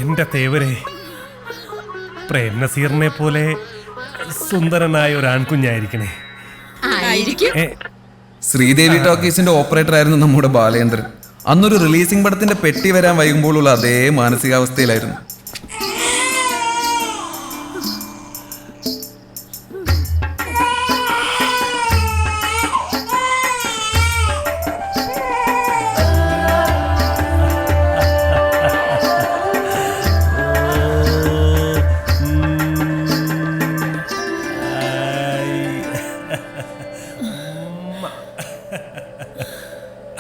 എന്റെ തേവരെ, പ്രേം നസീറിനെ പോലെ സുന്ദരനായ ഒരു ആൺകുഞ്ഞായിരിക്കണേ. ശ്രീദേവി ടോക്കീസിന്റെ ഓപ്പറേറ്റർ ആയിരുന്നു നമ്മുടെ ബാലേന്ദ്രൻ. അന്നൊരു റിലീസിംഗ് പടത്തിന്റെ പെട്ടി വരാൻ വൈകുമ്പോഴുള്ള അതേ മാനസികാവസ്ഥയിലായിരുന്നു.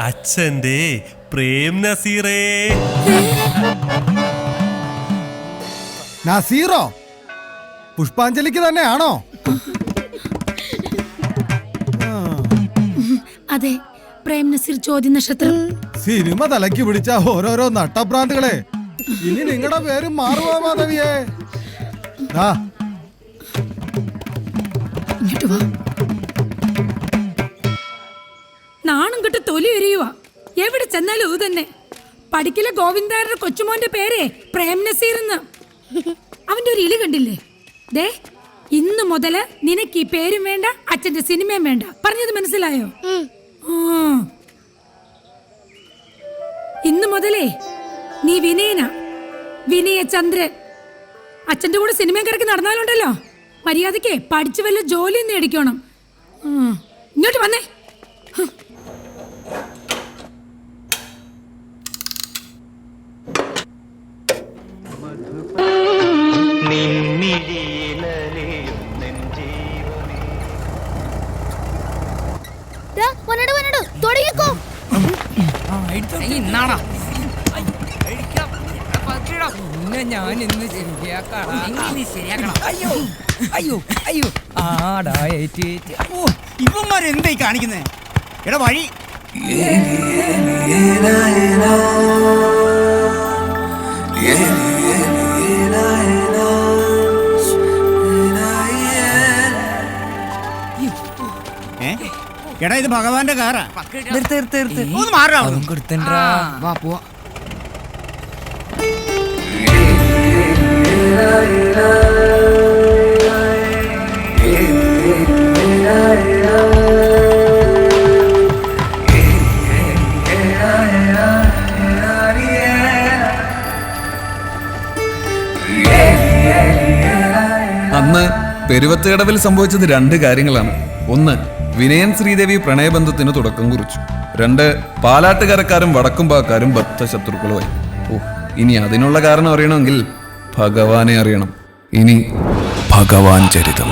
അച്ഛന്റെ പ്രേം നസീറേ. നസീറോ? പുഷ്പാഞ്ജലിക്ക് തന്നെയാണോ? അതെ, പ്രേം നസീർ ചോദ്യ നക്ഷത്രം. സിനിമ തലയ്ക്ക് പിടിച്ച ഓരോരോ നട്ടഭ്രാന്തുകളെ. ഇനി നിങ്ങളുടെ പേരും മാറുവാ മാധവിയെ. ഇങ്ങോട്ട് വാ. നാണം കെട്ട് തൊലി എരിയുവാ. എവിടെ ചെന്നാലും ഇത് തന്നെ. പഠിക്കലെ ഗോവിന്ദാരുടെ കൊച്ചുമോന്റെ പേരെ പ്രേം നസീർ എന്ന്. അവന്റെ ഒരു ഇളി കണ്ടില്ലേ? ദേ, ഇന്ന് മുതല് നിനക്ക് ഈ പേരും വേണ്ട, അച്ഛന്റെ സിനിമയും വേണ്ട. പറഞ്ഞത് മനസ്സിലായോ? ഇന്ന് മുതലേ നീ വിനയചന്ദ്രൻ. അച്ഛന്റെ കൂടെ സിനിമയും കിടക്കി നടന്നാലുണ്ടല്ലോ, മര്യാദക്ക് പഠിച്ചു വല്ല ജോലി നേടിക്കണം. ഇങ്ങോട്ട് വന്നേ. ഞാൻ ഇന്ന് ശരിയാക്കണം. അയ്യോ അയ്യോ അയ്യോ ആടാ. ഇവന്മാരെന്തായി കാണിക്കുന്നേ? എടാ വഴി. എടാ, ഇത് ഭഗവാന്റെ കാറാ. ഒന്ന് മാറാ. വാ പോവാ. അന്ന് പെരുവത്തുകടവിൽ സംഭവിച്ചത് 2 കാര്യങ്ങളാണ്. ഒന്ന്, വിനയൻ ശ്രീദേവി പ്രണയബന്ധത്തിന് തുടക്കം കുറിച്ചു. 2, പാലാട്ടുകരക്കാരും വടക്കുംപാക്കാരും ബദ്ധശത്രുക്കളുമായി. ഇനി അതിനുള്ള കാരണം അറിയണമെങ്കിൽ ഭഗവാനെ അറിയണം. ഇനി ഭഗവാൻ ചരിതം.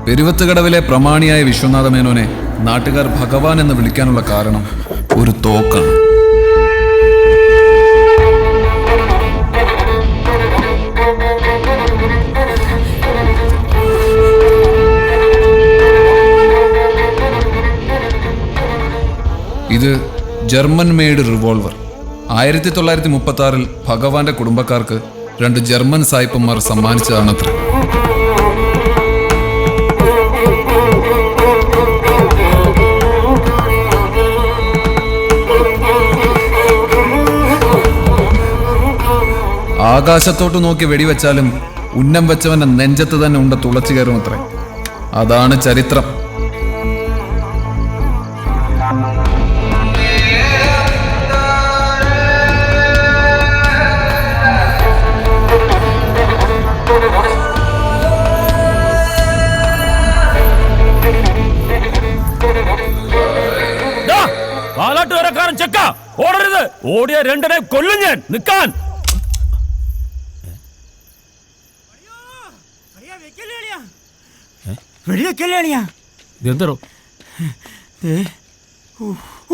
പെരുവത്തുകടവിലെ പ്രമാണിയായ വിശ്വനാഥ മേനോനെ നാട്ടുകാർ ഭഗവാൻ എന്ന് വിളിക്കാനുള്ള കാരണം ഒരു തോക്കാണ്. ഇത് ജർമ്മൻ മെയ്ഡ് റിവോൾവർ. 1936 ഭഗവാന്റെ കുടുംബക്കാർക്ക് 2 ജർമ്മൻ സായിപ്പന്മാർ സമ്മാനിച്ചതാണത്ര. ആകാശത്തോട്ട് നോക്കി വെടിവെച്ചാലും ഉന്നം വെച്ചവന്റെ നെഞ്ചത്ത് തന്നെ ഉണ്ട തുളച്ചു കയറുമത്രേ. അതാണ് ചരിത്രം. പാലാട്ടുകാരക്കാരൻ ചെക്ക, ഓടരുത്. ഓടിയ 2 കൊല്ലും ഞാൻ. നിൽക്കാൻ. എന്തോ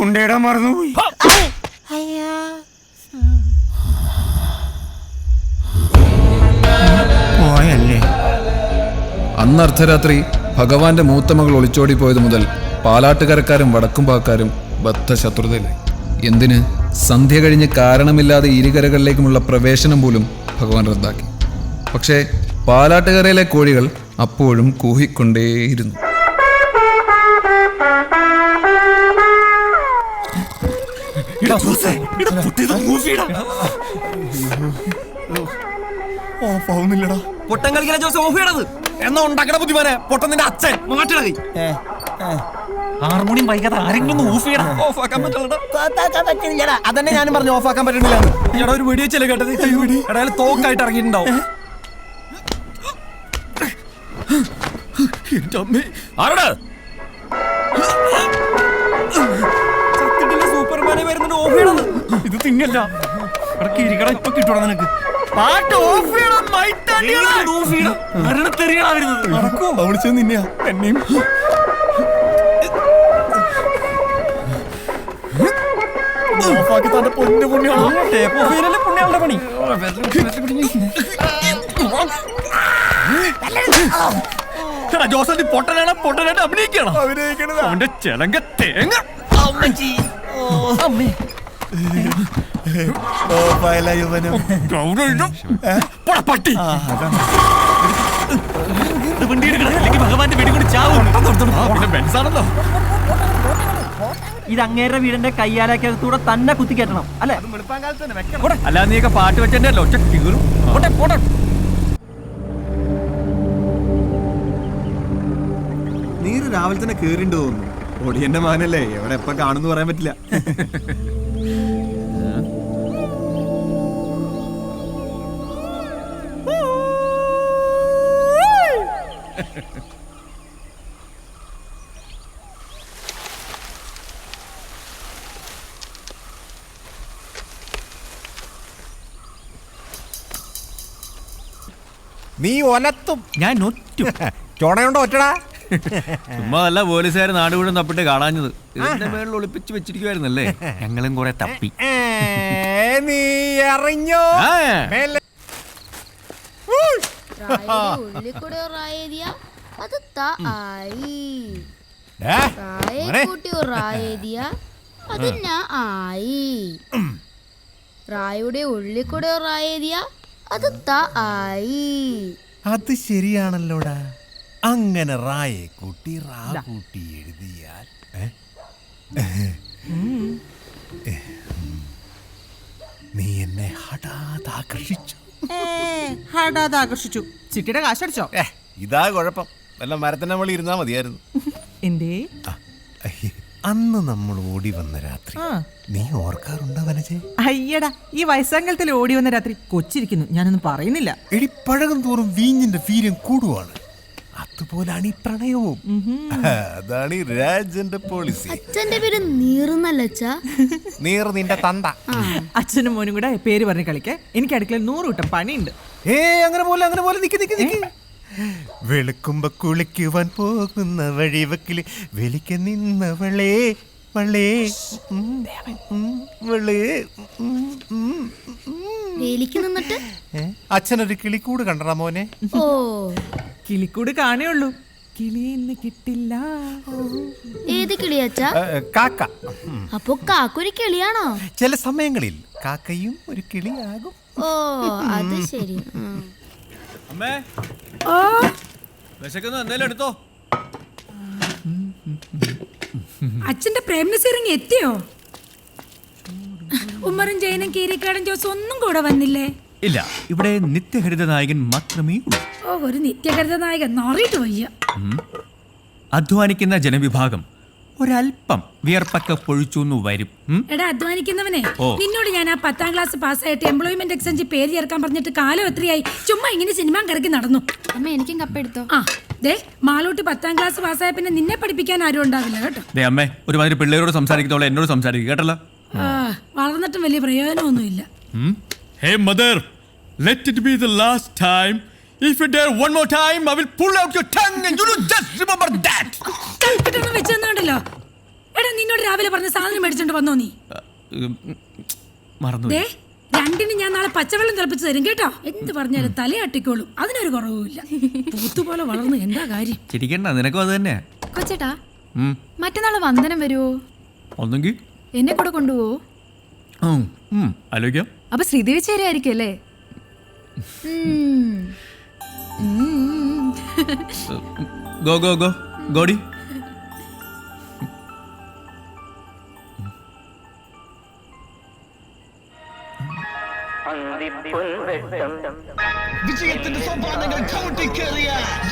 ഉണ്ടേടാ, മറന്നുപോയി. പോയല്ലേ. അന്ന് അർദ്ധരാത്രി ഭഗവാന്റെ മൂത്ത മകൾ ഒളിച്ചോടി പോയത് മുതൽ പാലാട്ടുകരക്കാരും വടക്കുംപാക്കാരും ബദ്ധശത്രുതയിലായി. എന്തിന് സന്ധ്യ കഴിഞ്ഞ് കാരണമില്ലാതെ ഇരുകരകളിലേക്കുമുള്ള പ്രവേശനം പോലും ഭഗവാൻ റദ്ദാക്കി. പക്ഷേ പാലാട്ടുകരയിലെ കോഴികൾ അപ്പോഴും കൂഹിക്കൊണ്ടേയിരുന്നു. പൊട്ടൻ കളിക്കണ ജോസ് ഓഫ് ചെയ്യണത് എന്നാ ഉണ്ടാക്കണ ബുദ്ധിമാനെ പൊട്ടൻ നിന്റെ അച്ഛൻ മാറ്റണ കൈ ഹാർമോണിയം വൈകാതെ ആരെങ്കിലും ഒന്ന് ഓഫ് ചെയ്യണം. ഓഫ് ആക്കാൻ പറ്റില്ല. അതന്നെ ഞാനും പറഞ്ഞു ഓഫ് ആക്കാൻ പറ്റണില്ല. എടാ ഒരു വെടി വെച്ചല്ലേ കേട്ടത്? എടാ തോക്കായിട്ട് ഇറങ്ങിയിട്ടുണ്ടാവും. സൂപ്പർമാനെ വരുന്നുണ്ട് ഓഫ് ചെയ്യണത്. ഇത് തിന്നല്ല കിരിക്കട ഇപ്പൊ കിട്ടൂടാ നിനക്ക്. പാട്ട് ഓഫ് ചെയ്യണം. വിളിച്ചത് നിന്നെയാ എന്നെയും. ഓഫാക്കി തന്റെ പൊന്നു പുണ്യാണ്. ടേപ്പ് ഓഫ് ചെയ്യലല്ലേ പുണ്യാളുടെ പണി. ജോസഫ് പൊട്ടനാണ്, പൊട്ടനായിട്ട് അഭിനയിക്കണം. അവന്റെ ചെലങ്ക തേങ്ങ പട്ടി. ഭഗവാന്റെ വെടികൊണ്ട് ചാവും. ബെൻസാണല്ലോ ഇത്. അങ്ങേരുടെ വീടിന്റെ കയ്യാലക്കകത്തൂടെ തന്നെ കുത്തിക്കയറ്റണം അല്ലെ? അല്ലാതെ നീയൊക്കെ പാട്ട് വെച്ചെന്റെ ഒറ്റ കീറും. നീര് രാവിലെ തന്നെ കേറിണ്ട് തോന്നുന്നു. ഒടിയന്റെ മാനല്ലേ, എവിടെ എപ്പ കാണുന്നു പറയാൻ പറ്റില്ല. നീ ഒലത്തും ഞാൻ ഒറ്റ ചോണയുണ്ടോ ഒറ്റടാ? ചുമ്മാ അല്ല പോലീസുകാർ നാട് വീടും തപ്പിട്ട് കാണാഞ്ഞത്. ഇതിന്റെ മേളിൽ ഒളിപ്പിച്ച് വെച്ചിരിക്കുവായിരുന്നല്ലേ. ഞങ്ങളും കുറെ തപ്പി. നീ അറിഞ്ഞോ? റായുടെ ഉള്ളിൽ കൂടെ റായേരിയ അത് ആയി. അത് ശരിയാണല്ലോടാ. അങ്ങനെ റായെ കൂട്ടി റാ കൂട്ടി എഴുതിയാൽ നീ എന്നെ ഹഠാതാകർഷിച്ചു. ഹഠാതാകർഷിച്ചു. ചിട്ടിയുടെ കാശടിച്ചോ? ഇതാ കുഴപ്പം. വല്ല മരത്തിന്റെ മുകളിൽ ഇരുന്നാ മതിയായിരുന്നു. എന്തേ? അന്ന് നമ്മൾ ഓടി വന്ന രാത്രി നീ ഓർക്കാറുണ്ടോ വനജേ? അയ്യടാ, ഈ വയസ്സാങ്കലത്തിൽ ഓടി വന്ന രാത്രി കൊച്ചിരിക്കുന്നു. ഞാനൊന്നും പറയുന്നില്ല. എടി പഴകം തോറും വീഞ്ഞിന്റെ വീര്യം കൂടുവാണ്. അതുപോലാണ് ഈ പ്രണയവും. അതാണ് ഈ രാജന്റെ പോളിസി. അച്ഛന്റെ പേര് നീറുന്നല്ല. നീർ നിന്റെ തന്ത. അച്ഛനും മോനും കൂടെ പേര് പറഞ്ഞ് കളിക്കാൻ എനിക്ക് അടുക്കളയിൽ 100 കൂട്ടം പണിയുണ്ട്. അങ്ങനെ പോലെ നിക്ക്. വെളുക്കുമ്പോ കുളിക്കുവാൻ പോകുന്ന വഴിവക്കില് വെളിക്ക് നിന്നവളേ വളേ വേലിക്ക് നിന്നിട്ട് അച്ഛനൊരു കിളിക്കൂട് കണ്ടടാ മോനെ. ഓ, കിളിക്കൂട് കാണേ ഉള്ളൂ, കിളിയെന്ന് കിട്ടില്ല. ഏത് കിളിയച്ചാ? കാക്ക. അപ്പൊ കാക്കൊരു കിളിയാണോ? ചില സമയങ്ങളിൽ കാക്കയും ഒരു കിളിയാകും. ഓ, അത് ശരി. അമ്മേ വിശക്കുന്നു, എന്തേലും എടുത്തോ. അച്ഛന്റെ പ്രേംനസീറിങ് എത്തിയോ? ഉമ്മറും ജയനും കീരിക്കാടൻ ജോസും ഒന്നും കൂടെ വന്നില്ലേ? ഇല്ല, ഇവിടെ നിത്യഹരിത നായകൻ മാത്രമേ ഉള്ളൂ. ഓ, ഒരു നിത്യഹരിത നായകൻ നോറിയിട്ട് വയ്യ. അധ്വാനിക്കുന്ന ജനവിഭാഗം ഒരല്പം വിയർപ്പൊക്കെ പൊഴിച്ചു വരും. എടാ അധ്വാനിക്കുന്നവനെ, നിന്നോട് ഞാൻ ആ 10ാം ക്ലാസ് പാസ്സായിട്ട് എംപ്ലോയ്മെന്റ് എക്സ്ചേഞ്ച് പേര് ചേർക്കാൻ പറഞ്ഞിട്ട് കാലം എത്രയായി? ചുമ്മാ ഇങ്ങനെ സിനിമ കറക്കി നടന്നു. അമ്മ എനിക്കും കപ്പെടുത്തോ? ആ ദേ, മാളൂട്ടി 10ാം ക്ലാസ് പാസ്സായ പിന്നെ നിന്നെ പഠിപ്പിക്കാൻ ആരും ഉണ്ടാവില്ല കേട്ടോ. ദേ അമ്മേ, ഒരുമാതിരി പിള്ളേരോട് സംസാരിക്കുന്നവളെ എന്നോട് സംസാരിക്കുക കേട്ടല്ലോ. വളർന്നിട്ടും വലിയ പ്രയോജനമൊന്നുമില്ല. Hey mother, let it be the last time. If you dare one more time, I will pull out your tongue and you will just remember that. കൽപ്പിട്ടൊന്നും വെച്ചെന്നുണ്ടല്ലോ. എടാ നിന്നോട് രാവിലെ പറഞ്ഞ സാധനം മേടിച്ചോണ്ട് വന്നോ നീ? മറന്നു. ദേ, രണ്ടിന് ഞാൻ നാളെ പച്ചവെള്ളം തിളപ്പിച്ച് തരും കേട്ടോ. എന്ത് പറഞ്ഞാലും തലയാട്ടിക്കോളും, അതിനൊരു കുറവുമില്ല. പൂത്തുപോലെ വളർന്നു എന്താ കാര്യം? ചിരിക്കണ്ട, നിനക്കും അത് തന്നെ. കൊച്ചേട്ടാ, മറ്റന്നാള് വന്ദനം വരുവോ? ഒന്നെങ്കിൽ എന്നെ കൂടെ കൊണ്ടുപോവോ? ആലോചിക്കാം. അപ്പൊ ശ്രീദേവി ചേരായിരിക്കും അല്ലേ? ഗോ ഗോ ഗോ ഗോഡി. വിജയത്തിന്റെ സോപാനങ്ങൾ ചവിട്ടിക്കേറിയ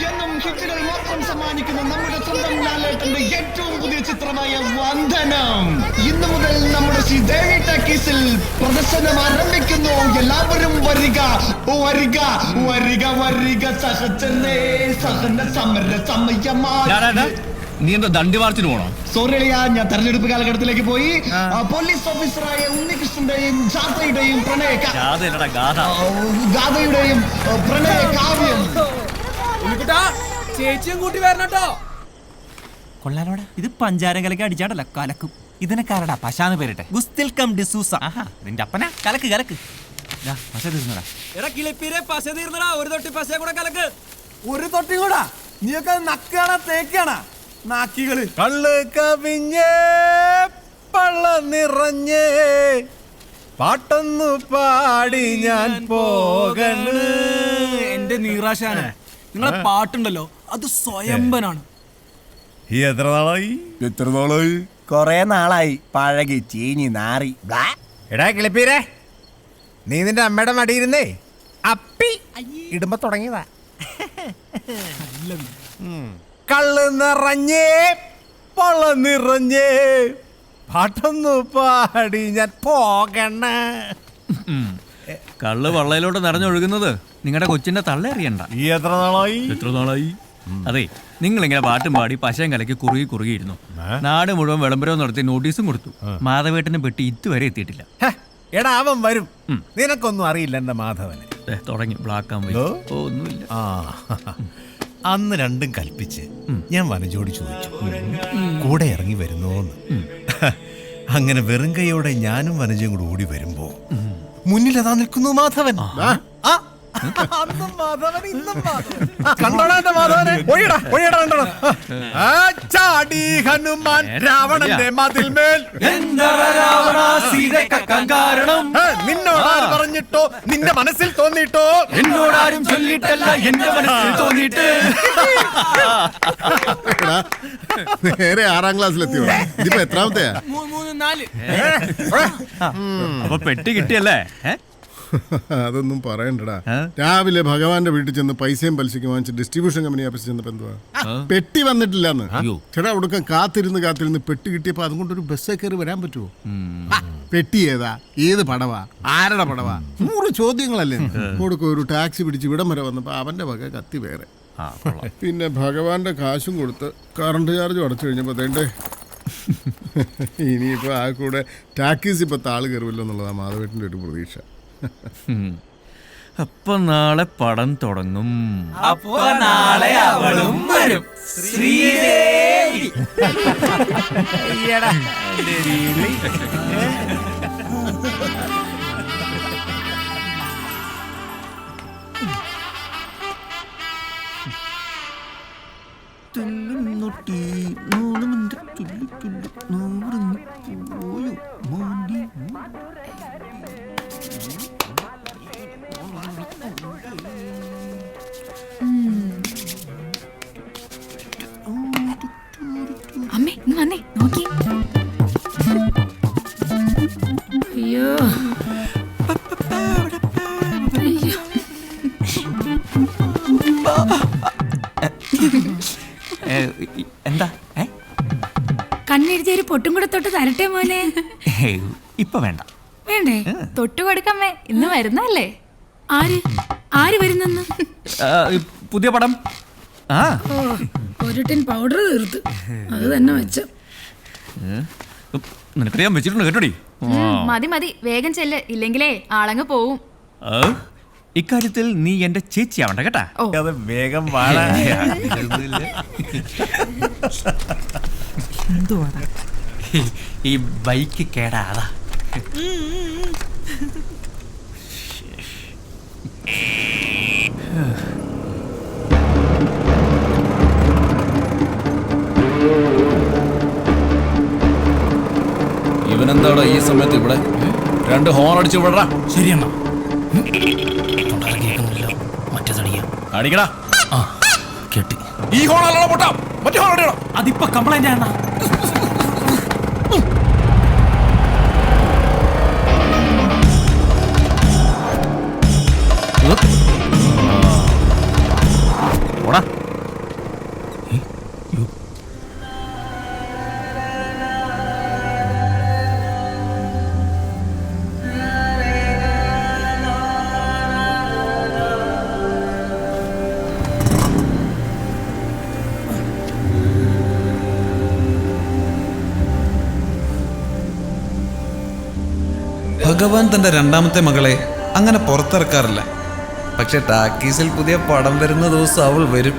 എന്നും ഹിറ്റുകൾ മാത്രം സമ്മാനിക്കുന്ന നമ്മുടെ സ്വന്തം ലാലേട്ടന്റെ ഏറ്റവും പുതിയ ചിത്രമായ വന്ദനം ഇന്നു മുതൽ നമ്മുടെ ശ്രീദേവി ടാക്കീസിൽ പ്രദർശനം ആരംഭിക്കുന്നു. എല്ലാവരും വരിക വരിക വരിക വരിക സഹജനേ സഹന സമര സമയമാണ്. നീ എന്താ ദണ്ഡി മാർച്ചിന് പോണോ? സോറി അളിയാ, ഞാൻ തെരഞ്ഞെടുപ്പ് കാലഘട്ടത്തിലേക്ക് പോയി. പോലീസ് ഓഫീസറായ ഉണ്ണികൃഷ്ണന്റെയും ജാഥയുടെയും ഗാഥയുടെയും പ്രണയ കാവ്യം. ചേച്ചിയും കൂട്ടി വരണട്ടോ. കൊള്ളാലോടാ, ഇത് പഞ്ചാരം കലക്കി അടിച്ചാടല്ല കലക്കും. ഇതിനെക്കാരടാ പശാന്ന് പേരിട്ടെ. ഗുസ്തിൽ കം ഡിസൂസ. നിന്റെ അപ്പന കലക്ക് കലക്ക്. പശ തീർന്നടാ. എടാ കിളിപ്പീരെ പശ തീർന്നടാ. ഒരു തൊട്ടി പശ കൂടെ കലക്ക്. ഒരു തൊട്ടി കൂടാ. നീയൊക്കെ നക്കാണാ തേക്കാണാ നാക്കികള്. കള്ള് കവിഞ്ഞേ പള്ള നിറഞ്ഞേ പാട്ടൊന്നു പാടി ഞാൻ പോകണ്. എന്റെ നീറാശാന, നിങ്ങളെ പാട്ടുണ്ടല്ലോ അത് സ്വയംഭനാണ്. എത്ര നാളായി? കൊറേ നാളായി. പഴകി ചീഞ്ഞി നാറി. എടാ കിളിപ്പീരെ, നീ നിന്റെ അമ്മയുടെ മടിയിരുന്നേ അപ്പി ഇടുമ്പോ തുടങ്ങിയതാ. കള്ള് നിറഞ്ഞേ പൊള്ള നിറഞ്ഞേ പാട്ടൊന്നു പാടി ഞാൻ പോകണ. കള്ള് വള്ളയിലോട്ട് നിറഞ്ഞൊഴുകുന്നത് നിങ്ങളുടെ കൊച്ചിന്റെ തള്ള അറിയണ്ട. എത്ര നാളായി? അതെ, നിങ്ങളിങ്ങനെ പാട്ടും പാടി പശയും കലക്കി കുറുകിയിരുന്നു. നാട് മുഴുവൻ വിളംബരവും നടത്തി നോട്ടീസും കൊടുത്തു. മാധവേട്ടനെ പെട്ടി ഇതുവരെ എത്തിയിട്ടില്ല. എടാ അവൻ വരും. നിനക്കൊന്നും അറിയില്ല എന്റെ മാധവന്. തുടങ്ങി ബ്ലാക്ക് ആൻഡ് വൈറ്റ്. ഒന്നുമില്ല. അന്ന് രണ്ടും കൽപ്പിച്ച് ഞാൻ വനജോടി ചോദിച്ചു കൂടെ ഇറങ്ങി വരുന്നോന്ന്. അങ്ങനെ വെറും കൈയോടെ ഞാനും വനജയും കൂടെ ഓടി വരുമ്പോ മുന്നിൽ അതാ നിൽക്കുന്നു മാധവൻ. ഹനുമാൻ രാവണന്റെ മതിൽമേൽ നിന്നോടാര് പറഞ്ഞിട്ടോ നിന്റെ മനസ്സിൽ തോന്നിട്ടോ എന്നോടാരും ചൊല്ലിട്ടല്ല എന്റെ മനസ്സിൽ തോന്നിയിട്ട്. നേരെ 6ാം ക്ലാസ്സിലെത്തിയോ? ഇതിപ്പോ എത്രാമത്തെയാ? അപ്പൊ പെട്ടി കിട്ടിയല്ലേ? അതൊന്നും പറയണ്ടടാ. രാവിലെ ഭഗവാന്റെ വീട്ടിൽ ചെന്ന് പൈസയും പലിശയ്ക്ക് വാങ്ങിച്ച് ഡിസ്ട്രിബ്യൂഷൻ കമ്പനി ഓഫീസിൽ ചെന്നപ്പോ എന്തുവാ പെട്ടി വന്നിട്ടില്ലെന്ന്. ചേട്ടാ ഒടുക്കം കാത്തിരുന്ന് പെട്ടി കിട്ടിയപ്പോ അതുകൊണ്ടൊരു ബസ്സേ കയറി വരാൻ പറ്റുമോ? പെട്ടി ഏതാ, ഏത് പടവാ, ആരുടെ പടവാ, 100 ചോദ്യങ്ങളല്ലേ. കൊടുക്കും ഒരു ടാക്സി പിടിച്ച് ഇവിടം വരെ വന്നപ്പോ അവന്റെ വക കത്തി വേറെ. പിന്നെ ഭഗവാന്റെ കാശും കൊടുത്ത് കറണ്ട് ചാർജും അടച്ചു കഴിഞ്ഞപ്പോ അതേണ്ടേ ഇനിയിപ്പോ ആ കൂടെ ടാക്കീസ് ഇപ്പൊ താള് കയറുമല്ലോ എന്നുള്ളതാ മാധവേട്ടന്റെ ഒരു പ്രതീക്ഷ. അപ്പൊ നാളെ പടം തുടങ്ങും. അപ്പൊ നാളെ അവളും വരും. ശ്രീദേവി. അമ്മേ ഇന്ന് വന്നേ നോക്കി. അയ്യോ എന്താ കണ്ണെഴുതിയൊരു പൊട്ടും കൂടെ തൊട്ട് തരട്ടെ മോനെ. ഇപ്പൊ വേണ്ട. വേണ്ടേ? തൊട്ടു കൊടുക്കമ്മേ, ഇന്ന് വരുന്നല്ലേ. ആര് വരുന്നെന്ന്? പുതിയ പടം. ഒരു ടിൻ പൗഡർ തീർത്ത് അത് തന്നെ വെച്ച. നിനക്കറിയാൻ വെച്ചിട്ടുണ്ട് കേട്ടോടി. മതി വേഗം ചെല്ല്, ഇല്ലെങ്കിലേ ആളങ്ങ് പോവും. ഇക്കാര്യത്തിൽ നീ എന്റെ ചേച്ചിയാവണ്ട കേട്ടാ. അത് വേഗം ഈ ബൈക്ക് കേടാതാ. ഇവനെന്താടാ ഈ സമയത്ത് ഇവിടെ? 2 ഹോൺ അടിച്ചു വിടറാ. ശരിയെന്നാ കേൾക്കുന്നില്ല. മറ്റേതടിയാ അടിക്കടാ. കേട്ടി. ഈ ഹോൺ അല്ലടാ പൊട്ടാ, മറ്റേ ഹോൺ അടിക്കണം. അതിപ്പോ കംപ്ലൈന്റ് ആണ്. ഓടാ. ഭഗവാൻ തന്റെ 2ാമത്തെ മകളെ അങ്ങനെ പുറത്തിറക്കാറില്ല. പക്ഷെ ടാക്കീസിൽ പുതിയ പടം വരുന്ന ദിവസം അവൾ വരും.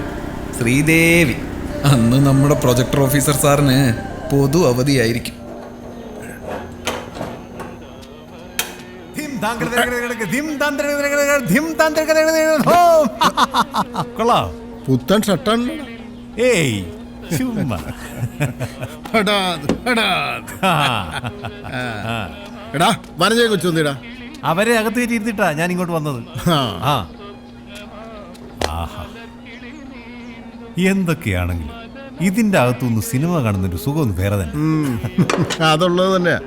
ശ്രീദേവി. അന്ന് നമ്മുടെ പ്രൊജക്ടർ ഓഫീസർ സാറിന് പൊതു അവധിയായിരിക്കും. പുത്തൻ ഷട്ടൻ. ഏയ് ചുമ്മാ. എടാ വനജയെ കൊച്ചു വന്നിടാ. അവരെ അകത്ത് കയറ്റി ഇരുത്തിട്ടാ ഞാൻ ഇങ്ങോട്ട് വന്നത്. ആ ആഹാ, എന്തൊക്കെയാണെങ്കിലും ഇതിന്റെ അകത്തുനിന്ന് സിനിമ കാണുന്നൊരു സുഖമൊന്നും വേറെ തന്നെ. അതുള്ളത് തന്നെയാ.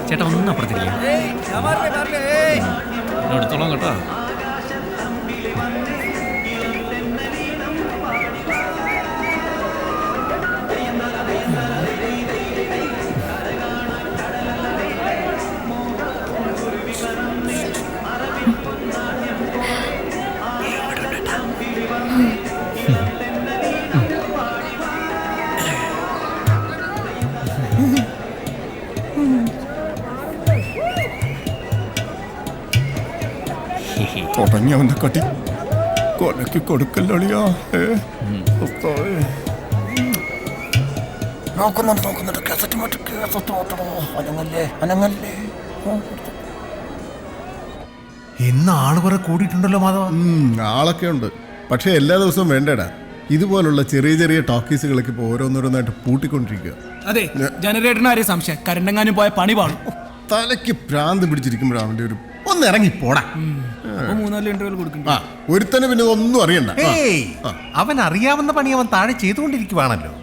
ചേട്ടാ ഒന്നും അപ്പുറത്തില്ല. എടുത്തോളാം കേട്ടോ. തുടങ്ങി അവന്റെ കട്ടി കൊലക്ക് കൊടുക്കല്ലോളിയോ. ഇന്ന് ആള് കുറെ കൂടിയിട്ടുണ്ടല്ലോ മാധവ. ആളൊക്കെ ഉണ്ട്, പക്ഷെ എല്ലാ ദിവസവും വേണ്ടടാ. ഇതുപോലുള്ള ചെറിയ ചെറിയ ടോക്കീസുകളൊക്കെ ഇപ്പൊ ഓരോന്നോരോന്നായിട്ട് പൂട്ടിക്കൊണ്ടിരിക്കുക. അതെ, ജനറേറ്ററിന് ആരെയും സംശയം കരണ്ടെങ്ങാനും പോയ പണി പാടും. തലയ്ക്ക് ഭ്രാന്ത് പിടിച്ചിരിക്കുമ്പോഴാണ് അവന്റെ ഒരു ഒന്ന് ഇറങ്ങി പോടാ. 3-4 ഇന്റർവ്യൂ കൊടുക്കും. ഒരുത്തന് പിന്നെ ഒന്നും അറിയണ്ട. അവൻ അറിയാവുന്ന പണി അവൻ താഴെ ചെയ്തുകൊണ്ടിരിക്കുവാണല്ലോ.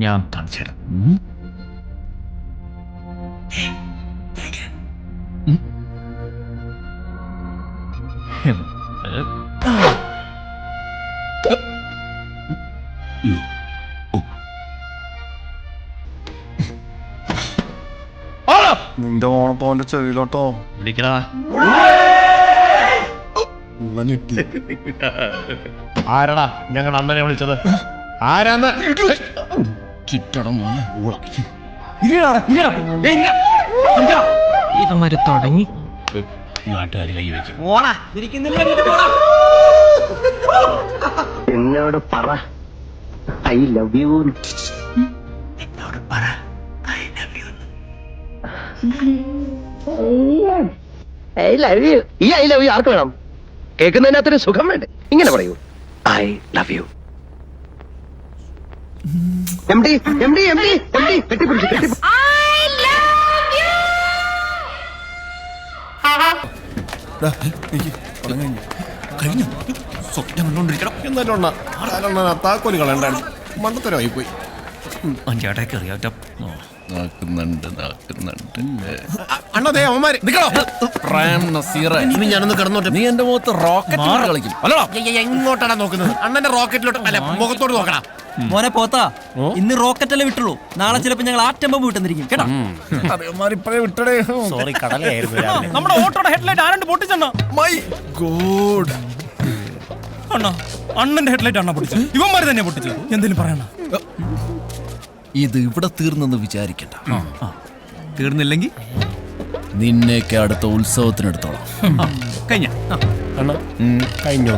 ഞാൻ കാണിച്ചു. നിന്റെ ഓണപ്പോന്റെ ചെവിയിലോട്ടോ വിളിക്കടാ. ആരാടാ ഞങ്ങൾ അണ്ണനെ വിളിച്ചത്? ആരാന്ന് ഇതമാര് തുടങ്ങി. നാട്ടുകാർ കൈ വെച്ചു. എന്നോട് പറ ഐ ലവ് യു. എന്നോട് പറ I love you. I love you. ഈ ഐ ലവ് യു ആർക്ക് വേണം? കേൾക്കുന്നതിനകത്തൊരു സുഖം വേണ്ടേ? ഇങ്ങനെ പറയൂ, I love you. M D M D M D M D കെട്ടിപ്പിടിച്ചു കെട്ടിപ്പിടിച്ചു. കഴിഞ്ഞു. സ്വപ്നം കണ്ടോണ്ടിരിക്കണം. എന്നാലും താക്കോല് കളയണ്ടായിരുന്നു. മണ്ടത്തരമായി പോയി. അഞ്ചാട്ടേക്ക് അറിയാം. അണ്ണതേ അവന്മാര് നിക്കണോ? ഇനി ഞാനൊന്ന് കിടന്നോട്ടെ. നീ എന്റെ മുഖത്ത് റോക്കറ്റ് കളിക്കും. എങ്ങോട്ടാണ് നോക്കുന്നത്? അണ്ണന്റെ റോക്കറ്റിലോട്ട് അല്ല മുഖത്തോട്ട് നോക്കണം. മോനെ പോത്താ, ഇന്ന് റോക്കറ്റ് അല്ലേ വിട്ടുള്ളൂ. നാളെ ചിലപ്പോ ഞങ്ങൾ ആറ്റം ബോംബ് വിട്ടെന്നിരിക്കും കേട്ടോ. ഇപ്പഴേ വിട്ടടേ. സോറി, കടലായിരുന്നു. നമ്മുടെ ഓട്ടോയുടെ ഹെഡ്ലൈറ്റ് ആരണ്ട് പൊട്ടിച്ചെണ്ണ. My god. അണ്ണാ, അണ്ണന്റെ ഹെഡ്ലൈറ്റ് അണ്ണ പൊട്ടിച്ചു. ഇവന്മാര് തന്നെ പൊട്ടിച്ചു. എന്തെങ്കിലും പറയണ. ഇത് ഇവിടെ തീർന്നെന്ന് വിചാരിക്കണ്ട. തീർന്നില്ലെങ്കിൽ നിന്നെയൊക്കെ അടുത്ത ഉത്സവത്തിനെടുത്തോളാം. കഴിഞ്ഞ കഴിഞ്ഞോ?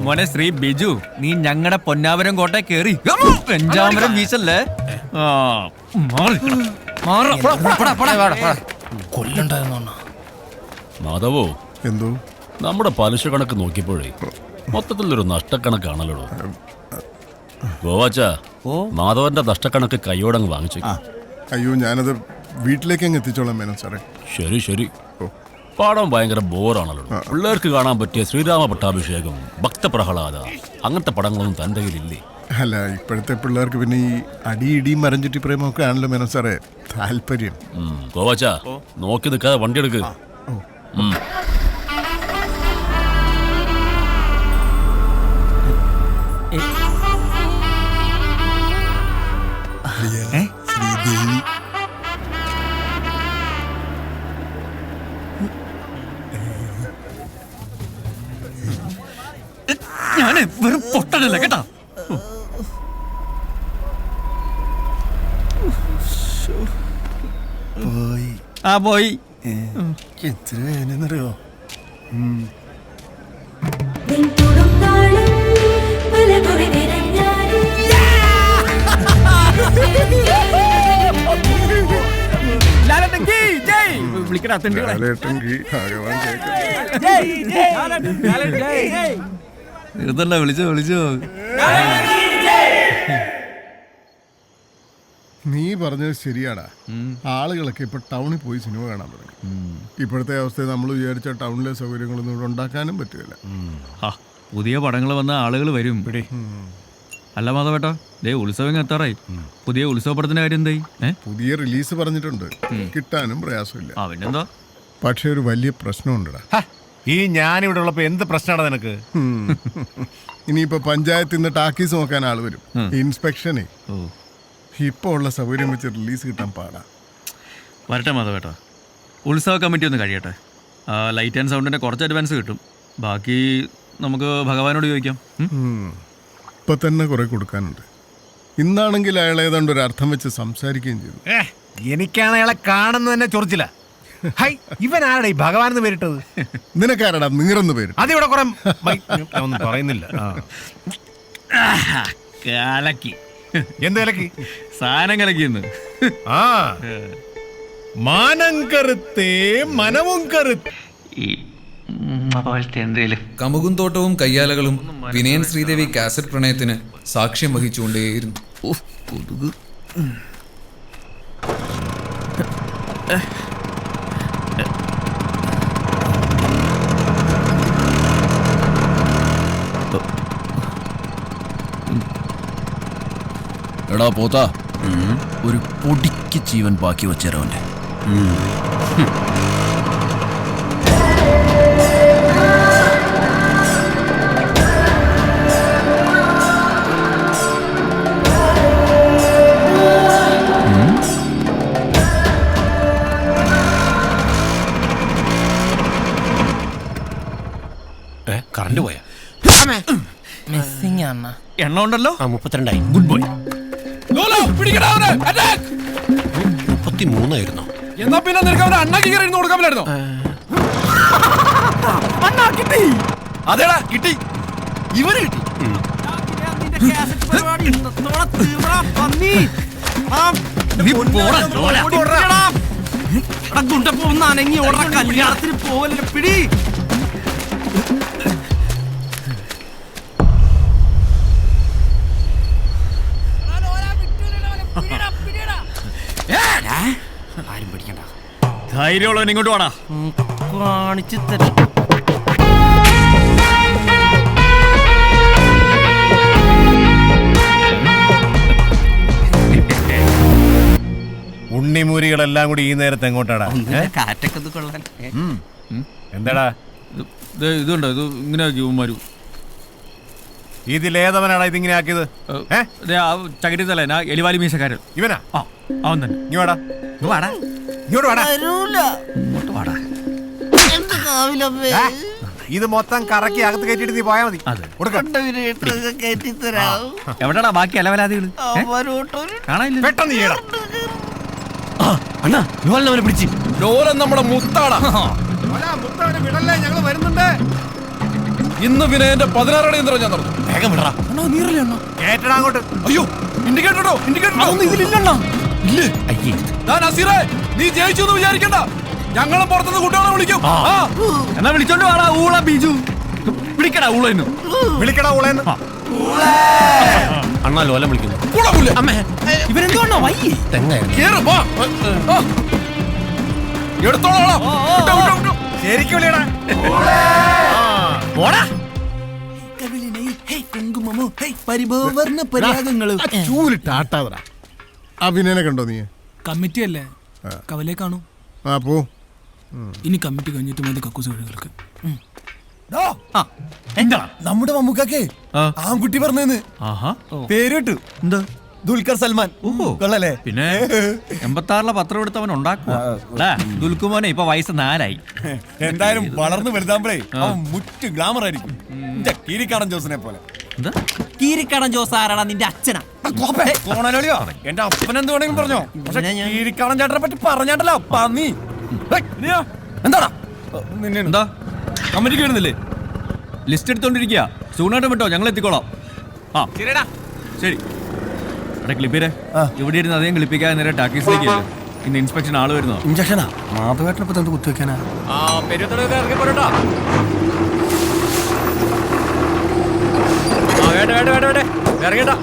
മോനെ ശ്രീ ബിജു, നീ ഞങ്ങളുടെ പൊന്നാവരം കോട്ട കേറി പെഞ്ചാമരം വീശല്ലേ. മാധവോ, എന്തോ നമ്മുടെ പലിശ കണക്ക് നോക്കിയപ്പോഴേ മൊത്തത്തിലൊരു നഷ്ടക്കണക്കാണല്ലോ. ഗോവാച്ച, മാധവന്റെ നഷ്ടക്കണക്ക് കൈയോടങ്ങ് വാങ്ങിച്ചു. അയ്യോ, ഞാനത് വീട്ടിലേക്ക് അങ്ങ് എത്തിച്ചോളാം മേനോ സാറേ. ശരി ശരി. പാടം ഭയങ്കര ബോറാണല്ലോ. പിള്ളേർക്ക് കാണാൻ പറ്റിയ ശ്രീരാമ പട്ടാഭിഷേകം, ഭക്തപ്രഹ്ലാദ, അങ്ങനത്തെ പടങ്ങളൊന്നും തൻ്റെ കയ്യിലില്ലേ? അല്ല, ഇപ്പോഴത്തെ പിള്ളേർക്ക് പിന്നെ ഈ അടിയിടിയും മരഞ്ചുറ്റി പ്രേമൊക്കെ ആണല്ലോ മേനോ സാറേ താല്പര്യം. ഗോവാച്ച, നോക്കി നിൽക്കാതെ വണ്ടി എടുക്ക്. ശ്രീദേവി ഞാന് വെറും പൊട്ടനല്ല കേട്ടാ. പോയി എത്ര വേനെന്നറിയോ? വിളിച്ചോ. നീ പറഞ്ഞത് ശരിയാടാ. ആളുകളൊക്കെ ഇപ്പൊ ടൗണിൽ പോയി സിനിമ കാണാൻ തുടങ്ങി. ഇപ്പോഴത്തെ അവസ്ഥയിൽ നമ്മൾ വിചാരിച്ച ടൗണിലെ സൗകര്യങ്ങളൊന്നും ഇവിടെ ഉണ്ടാക്കാനും പറ്റില്ല. പുതിയ പടങ്ങൾ വന്ന ആളുകൾ വരും. അല്ല മാധവേട്ടാ, ദേ ഉത്സവം എത്താറായി. പുതിയ ഉത്സവ പടത്തിന്റെ കാര്യം എന്തായി? പുതിയ റിലീസ് പറഞ്ഞിട്ടുണ്ട്, കിട്ടാനും പ്രയാസമില്ല. പിന്നെന്താ? പക്ഷെ ഒരു വലിയ പ്രശ്നമുണ്ടടാ. ഈ ഞാനിവിടെ ഉള്ളപ്പോ എന്ത് പ്രശ്നമാണ് നിനക്ക്? ഇനിയിപ്പോ പഞ്ചായത്തിൽ നിന്ന് ടാക്കീസ് നോക്കാൻ ആള് വരും. ഇൻസ്പെക്ഷനെ ഇപ്പൊ ഉള്ള സൗകര്യം വെച്ച് റിലീസ് കിട്ടാൻ പാടാ. വരട്ടെ മാധവേട്ടാ, ഉത്സവ കമ്മിറ്റി ഒന്ന് കഴിയട്ടെ. ലൈറ്റ് ആൻഡ് സൗണ്ടിന്റെ കുറച്ച് അഡ്വാൻസ് കിട്ടും. ബാക്കി നമുക്ക് ഭഗവാനോട് ചോദിക്കാം. ഇപ്പൊ തന്നെ കുറെ കൊടുക്കാനുണ്ട്. ഇന്നാണെങ്കിൽ അയാൾ ഏതാണ്ട് ഒരു അർത്ഥം വെച്ച് സംസാരിക്കുകയും ചെയ്തു. എനിക്കാണ് അയാളെ കാണുന്നത് തന്നെ ചൊറിച്ചില്ല. ഇവൻ ആരുടെ ഈ ഭഗവാൻ എന്ന് പേരിട്ടത്? നിനക്കാരടാ നീറെന്ന് പേര്? അതിവിടെ കുറെ ഒന്നും പറയുന്നില്ല. കലക്കി. എന്ത് കലക്കി? സാധനം കലക്കിന്ന്. മാനം കറുത്തേ മനവും കറുത്ത്. കമുകും തോട്ടവും കയ്യാലകളും വിനയൻ ശ്രീദേവി കാസറ്റ് പ്രണയത്തിന് സാക്ഷ്യം വഹിച്ചുകൊണ്ടേയിരുന്നു. എടാ പോത്താ, ഒരു പൊടിക്ക് ജീവൻ ബാക്കി വെച്ചേരവന്റെ. കറണ്ട് പോയാ? എണ്ണ ഉണ്ടല്ലോ. 32. Good boy. 33 എന്നാ പിന്നെ നിനക്ക് അവനെ അണ്ണാക്കി കയറി കൊടുക്കാൻ പറ്റായിരുന്നോ? അണ്ണാ കിട്ടി. അതേടാ കിട്ടി. ഇവര് കിട്ടി. കല്യാണത്തിന് പോവല്ലേ പിടി. ആരും പിടിക്കണ്ട. ധൈര്യമുള്ളവൻ ഇങ്ങോട്ട് വാടാ. കാണിച്ചു തരാം. ഉണ്ണിമൂരികളെല്ലാം കൂടി ഈ നേരത്തെ എങ്ങോട്ടാടാ? കാറ്റൊക്കെ കൊള്ളാൻ. എന്താടാ ഇതുണ്ടോ ഇത് ഇങ്ങനെ ആക്കി ഉമ്മാരു ഇതിലേതവനാടാ ഇതിങ്ങനെ ആക്കിയത്? ചകിരി തലേന എലിവാലി മീശക്കാരൻ ഇവനാ? അവൻ തന്നെ. ഇങ്ങോട്ടാ ഇങ്ങോട്ട് വാടാ. ഇങ്ങോട്ട് വാടാ. ഇത് മൊത്തം കറക്കി അകത്ത് കയറ്റിട്ട് നീ പോയാ മതി. എവിടെടാ ബാക്കി അലവലാദികൾ? പെട്ടെന്ന് ചെയ്യടാ. അണ്ണാ ലോലനെ പിടിച്ച്. ലോലൻ നമ്മുടെ മുത്താടാ. വിടല്ലേ, ഞങ്ങള് വരുന്നുണ്ട്. ഇന്ന് പിന്നെ എന്റെ 16 യന്ത്രം ഞാൻ നടന്നു. വേഗം വിടറാ. കേട്ടടാ അങ്ങോട്ട്. അയ്യോ ഇൻഡിക്കേറ്ററോ ഇതിലില്ലണ്ണാ. ഇല്ലേ? അയ്യേ നസീറേ, നീ ജയിച്ചു എന്ന് വിചാരിക്കണ്ട. ഞങ്ങളും പുറത്തുനിന്ന് കുട്ടികളെ വിളിക്കും. എന്നാ വിളിച്ചോണ്ട് വാടാ ഊള ബിജു. വിളിക്കടാ ഊളെന്നു. വിളിക്കടാ ഊളേന്ന്. അണ്ണാ ലോലൻ വിളിക്കുന്നു. ഇവരെന്തുകൊണ്ടോ വയ്യേ? എടുത്തോളാം. ശരിക്കും വിളിയടാ. ചൂലിട്ടാട്ടാതറ. അഭിനയനെ കണ്ടോ നീ? കമ്മിറ്റി അല്ലേ, കവലേ കാണൂ. ആ പോ. ഇനി കമ്മിറ്റി കഴിഞ്ഞിട്ട് മതി കക്കൂസ് കഴുകൾക്ക്. എന്താ നമ്മുടെ മമ്മൂക്കേ ആൺകുട്ടി പറഞ്ഞെന്ന് പേരിട്ടു. എന്താ? ദുൽഖർ സൽമാൻ. കൊള്ളല്ലേ? പിന്നെ 86 പത്രം എടുത്തവൻ ഉണ്ടാക്കുക. ദുൽക്കുമോനെ ഇപ്പൊ വയസ്സ് 4 ആയി. എന്തായാലും വളർന്നു വലുതാകുമ്പോഴേ അവൻ മുറ്റ് ഗ്ലാമർ ആയിരിക്കും. കീരിക്കാടൻ ജോസിനെ പോലെ. കീരിക്കാടൻ ജോസ് ആരാടാ? നിന്റെ അച്ഛനാ? കോണലോളിയോ? എന്റെ അപ്പൻ എന്ത് വേണമെങ്കിലും പറഞ്ഞോ. പക്ഷെ കീരിക്കാടൻ ചേട്ടനെ പറ്റി പറഞ്ഞാട്ടല്ലോ പന്നി. എന്താടാ എന്താ കമ്മിറ്റിക്ക് വരുന്നില്ലേ? ലിസ്റ്റ് എടുത്തോണ്ടിരിക്കുക. സൂണായിട്ട് വിട്ടോ, ഞങ്ങൾ എത്തിക്കോളാം. ആ ശരി. അവിടെ ക്ലിപ്പിരെ ഇവിടെ ഇരുന്ന് അധികം ക്ലിപ്പിക്കാൻ നേരെ ടാക്കീസിലേക്ക് ഇന്ന് ഇൻസ്പെക്ഷൻ ആള് വരുന്നോ? ഇഞ്ചക്ഷനാ? മാധവേട്ടനപ്പോ എന്ത് കുത്തിവെക്കാനാ? ഇറങ്ങിപ്പോരട്ടോ. ഇറങ്ങിട്ടാ.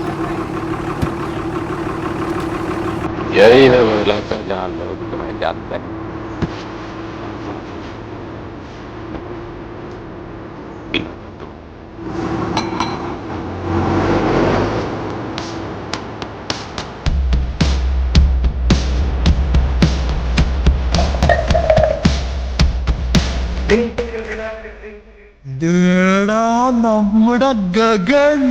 നമ്മുടെ ഗഗൻ.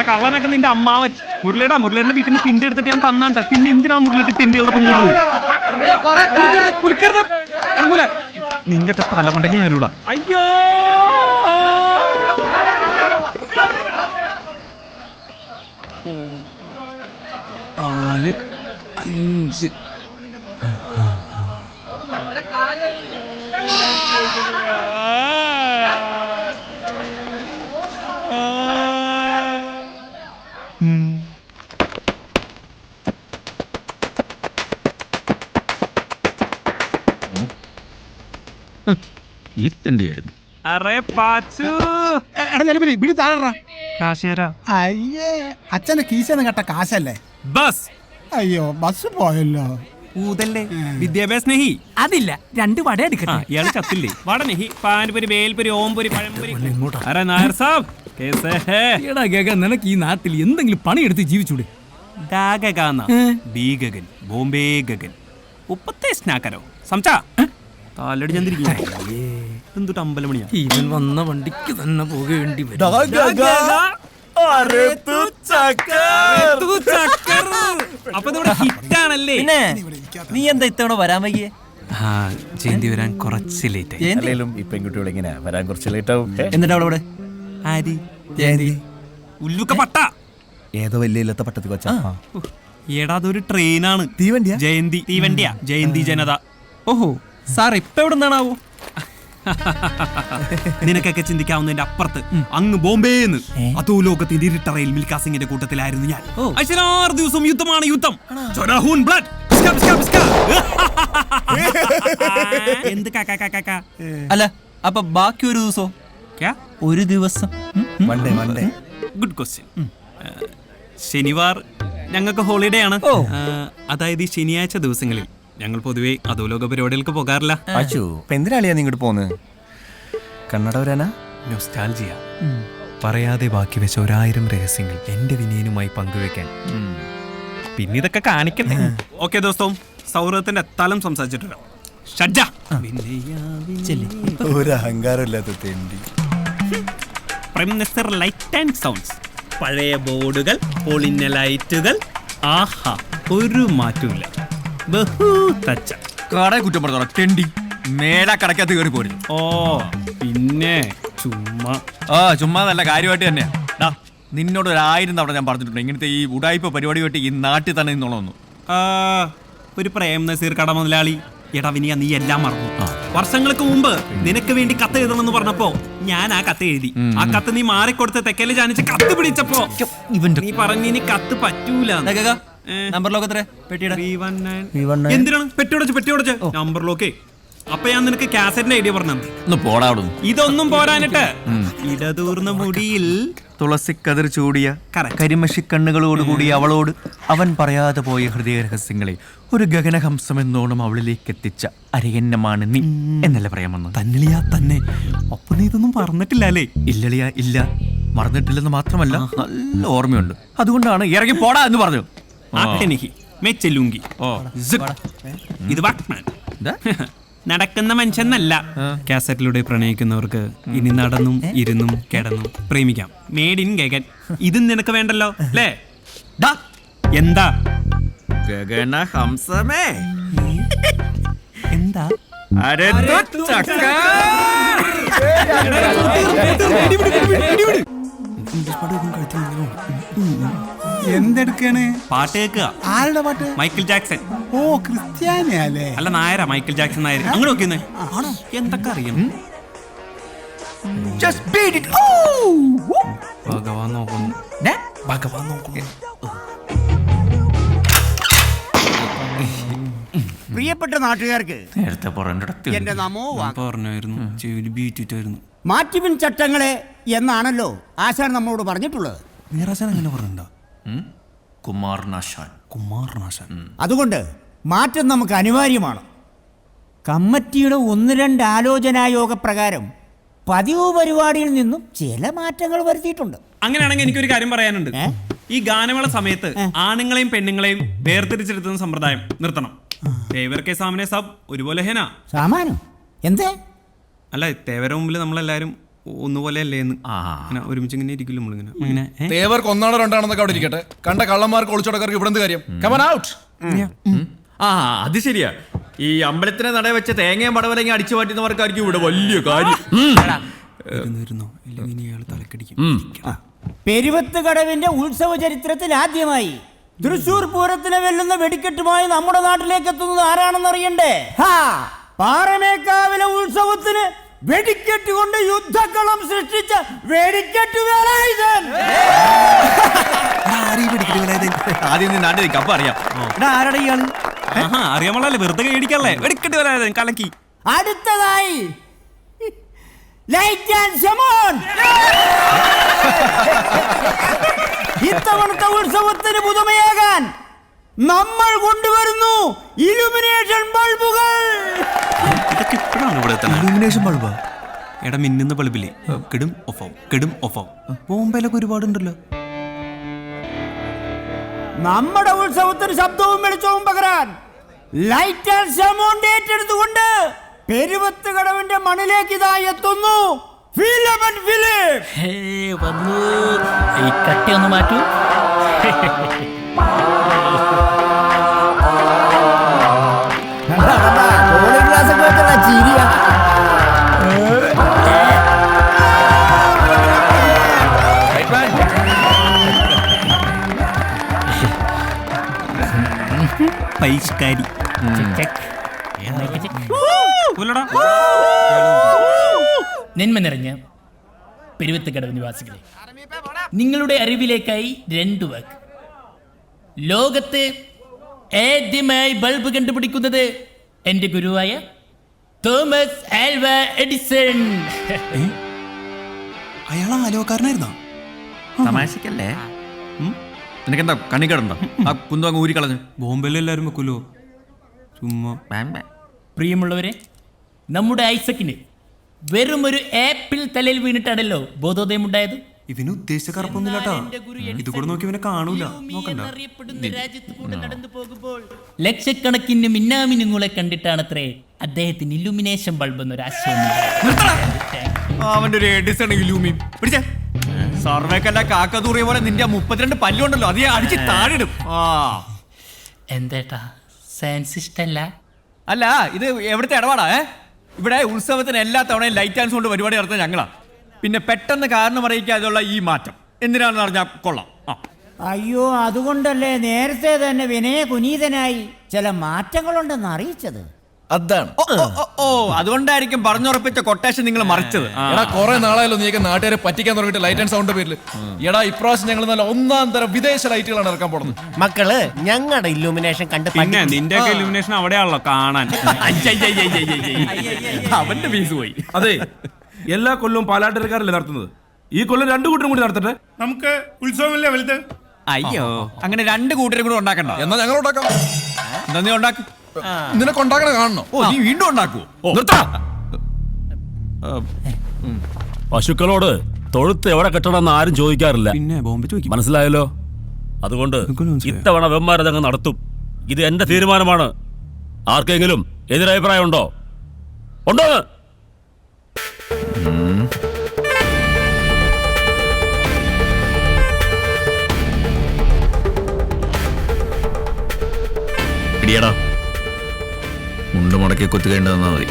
കള്ളനൊക്കെ നിന്റെ അമ്മാവൻ മുരളിയുടെ വീട്ടിൽ നിന്ന് തിണ്ടി എടുത്തിട്ട് ഞാൻ തന്നാണ്ട. പിന്നെ എന്തിനാ മുരളിട്ട് തിണ്ടികളൊപ്പം നിന്റെ തല കൊണ്ടെങ്കിൽ ഞാനൂടാ. അയ്യോ നാല് അഞ്ച് ഈ തണ്ടിയായിരുന്നു. അയ്യേ, അച്ഛന്റെ കീശന്ന് കേട്ട കാശല്ലേ? ബസ്. അയ്യോ, ബസ് പോയല്ലോ. ഊതല്ലേ വിദ്യാഭ്യാസ സ്നേഹി. അതില്ല, 2 വട എടുക്കട്ടെ. ഇയാള് ചത്തില്ലേ? വട നെഹി, പാൻപുരി, വേൽപുരി, ഓംപുരി, പഴംപുരി. അരെ നായർ സാബ് കേസേ ഹേ? എടാ ഗഗൻ, നിനക്ക് ഈ നാട്ടിൽ എന്തെങ്കിലും പണിയെടുത്ത് ജീവിച്ചൂടെ? ബി ഗഗൻ, ബോംബെ ഗഗൻ, ഉപ്പത്തെ സ്നാക്കരോ സംസാ താലടി ചന്ദ്രിക്കും. എന്തുട്ട് അമ്പലമണിയാ? ഇവൻ വന്ന വണ്ടിക്ക് തന്നെ പോകേണ്ടി വരും. അപ്പൊ ഹിറ്റാണല്ലേ? നീ എന്താ ഇത്തവണ വരാൻ വൈകിയേ? ജയന്തി വരാൻ കുറച്ച് ലേറ്റ് ആയി. അല്ലെങ്കിലും ഈ പെൺകുട്ടികൾ ഇങ്ങനെ വരാൻ കുറച്ച് ലേറ്റ് ആവും. എന്നിട്ട് അവളവിടെ ആരി ജയന്തി ഉല്ലുക്ക പട്ട ഏതോ വലിയ ഇല്ലാത്ത പട്ടത്തിൽ കൊച്ചാ. ഏടാ അതൊരു ട്രെയിനാണ്. തീവണ്ടിയാ? ജയന്തി തീവണ്ടിയാ. ജയന്തി ജനത. ഓഹോ, സാർ ഇപ്പൊ എവിടെ നിന്നാണാവോ? നിനക്കൊക്കെ ചിന്തിക്കാവുന്നതിന്റെ അപ്പുറത്ത് അങ്ങ് ബോംബെന്ന് അതോ ലോകത്തിന്റെ ഇരുട്ടറയിൽ മിൽഖാ സിംഗിന്റെ കൂട്ടത്തിലായിരുന്നു ഞാൻ. 6 ദിവസം യുദ്ധമാണ് യുദ്ധം. എന്ത് അല്ല, അപ്പൊ ബാക്കി ഒരു ദിവസം? ഒരു ദിവസം. Good question. ശനിവാർ ഞങ്ങൾക്ക് ഹോളിഡേ ആണ്. അതായത് ഈ ശനിയാഴ്ച ദിവസങ്ങളിൽ ഞങ്ങൾ പൊതുവെ അധോലോക പരിപാടികൾക്ക് പോകാറില്ല. എന്തിനാളിയാ നീ ഇങ്ങോട്ട് പോന്ന്? കണ്ണട വരാനാ? നൊസ്റ്റാൾജിയ. പറയാതെ ബാക്കി വെച്ച 1000 രഹസ്യങ്ങൾ എന്റെ വിനയനുമായി പങ്കുവെക്കാൻ. പിന്നെ ഇതൊക്കെ കാണിക്കണ്ടേ? ഓക്കെ ദോസ്തവും സൗഹൃദത്തിന്റെ എത്താലും സംസാരിച്ചിട്ടുണ്ടോ? ഒരു അഹങ്കാരമില്ലാത്ത തെണ്ടി. Prime minister light and sounds. പഴയ ബോർഡുകൾ, പൊളിഞ്ഞ ലൈറ്റുകൾ, ആഹാ ഒരു മാറ്റമില്ല. ബഹുതച്ച കടയെ കുറ്റം പറഞ്ഞോ തെണ്ടി. മേലാ കടക്കകത്ത് കയറി പോരുന്നു. ഓ പിന്നെ ചുമ്മാ ചുമ്മാ നല്ല കാര്യമായിട്ട് തന്നെയാ. നിന്നോട് 1000 തവണ ഞാൻ പറഞ്ഞിട്ടുണ്ട് ഇങ്ങനത്തെ ഈ ഉടായ്പ പരിപാടി പറ്റി ഈ നാട്ടിൽ തന്നെ നിന്നോളൊന്നു. ഒരു പ്രേം നസീർ കട മുതലാളി. എടാ വിനിയ, നീ എല്ലാം മറന്നു. വർഷങ്ങൾക്ക് മുമ്പ് നിനക്ക് വേണ്ടി കത്ത് എഴുതണമെന്ന് പറഞ്ഞപ്പോ ഞാൻ ആ കത്ത് എഴുതി. ആ കത്ത് നീ മാറിക്കൊടുത്ത് തെക്കല് ജാനിച്ച് കത്ത് പിടിച്ചപ്പോ നീ പറഞ്ഞു ഇനി കത്ത് പറ്റൂല. നമ്പർ ലോക്ക് എത്ര? പെട്ടിയുടെ എന്തിനാണ് പെട്ടിയോടച്ച് നമ്പർ ലോക്കേ? അപ്പൊ ഞാൻ നിനക്ക് കാസറ്റിന്റെ ഐഡിയ പറഞ്ഞു. പോടാടും. ഇതൊന്നും പോരാനിട്ട് ഇടതൂർന്ന മുടിയിൽ തുളസിക്കതിർ ചൂടിയ കരിമഷിക്കണ്ണുകളോടുകൂടി അവളോട് അവൻ പറയാതെ പോയ ഹൃദയ രഹസ്യങ്ങളെ ഒരു ഗഗനഹംസമെന്നോണം അവളിലേക്ക് എത്തിച്ച അരയന്നമാണ് നീ എന്നല്ല പറയാമെന്ന്. തന്നിളിയാ തന്നെ. അപ്പൊ നീ ഇതൊന്നും പറഞ്ഞിട്ടില്ല അല്ലേ? ഇല്ലളിയാ, ഇല്ല. മറന്നിട്ടില്ലെന്ന് മാത്രമല്ല നല്ല ഓർമ്മയുണ്ട്. അതുകൊണ്ടാണ് ഇറങ്ങി പോടാ എന്ന് പറഞ്ഞു. ഇത് നടക്കുന്ന മനുഷ്യന്നല്ല. കാസറ്റിലൂടെ പ്രണയിക്കുന്നവർക്ക് ഇനി നടന്നും ഇരുന്നും കിടന്നും പ്രേമിക്കാം. Made in Gagan. ഇതും നിനക്ക് വേണ്ടല്ലോ അല്ലേ? എന്താ ഗഗനഹംസമേ? എന്താ എന്തെടുക്കാണ്? പാട്ട് കേൾക്കുക. ആരുടെ പാട്ട്? Michael Jackson. ഓ, ക്രിസ്ത്യാനിയല്ലേ? അല്ല, നായരാ. Michael Jackson Nair. അങ്ങനെ നോക്കിയെന്ന് എന്തൊക്കെ അറിയാം. ഭഗവാൻ നോക്കുന്നു. ഭഗവാൻ നോക്കുന്നു. പ്രിയപ്പെട്ട നാട്ടുകാർക്ക് നേരത്തെ എന്റെ നമോ പറഞ്ഞായിരുന്നു. ചെവിയിൽ ബീറ്റിട്ടായിരുന്നു. മാറ്റിവിൻ ചട്ടങ്ങളെ എന്നാണല്ലോ ആശാൻ നമ്മളോട് പറഞ്ഞിട്ടുള്ളത്. അങ്ങനെ പറഞ്ഞിട്ടുണ്ടോ? കുമാരനാശാൻ. അതുകൊണ്ട് മാറ്റം നമുക്ക് അനിവാര്യമാണ്. കമ്മിറ്റിയുടെ 1-2 ആലോചനായോഗ പ്രകാരം പതിവ് പരിപാടിയിൽ നിന്നും ചില മാറ്റങ്ങൾ വരുത്തിയിട്ടുണ്ട്. അങ്ങനെയാണെങ്കിൽ എനിക്കൊരു കാര്യം പറയാനുണ്ട്. ഈ ഗാനമേള സമയത്ത് ആണുങ്ങളെയും പെണ്ണുങ്ങളെയും വേർതിരിച്ചെടുത്തുന്ന സമ്പ്രദായം നിർത്തണം. തേവർ കെ സാമനെ സാബ് ഒരുപോലെ ഹേനാ. സാമാനം എന്തേ? അല്ല, തേവര മുമ്പിൽ നമ്മളെല്ലാരും ഒന്നുപോലെ അല്ലേ എന്ന് ഒരുമിച്ച് ഇങ്ങനെ ഇരിക്കില്ല നമ്മളിങ്ങനെ. തേവർക്ക് 1 2 അവിടെ ഇരിക്കട്ടെ. കണ്ട കള്ളന്മാർക്ക് ഒളിച്ചോടക്കാർക്ക് ഇവിടെ എന്ത് കാര്യം? Come on out. അത് ശരിയാ. ഈ അമ്പലത്തിനെ നട വെച്ച തേങ്ങയും പടവലങ്ങി അടിച്ചു മാറ്റുന്നവർക്കായിരിക്കും ഇവിടെ വലിയ കാര്യം. പെരുവത്ത് കടവിന്റെ ഉത്സവ ചരിത്രത്തിൽ ആദ്യമായി തൃശൂർ പൂരത്തിനെ വെല്ലുന്ന വെടിക്കെട്ടുമായി നമ്മുടെ നാട്ടിലേക്ക് എത്തുന്നത് ആരാണെന്നറിയണ്ടേ? പാറമേക്കാവിലെ ഉത്സവത്തിന് വെടിക്കെട്ട് കൊണ്ട് യുദ്ധക്കളം സൃഷ്ടിച്ച വെടിക്കെട്ട് വേലായുധൻ. അറിയാമല്ലേ, വെറുതെ കൈയടിക്കല്ലേ. വെടിക്കെട്ട് വേലായുധൻ കലക്കി. അടുത്തതായി ലൈറ്റ് ആൻഡ് ഷമോൺ. ഇത്തവണത്തെ ഉത്സവത്തിന് പുതുമയാകാൻ നമ്മൾ കൊണ്ടുവരുന്നു ഇലുമിനേഷൻ ബൾബുകൾ. ഇതൊക്കെ ഇപ്പോഴാണ് ഇവിടെ ഇലുമിനേഷൻ ബൾബാ? എടാ, മിന്നുന്ന ബൾബില്ലേ, കെടും ഓഫാവും. ബോംബെയിലൊക്കെ ഒരുപാടുണ്ടല്ലോ. നമ്മുടെ ഉത്സവത്തിന് ശബ്ദവും വെളിച്ചവും പകരാൻ ലൈറ്റ് ആൻഡ് ഷമോൺ ഏറ്റെടുത്തുകൊണ്ട് പെരുവത്ത് കടവിന്റെ മണ്ണിലേക്ക് ഇതാ എത്തുന്നു ഫിലമൻ ഫിലിപ്പ്. വന്നു. ഈ കട്ടി ഒന്ന് മാറ്റൂ. പരിഷ്കാരി. നന്മ നിറഞ്ഞ പെരുവത്തുകടവ് നിവാസികളെ, നിങ്ങളുടെ അറിവിലേക്കായി 2 വാക്ക്. ലോകത്ത് ആദ്യമായി ബൾബ് കണ്ടുപിടിക്കുന്നത് എന്റെ ഗുരുവായ തോമസ് ആൽവ എഡിസൺ. അയാൾ ആലോകാരനായിരുന്നോ? തമാശക്കല്ലേ? നിനക്കെന്താ കണ്ണിക്കേടുണ്ടോ? ആ കുന്തം അങ്ങ് ഊരിക്കളഞ്ഞു. ബോംബെയിൽ എല്ലാവരും വെക്കുമല്ലോ ചുമ്മാ. പ്രിയമുള്ളവരെ, നമ്മുടെ ഐസക്കിന് വെറും ഒരു ആപ്പിൾ തലയിൽ വീണിട്ടാണല്ലോ ബോധോദയമുണ്ടായത്. ഇവന് ഉദ്ദേശിച്ച കറുപ്പൊന്നുമില്ലാട്ടാ. ഇത് കൂടെ നോക്കി ഇവനെ കാണൂല. നോക്കണ്ട. ലക്ഷക്കണക്കിന് മിന്നാമിനുങ്ങളെ കണ്ടിട്ടാണത്രേ അദ്ദേഹത്തിന് ഇലുമിനേഷൻ ബൾബ് എന്നൊരു ആശയം. അവന്റെ ഒരു എഡിസൺ ഇലൂമി പിടിച്ചേ. സർവേക്കല്ല കാക്ക തൂറിയ പോലെ നിന്റെ 32 പല്ലുണ്ടല്ലോ, അത് അടിച്ച് താഴെടും. എന്തേട്ടാ സയൻസ് ഇഷ്ടല്ല? അല്ല, ഇത് എവിടുത്തെ ഇടപാടാ? ഇവിടെ ഉത്സവത്തിന് എല്ലാ തവണയും ലൈറ്റ് ആൻഡ് കൊണ്ട് പരിപാടി നടത്തുന്നത് ഞങ്ങളാ. പിന്നെ പെട്ടെന്ന് കാരണം അറിയിക്കാതെയുള്ള ഈ മാറ്റം എന്തിനാണെന്ന് പറഞ്ഞാൽ കൊള്ളാം. അയ്യോ, അതുകൊണ്ടല്ലേ നേരത്തെ തന്നെ വിനയ കുനീതനായി ചില മാറ്റങ്ങളുണ്ടെന്ന് അറിയിച്ചത്. അതാണ്. ഓ, അതുകൊണ്ടായിരിക്കും പറഞ്ഞുറപ്പിച്ച കൊട്ടേഷൻ നിങ്ങൾ മറിച്ചത്. എടാ, കുറെ നാളായല്ലോ നീയൊക്കെ നാട്ടുകാരെ പറ്റിക്കാൻ തുടങ്ങിയിട്ട് ലൈറ്റ് ആൻഡ് സൗണ്ട് പേരിൽ. എടാ, ഇപ്രാവശ്യം ഞങ്ങൾ നല്ല 1-ാം തരം വിദേശ ലൈറ്റുകളാണ് ഇറക്കാൻ പോകുന്നത്. മക്കള് ഞങ്ങളുടെ ഇല്ലുമിനേഷൻ കണ്ട് പിന്നെ നിന്റെ ഒക്കെ ഇലുമിനേഷൻ അവിടെയാണല്ലോ കാണാൻ. അവന്റെ ഫീസ് പോയി. അതെ, എല്ലാ കൊല്ലവും പാലാട്ടരക്കാരല്ലേ നടത്തുന്നത്. ഈ കൊല്ലം 2 കൂട്ടരും കൂടി നടത്തട്ടെ. നമുക്ക് ഉത്സവമല്ലേ വലുത്. അയ്യോ, അങ്ങനെ 2 കൂട്ടരും കൂടെ ഉണ്ടാക്കണ്ട. എന്നാ ഞങ്ങൾ ഉണ്ടാക്കാം. എന്നാ നീ ഉണ്ടാക്കും. നിനക്ക് ഉണ്ടാക്കണ കാണണോ? ഓ, നീ വീണ്ടും ഉണ്ടാക്കുവോ? പശുക്കളോട് തൊഴുത്ത് എവിടെ കെട്ടണമെന്ന് ആരും ചോദിക്കാറില്ല. പിന്നെ ബോംബെ ചോദിക്കും. മനസ്സിലായല്ലോ? അതുകൊണ്ട് ഇത്തവണ വെമ്മാരതങ്ങ് നടത്തും. ഇത് എന്റെ തീരുമാനമാണ്. ആർക്കെങ്കിലും എതിരഭിപ്രായം ഉണ്ടോ? ഉണ്ടോ? ഇടിയടാ, മുണ്ട് മുടക്കി കുത്തുകേണ്ടതെന്നാ മതി.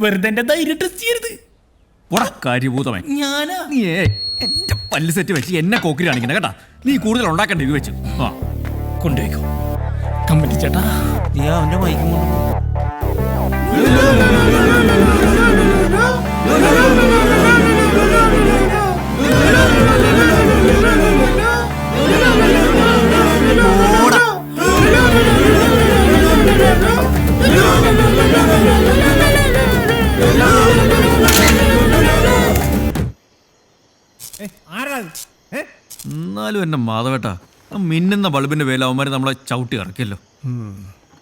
വെറുതെ എന്റെ ധൈര്യം ടെസ്റ്റ് ചെയ്യരുത്. കാര്യഭൂതമേ, ഞാനാ നീ എന്റെ പല്ല് സെറ്റ് വെച്ച് എന്നെ കോക്കിരി കാണിക്കണ കേട്ടാ. നീ കൂടുതൽ ഉണ്ടാക്കണ്ട ഇത് വെച്ച്. കൊണ്ടുപോയിക്കോ കമ്പനി ചേട്ടാ. നീ അവന്റെ മൈക്കും എന്നാലും എന്നെ മാധവേട്ടാ, മിന്നുന്ന ബൾബിന്റെ വേല അവന്മാര് നമ്മളെ ചവിട്ടി ഇറക്കിയല്ലോ.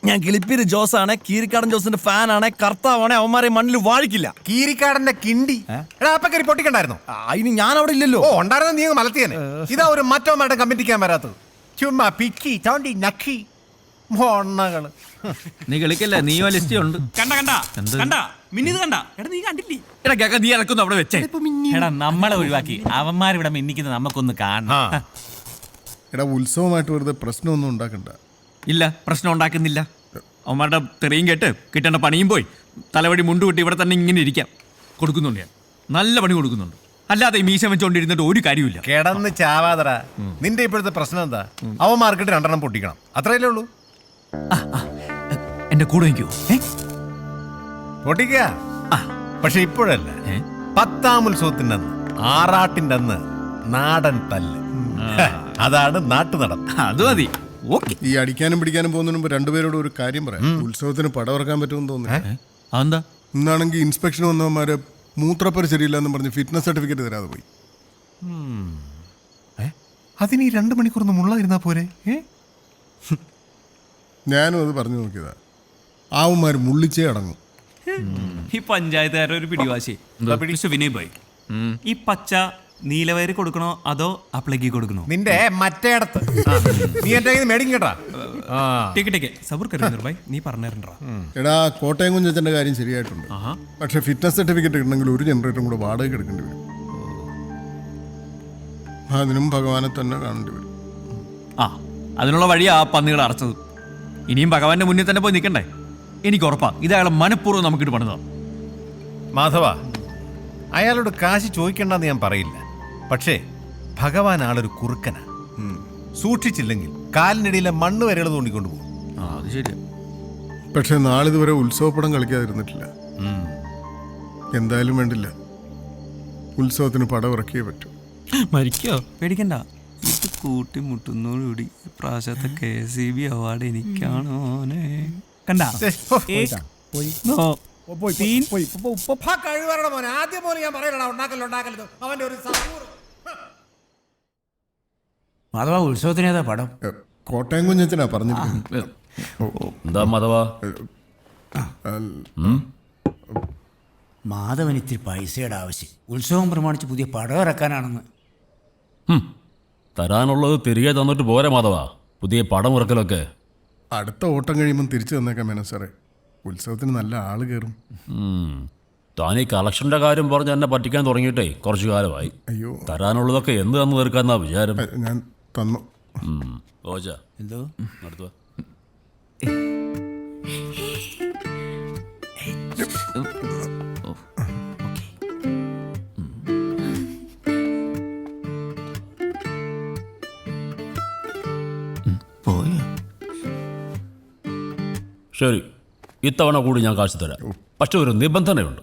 ഞാൻ കിളിപ്പീര് ജോസാണ്, കീരിക്കാടൻ ജോസിന്റെ ഫാനാണ്, കർത്താവാണ്. അവന്മാരെ മണ്ണിൽ വാഴിക്കില്ല. കീരിക്കാടന്റെ കിണ്ടി അപ്പക്കരി പൊട്ടിക്കണ്ടായിരുന്നു. അതിന് ഞാൻ അവിടെ ഇല്ലല്ലോ. ഓ, ഉണ്ടായിരുന്ന നീ മലത്തിയനെ. ഇതാ ഒരു മറ്റവന്മാരുടെ കമ്മിറ്റിക്കാൻ വരാത്തത്. ചുമ്മാ പിക്കി തോണ്ടി നക്കി മോണ്ണകള്. നീ കളിക്കല്ലേ, നീയോ ലിസ്റ്റ് ഉണ്ട്. കണ്ട മിന്നിത് കണ്ട. എടാ നീ കണ്ടില്ലേ? എടാ കേക്ക, നീ ഇറക്കുന്നു അവിടെ വെച്ചേ. എടാ, നമ്മളെ ഒഴിവാക്കി അവന്മാരിവിടെ മിന്നിക്കുന്നത് നമുക്കൊന്ന് കാണാം. എടാ, ഉത്സവമായിട്ട് വെറുതെ പ്രശ്നമൊന്നും ഉണ്ടാക്കണ്ട. ഇല്ല, പ്രശ്നം ഉണ്ടാക്കുന്നില്ല. അവന്മാരുടെ തെറിയും കേട്ട് കിട്ടേണ്ട പണിയും പോയി തലവടി മുണ്ടുകൂട്ടി ഇവിടെ തന്നെ ഇങ്ങനെ ഇരിക്കാം. കൊടുക്കുന്നുണ്ട്, ഞാൻ നല്ല പണി കൊടുക്കുന്നുണ്ട്. അല്ലാതെ ഈ മീശ വെച്ചോണ്ടിരുന്നിട്ട് ഒരു കാര്യമില്ല. കിടന്ന് ചാവാതറ. നിന്റെ ഇപ്പോഴത്തെ പ്രശ്നം എന്താ? അവന്മാർക്കിട്ട് 2 പൊട്ടിക്കണം, അത്രയല്ലേ ഉള്ളൂ. എന്റെ കൂടെ നിൽക്കുവോ? പൊട്ടിക്ക. പക്ഷെ ഇപ്പോഴല്ല, 10-ാം ഉത്സവത്തിന്റെ അന്ന്, ആറാട്ടിന്റെ അന്ന് നാടൻ തല്ല്. അതാണ് നാട്ടുനടപ്പ്. അത് മതി. ഈ അടിക്കാനും പിടിക്കാനും പോകുന്നതിന് മുമ്പ് 2 പേരോട് ഒരു കാര്യം പറയാം. ഉത്സവത്തിന് പടം ഇറക്കാൻ പറ്റുമെന്ന് തോന്നുന്നു. അതെന്താ? ഇന്നാണെങ്കിൽ ഇൻസ്പെക്ഷൻ വന്നവന്മാരെ മൂത്രപ്പര ശരിയില്ലെന്ന് പറഞ്ഞ് ഫിറ്റ്നസ് സർട്ടിഫിക്കറ്റ് തരാതെ പോയി. അതിന് ഈ 2 മണിക്കൂർ മുള്ളായിരുന്നാ പോരെ? ഞാനും അത് പറഞ്ഞു നോക്കിയതാ. ആവന്മാർ മുള്ളിച്ചേ അടങ്ങും. ഈ പഞ്ചായത്തുകാരുടെ ഒരു പിടിവാശി. വിനയ് ഭായ്, ഈ പച്ച നീലവയറ് കൊടുക്കണോ അതോ അപ്ലൈക്ക് കൊടുക്കണോ? നിന്റെ മറ്റേടത്ത് നീ എന്റെ മേടിക്കും കേട്ടാ. നീ പറഞ്ഞിട്ടുണ്ടാ. എടാ, കോട്ടയം കുഞ്ഞച്ചന്റെ കാര്യം ശരിയായിട്ടുണ്ട്. പക്ഷെ ഫിറ്റ്നസ് സർട്ടിഫിക്കറ്റ് കിട്ടണമെങ്കിൽ ഒരു ജനറേറ്ററും കൂടെ വാടക എടുക്കേണ്ടി വരും. അതിനും ഭഗവാനെ തന്നെ കാണേണ്ടി വരും. അതിനുള്ള വഴിയാ ആ പന്നികൾ അറച്ചത്. ഇനിയും ഭഗവാന്റെ മുന്നിൽ തന്നെ പോയി നിൽക്കണ്ടേ? എനിക്ക് ഉറപ്പാ ഇത് അയാളെ മനഃപൂർവ്വം നമുക്കിട്ട് പണിതാ. മാധവ, അയാളോട് കാശ് ചോദിക്കണ്ടെന്ന് ഞാൻ പറയില്ല. പക്ഷേ ഭഗവാൻ ആളൊരു കുറുക്കനാ. സൂക്ഷിച്ചില്ലെങ്കിൽ കാലിനിടയിലെ മണ്ണ് വരെകൾ തോണ്ടിക്കൊണ്ടു പോകും. അത് ശരിയാ. പക്ഷെ നാളിതുവരെ ഉത്സവപ്പടം കളിക്കാതിരുന്നിട്ടില്ല. എന്തായാലും വേണ്ടില്ല, ഉത്സവത്തിന് പടം ഇറക്കിയേ പറ്റൂ. മരിക്കോ? പേടിക്കണ്ട, ഇത് കൂട്ടിമുട്ടുന്നോടുകൂടി പ്രാവശ്യത്തെ KCB അവാർഡ് എനിക്കാണോനെ കണ്ട കഴിവറണം മോനെ. ആദ്യം പോലും ഞാൻ പറയലടാ ഉണ്ടാക്കല്ലോ അവന്റെ ഒരു മാധവ ഉത്സവത്തിനേതാ പടം? കോട്ടയം കുഞ്ഞച്ചനാ പറഞ്ഞിരിക്കുന്നത്. എന്താ മാധവാ? മാധവൻ ഇത്തിരി പൈസയുടെ ആവശ്യം. ഉത്സവം പ്രമാണിച്ച് പുതിയ പടം ഇറക്കാനാണെന്ന്. തരാനുള്ളത് തിരികെ തന്നിട്ട് പോരെ മാധവാ, പുതിയ പടം ഇറക്കലൊക്കെ. അടുത്ത ഓട്ടം കഴിയുമ്പം തിരിച്ചു തന്നേക്കാം മേനോൻ സാറേ. ഉത്സവത്തിന് നല്ല ആള് കയറും. താൻ ഈ കളക്ഷന്റെ കാര്യം പറഞ്ഞ് എന്നെ പറ്റിക്കാൻ തുടങ്ങിയിട്ടേ കുറച്ചു കാലമായി. അയ്യോ, തരാനുള്ളതൊക്കെ എന്ത് തന്നു തീർക്കാന്നാ വിചാരം? ഞാൻ തന്നു. ഓജാ എന്തോ നടത്തുക. ശരി, ഇത്തവണ കൂടി ഞാൻ കാശ് തരാം. പക്ഷെ ഒരു നിബന്ധനയുണ്ട്.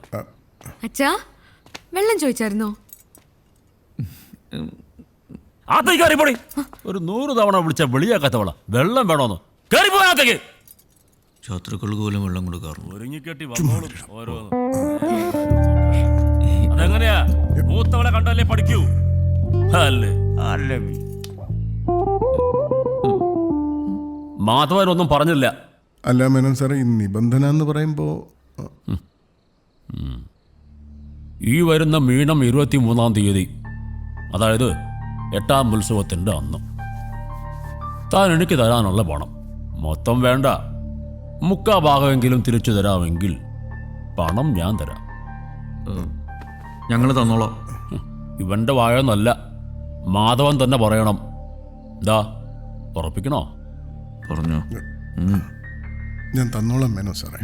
അച്ഛാ, വെള്ളം ചോദിച്ചായിരുന്നോ? ഒരു 100 തവണ വിളിച്ച വെളിയാക്കാത്തവള വെള്ളം വേണോന്ന് കേറിപ്പോകത്തേക്ക്. ശത്രുക്കൾക്ക് പോലും വെള്ളം കൊടുക്കാറുണ്ട്. ഒരുങ്ങിക്കെട്ടി വന്നോളും ഓരോന്ന്. അതെങ്ങനെയാ? മൂത്തവളെ കണ്ടല്ലേ പഠിക്കൂ അല്ലേ? മാധവനൊന്നും പറഞ്ഞില്ല. അല്ല മേനോൻ സാറേ, ഈ നിബന്ധന എന്ന് പറയുമ്പോൾ ഈ വരുന്ന മീനം 23-ാം തീയതി, അതായത് 8ാം ഉത്സവത്തിൻ്റെ അന്ന് താൻ എനിക്ക് തരാനുള്ള പണം മൊത്തം വേണ്ട, 3/4 ഭാഗമെങ്കിലും തിരിച്ചു തരാമെങ്കിൽ പണം ഞാൻ തരാം. ഞങ്ങൾ തന്നോളാം. ഇവൻ്റെ വായൊന്നല്ല, മാധവൻ തന്നെ പറയണം. ഇതാ ഉറപ്പിക്കണോ? പറഞ്ഞു. ഞാൻ തന്നോളാം മേനോൻ സാറേ.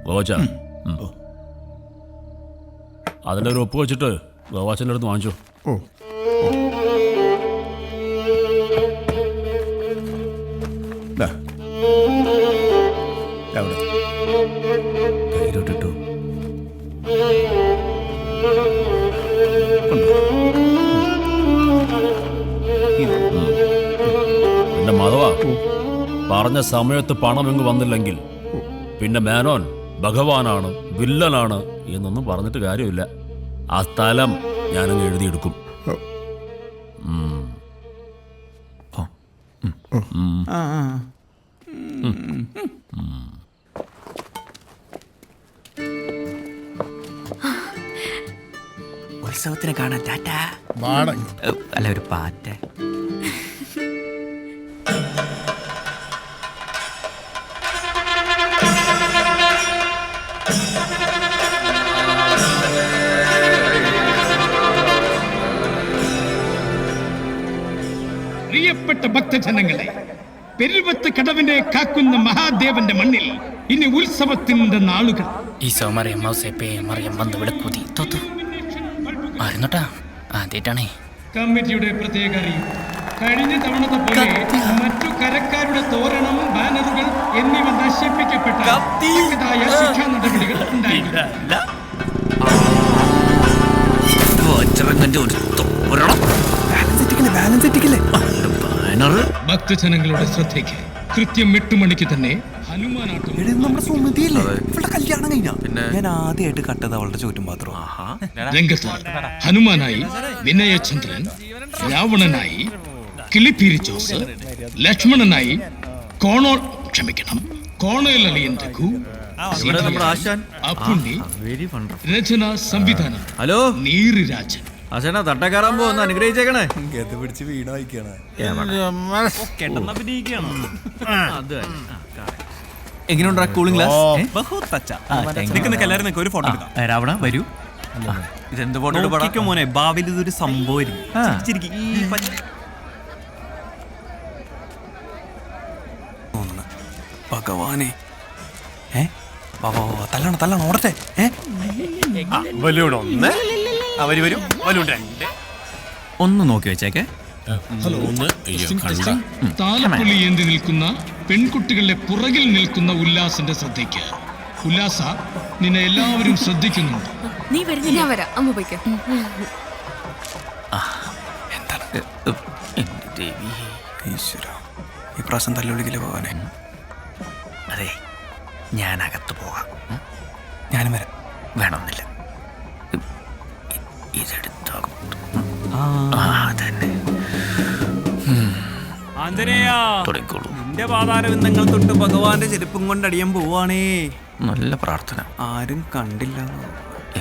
ഗോവാച്ച, അതിലൊരു ഒപ്പ് വെച്ചിട്ട് ഗോവാച്ചൻ്റെ അടുത്ത് വാങ്ങിച്ചോ. ഓ, കയ്യിലോട്ടിട്ടു. പിന്നെ മാധവ, പറഞ്ഞ സമയത്ത് പണം ഇങ്ങ് വന്നില്ലെങ്കിൽ പിന്നെ മേനോൻ ഭഗവാനാണ്, വില്ലനാണ് എന്നൊന്നും പറഞ്ഞിട്ട് കാര്യമില്ല. ആ സ്ഥലം ഞാനങ്ങ് എഴുതിയെടുക്കും. ഉത്സവത്തിന് കാണാൻ ടാറ്റ. അല്ല, ഒരു പാറ്റ. പ്രിയപ്പെട്ട ഭക്തജനങ്ങളെ, പെരുവത്ത് കടവിനെ കാക്കുന്ന മഹാദേവന്റെ മണ്ണിൽ ഇനി ഉത്സവത്തിന്റെ നാളുകൾ. ഈശോ മറിയം മൗസേപ്പേ മറിയം വന്ന് വിളക്കൂതി തോത്തു ആയിരുന്നോട്ടാ. ആദ്യമായിട്ടാണേ കമ്മിറ്റിയുടെ പ്രത്യേക അറിയിപ്പ്. കഴിഞ്ഞ തവണത്തെ പോലെ മറ്റു കരക്കാരുടെ തോരണം, ബാനറുകൾ എന്നിവ നശിപ്പിക്കപ്പെട്ട ശിക്ഷാ നടപടികൾ ഉണ്ടായില്ല. ഭക്തജനങ്ങളുടെ ശ്രദ്ധയ്ക്ക് കൃത്യം 8 മണിക്ക് തന്നെ ഹനുമാനാട്ടം. കല്യാണം കഴിഞ്ഞ ഞാൻ ആദ്യമായിട്ട് കട്ടത് അവളുടെ ചോറ്റും പാത്രം. രംഗത്ത് ഹനുമാനായി വിനയചന്ദ്രൻ, രാവണനായി കിളിപ്പീരി ജോസ്, ലക്ഷ്മണനായി കോണേൽ അളിയൻ രഘു, അപ്പുണ്ണി, രചന സംവിധാനം ഹലോ നീറിരാജൻ. അച്ഛനാ തട്ടക്കാരാൻ പോകുന്ന അനുഗ്രഹിച്ചേക്കണേ. പിടിച്ച് വീണ വായിക്കാണ്. എങ്ങനെയുണ്ടാ കൂളിംഗ് ഗ്ലാസ്? എല്ലാവരും ഒരു ഫോട്ടോ എടുക്കാം. രാവണ വരൂ. ഇതെന്ത് ഫോട്ടോ മോനെ? ഭാവിയിൽ ഇതൊരു സംഭവം. ഭഗവാനെ, തല്ലണം ഓടട്ടെ. അവര് വരും. ഒന്ന് നോക്കി വെച്ചേക്കെ. താലപ്പൊലി ഏന്തി നിൽക്കുന്ന പെൺകുട്ടികളുടെ പുറകിൽ നിൽക്കുന്ന ഉല്ലാസിന്റെ ശ്രദ്ധയ്ക്ക്. ഉല്ലാസ, നിന്നെ എല്ലാവരും ശ്രദ്ധിക്കുന്നുണ്ട്. നീ വരുന്നില്ല. ഞാൻ വരാം. അമ്മ പോയിക്കോ. ഈശ്വര, ഈ പ്രാവശ്യം തല്ലുവിളിക്കല് പോവാനെ. അതെ, ഞാൻ അകത്ത് പോകാം. ഞാനും വരാം. വേണമെന്നില്ല, ഇതെടുത്തോ. തന്നെ തുടങ്ങിക്കോളൂ. നിന്റെ പാതാരവിന്ദങ്ങൾ തൊട്ട് ഭഗവാന്റെ ചെരുപ്പും കൊണ്ടടിയാൻ പോവാണേ. നല്ല പ്രാർത്ഥന. ആരും കണ്ടില്ല.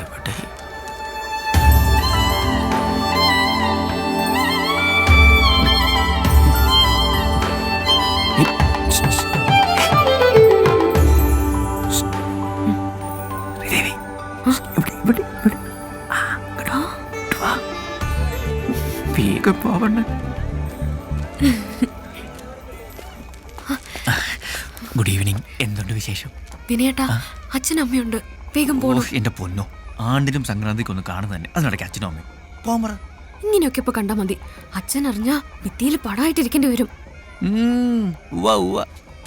എവിടെ? Good evening. എന്തുണ്ട് വിശേഷം? വിനയേട്ടാ, അച്ഛനും അമ്മയുണ്ട്, വേഗം പോണു. എന്റെ പൊന്നോ, ആണ്ടിനും സംക്രാന്തിക്ക് ഒന്ന് കാണുന്ന തന്നെ, അതിനിടയ്ക്ക് അച്ഛനും അമ്മയും പോമറ. ഇങ്ങനെയൊക്കെ ഇപ്പൊ കണ്ടാ മതി. അച്ഛൻ അറിഞ്ഞാ ഭിത്തിയിൽ പടായിട്ടിരിക്കേണ്ടി വരും.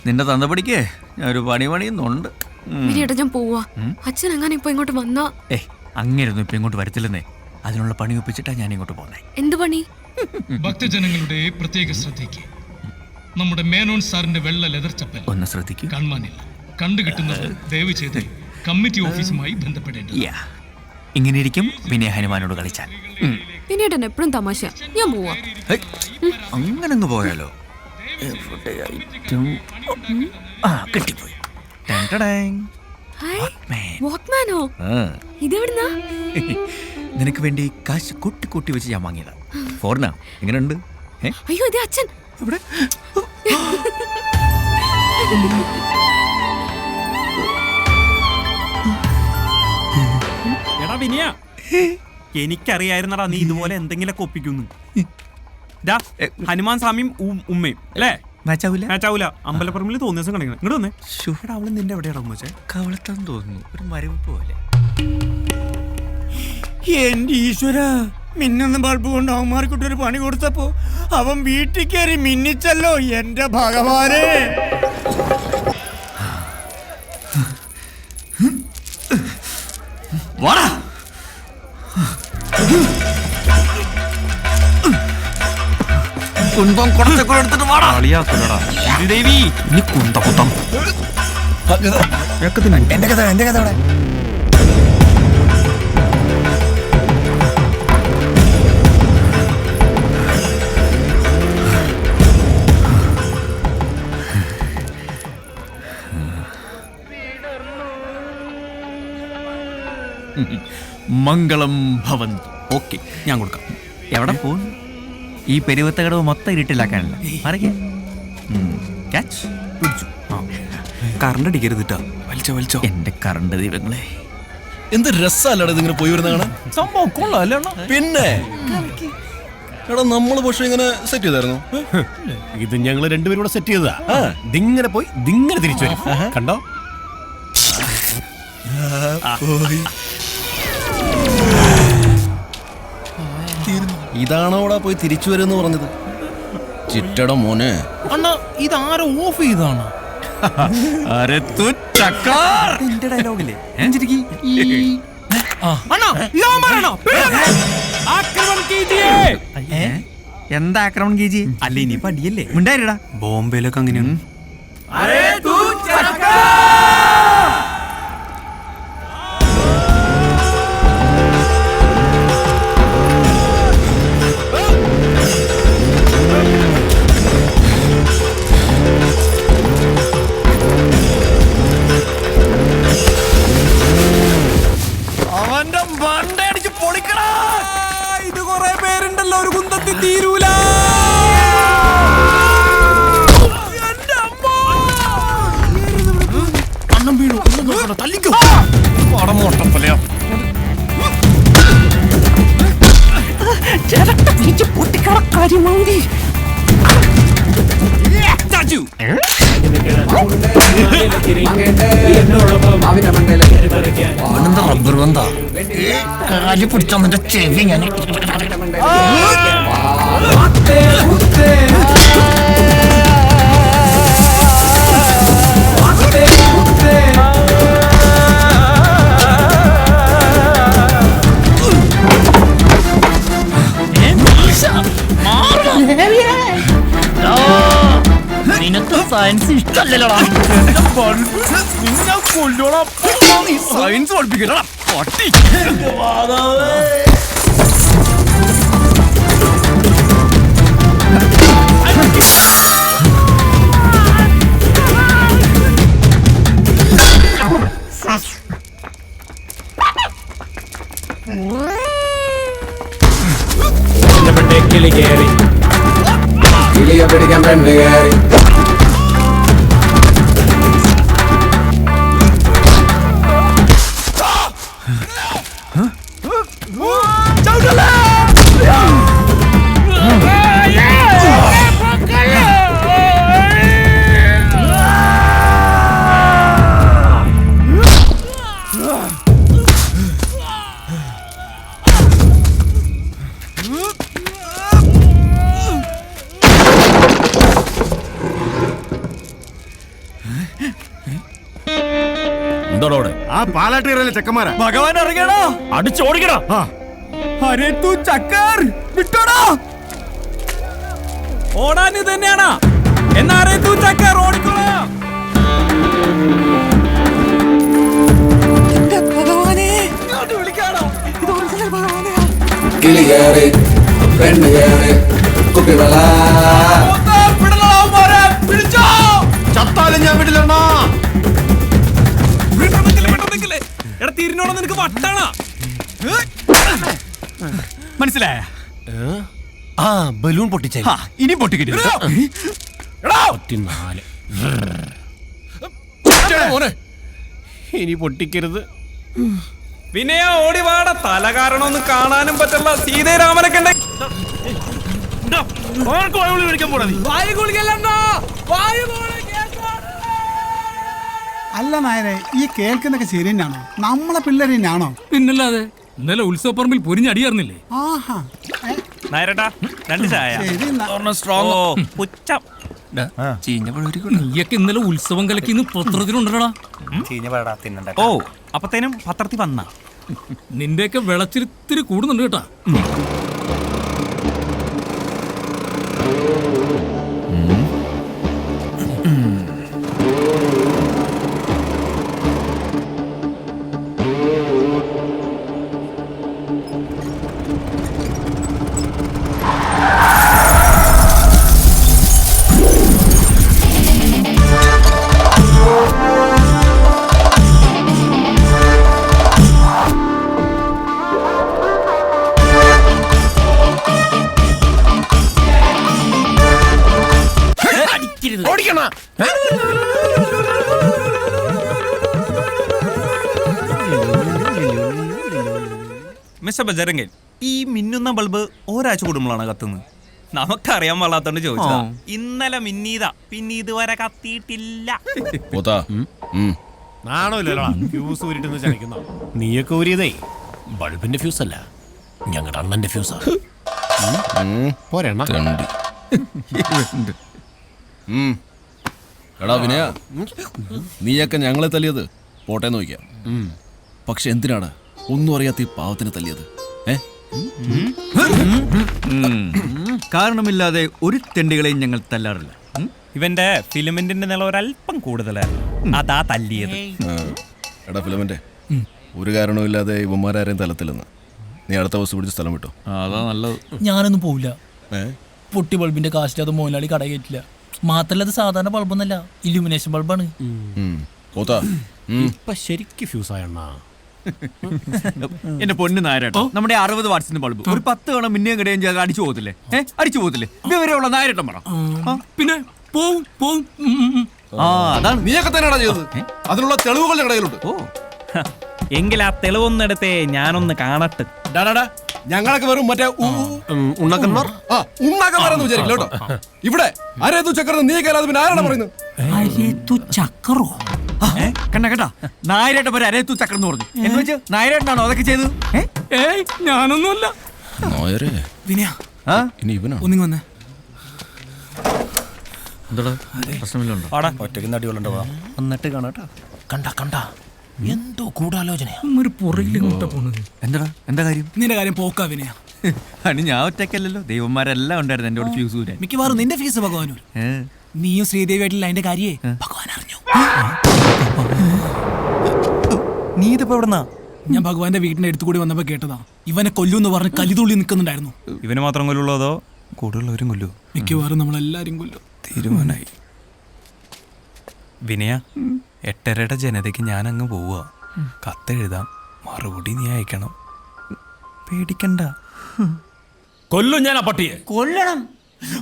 നിന്റെ തന്ത പഠിക്കേ ഞാൻ ഒരു പണിയുന്നുണ്ട്. വിനയേട്ടാ, ഞാൻ പോവാ. അച്ഛൻ അങ്ങനെ ഇപ്പൊ ഇങ്ങോട്ട് വന്നാ അങ്ങനെയൊന്നും ഇപ്പൊ ഇങ്ങോട്ട് വരത്തില്ലെന്നേ. അതിനുള്ള പണി ഒപ്പിച്ചിട്ടാ ഞാൻ ഇങ്ങോട്ട് പോന്നേ. എന്ത് പണി? ഭക്തജനങ്ങളുടെ പ്രത്യേക ശ്രദ്ധയ്ക്ക് നമ്മുടെ മേനോൻ സാറിന്റെ വെള്ള ലെതർ ചപ്പൽ ഒന്ന് ശ്രദ്ധിക്കൂ. കാണാനില്ല. കണ്ടു കിട്ടുന്നത് ദയവ് ചെയ്ത് കമ്മിറ്റി ഓഫീസുമായി ബന്ധപ്പെടേണ്ടത്. ഇങ്ങനെ ഇരിക്കും വിനയ ഹനുമാനോട് കളിച്ചാൽ. വിനയേട്ടൻ എപ്പോഴും തമാശ. ഞാൻ പോവാ. അങ്ങനെ അങ്ങ് പോയാലോ? കിട്ടിപ്പോയി. വാക്മാനോ? ഇതെവിടുന്നാ? നിനക്ക് വേണ്ടി കാശ് കൂട്ടി കൂട്ടി വെച്ച് ഞാൻ വാങ്ങിയതാ. ഫോറിനാ. എങ്ങനെയുണ്ട്? അയ്യോ, ഇതേ അച്ഛൻ. എടാ വിനയ, എനിക്കറിയായിരുന്നടാ നീ ഇതുപോലെ എന്തെങ്കിലുമൊക്കെ ഒപ്പിക്കുന്നു. ഹനുമാൻ സ്വാമിയും ഉമ്മയും അല്ലേ? മാച്ചാവൂല. അമ്പലപ്പറമ്പിൽ തോന്നിയ ദിവസം കാണിക്കണം. ഇങ്ങോട്ട് വന്നേ. അവള് നിന്റെ എവിടെയാണോ വെച്ചേ? കവളത്താന്ന് തോന്നുന്നു, ഒരു മരവ് പോലെ. എന്റെ ഈശ്വര, മിന്നുന്ന ബൾബ് കൊണ്ട് അവന്മാർക്കിട്ടൊരു പണി കൊടുത്തപ്പോ അവൻ വീട്ടിൽ കയറി മിന്നിച്ചല്ലോ. എന്റെ ഭഗവാനെ, കുന്തം കുറച്ചൊക്കെ എടുത്തിട്ട് വാടാ. ഇനി കുന്തം എന്റെ കഥ അവിടെ. മംഗളം ഭവന്തു. ഓക്കെ, ഞാൻ കൊടുക്കാം. എവിടെ പോകും? ഈ പെരുവത്ത കടവ് മൊത്തം ഇരുട്ടിലാക്കാനല്ല. കറണ്ട് അടിക്കരുതിട്ടാ. വലിച്ചോ. എന്റെ കറണ്ട് ദൈവങ്ങളെ, എന്ത് രസമല്ലടാ ഇതിങ്ങനെ പോയി വരുന്ന കാണാൻ. സംഭവം കൊള്ളാല്ലേ? പിന്നെ എടാ, നമ്മള് പക്ഷെ ഇങ്ങനെ സെറ്റ് ചെയ്തായിരുന്നു. ഇത് ഞങ്ങള് രണ്ടുപേരും കൂടെ സെറ്റ് ചെയ്തതാ. ദിങ്ങനെ പോയി ദിങ്ങനെ തിരിച്ചു വരും. കണ്ടോ? ഇതാണോടാ പോയി തിരിച്ചു വരുമെന്ന് പറഞ്ഞത്? ചിറ്റട മോനെ. അണ്ണാ, ഇതാരോ ഓഫ് ചെയ്താണ്. എന്റെ ഡയലോഗില്ലേ? എന്താ ആക്രമണം കീജി? അല്ല, ഇനി പടിയല്ലേ? ഉണ്ടായിരടാ. ബോംബെയിലൊക്കെ അങ്ങനെയാണ്. അവന്റെ മണ്ടടിച്ച് പൊളിക്കടാ. ഇത് കൊറേ പേരുണ്ടല്ലോ, ഒരു കുന്തത്തിൽ തീരൂല. അണ്ണം വീണു. തല്ലിക്കോ. പടമോട്ടപ്പലയാ. പൊട്ടിക്കടക്കാരി റബ്ബർ ബന്ധാ കാലി പിടിച്ചോന്നിന്റെ ചെവി ഞാൻ. ആ നിനക്ക് സയൻസ് ഇഷ്ടമല്ലല്ലോ. സയൻസ് പഠിപ്പിക്കണ പട്ടി. കിളി കയറി കിളിയെ പിടിക്കാൻ പെണ്ണ് കയറി. ആ പാലാട്ടിയറയിലെ ചെക്കന്മാരാ. ഭഗവാൻ ഇറങ്ങിയടാ, അടിച്ചോടിക്കടാ. അരേ തൂ ചക്കർ വിട്ടോടാ. ഓടാൻ ഇത് തന്നെയാണ്. എന്നാരേ തൂ ചക്കർ ഓടിക്കോളാം. കിളി കയറി പെണ്ണ് കയറി കുപ്പിവള. ചത്താലും ഞാൻ വിടില്ലെന്നാ. എടാ തിരിഞ്ഞോടാ, നിനക്ക് വട്ടാണാ. മനസ്സിലായ? ആ ബലൂൺ പൊട്ടിച്ചേ. ഇനി പൊട്ടിക്കിട്ടി. ഇനി പൊട്ടിക്കരുത്. വിനയ ഓടി വാട. തല കാരണം ഒന്നും കാണാനും പറ്റില്ല. സീതരാമനൊക്കെ അല്ല നായരെ, ഈ കേൾക്കുന്നൊക്കെ ശരി തന്നെയാണോ? നമ്മളെ പിള്ളേർ തന്നെയാണോ? പിന്നല്ലാതെ ഇന്നലെ ഉത്സവപ്പറമ്പിൽ പൊരിഞ്ഞടിയായിരുന്നില്ലേ? ആഹാ. നായരട്ടാ 2 ചായ. പുച്ഛം. നീയൊക്കെ ഇന്നലെ ഉത്സവം കലക്കിന്ന് പത്രത്തിലുണ്ടടാ. ഓ അപ്പത്തേനും പത്രത്തിൽ വന്ന നിന്റെയൊക്കെ വിളച്ചിരിത്തിരി കൂടുന്നുണ്ട് കേട്ടാ. മിസ്റ്റർ ബജരംഗൻ, ഈ മിന്നുന്ന ബൾബ് ഒരാഴ്ച കൂടുമ്പോഴാണ് കത്തുന്നത്. നമുക്കറിയാൻ പാടാത്തോണ്ട് ചോദിച്ചതാ. ഇന്നലെ മിന്നീതാ, പിന്നെ ഇതുവരെ കത്തിയിട്ടില്ല. ഫ്യൂസ് ഊരിട്ടെന്ന് ചണിക്കുന്ന നീയൊക്കെ ഊരിയതേ ബൾബിന്റെ ഫ്യൂസ് അല്ല, ഞങ്ങളുടെ അണ്ണന്റെ ഫ്യൂസാ. പോരെണ്ണ എടാ വിനയ, നീയൊക്കെ ഞങ്ങളെ തല്ലിയത് പോട്ടെ നോക്കാം. പക്ഷെ എന്തിനാണ് ഒന്നും അറിയാത്ത ഈ പാവത്തിനെ തല്ലിയത്? കാരണമില്ലാതെ ഒരു തെണ്ടികളെയും ഞങ്ങൾ തല്ലാറില്ല. ഇവന്റെ ഫിലിമെന്റിന്റെ നില ഒരല്പം കൂടുതലായിരുന്നു, അതാ തല്ലിയത്. എടാ ഫിലമെന്റ്, ഒരു കാരണവുമില്ലാതെ ഇവന്മാരാരെയും തലത്തില്ലെന്ന്. നീ അടുത്ത ബസ് പിടിച്ച് സ്ഥലം വിട്ടോ. അതാ നല്ലത്. ഞാനൊന്നും പോവില്ല. പൊട്ടി ബൾബിന്റെ കാശിൽ അത് മോലാളി കട കയറ്റില്ല. മാത്രല്ല അത് സാധാരണ ബൾബൊന്നല്ല, ഇല്യൂമിനേഷൻ ബൾബാണ്. ഇപ്പൊ ശരിക്കും ഫ്യൂസായണ്ണ. എന്റെ പൊന്ന് നായരട്ടോ, നമ്മുടെ 60 വാട്സിന്റെ ബൾബ് ഒരു 10 തവണ മിന്നിയും കിടയും ചെയ്ത് അടിച്ചു പോകത്തില്ലേ? അടിച്ചു പോകത്തില്ലേ? ഇതുവരെയുള്ള നായരട്ടം പറ. പിന്നെ പോവും പോവും. അതാണ് നീയൊക്കെ തന്നെയാണോ ചെയ്തത്? അതിനുള്ള തെളിവുകൾ ഞങ്ങളുടെ കയ്യിലുണ്ട്. എങ്കിൽ ആ തെളിവൊന്നെടുത്തേ ഞാനൊന്ന് കാണട്ടെ. ഞങ്ങളൊക്കെ വെറും മറ്റേ ഉണ്ണാക്കന്മാരെന്ന് വിചാരിക്കില്ല കേട്ടോ. ഇവിടെ അരേതു ചക്രം നീ കയറാതെ പിന്നെ ആരാണ് പറയുന്നത്? ചക്കറോ? കണ്ട കേട്ടാ, നായരേട്ട പേര് അരേത്തു ചക്രം എന്ന് പറഞ്ഞു. എന്ന് വെച്ച് നായരേട്ടനാണോ അതൊക്കെ ചെയ്തത്? ഏയ് ഞാനൊന്നുമല്ല. വിനയ ഇനി ഇവനാ ഒന്നിങ്ങി വന്നേ. എന്താടാ പ്രശ്നമില്ലോ? ഒറ്റയ്ക്ക് നടികളുണ്ടോ? എന്നിട്ട് കാണാട്ടാ. കണ്ട എന്തോ ഗൂഢാലോചനയാ. ഒരു പുറകിലിങ്ങോട്ടാ പോണത്. എന്താ കാര്യം? നിന്റെ കാര്യം പോക്കാ വിനയ. ഞാൻ ഒറ്റയ്ക്കല്ലല്ലോ, ദൈവന്മാരെല്ലാം ഉണ്ടായിരുന്നു എന്റെ കൂടെ ഫ്യൂസ് ഊരാൻ. മിക്കവാറും നിന്റെ ഫീസ് ഭഗവാനൂർ. നീയും ശ്രീദേവിയായിട്ടില്ല അതിന്റെ കാര്യേ ഭഗവാൻ അറിഞ്ഞു. നീ ഇതിപ്പോ എവിടെന്നാ? ഞാൻ ഭഗവാന്റെ വീടിന്റെ അടുത്ത് കൂടി വന്നപ്പോ കേട്ടതാ. ഇവനെ കൊല്ലൂന്ന് പറഞ്ഞ് കലിതുള്ളി നിൽക്കുന്നുണ്ടായിരുന്നു. ഇവന് മാത്രം കൊല്ലുള്ളൂ അതോ കൂടുതലുള്ളവരും കൊല്ലൂ? മിക്കവാറും നമ്മളെല്ലാരും കൊല്ലും. തീരുമാനായി. വിനയ 8:30 ജനതയ്ക്ക് ഞാൻ അങ്ങ് പോവുക. കത്തെഴുതാം, മറുപടി നീ അയക്കണം. പേടിക്കണ്ട. കൊല്ലും ഞാൻ ആ പട്ടിയെ. കൊല്ലണം.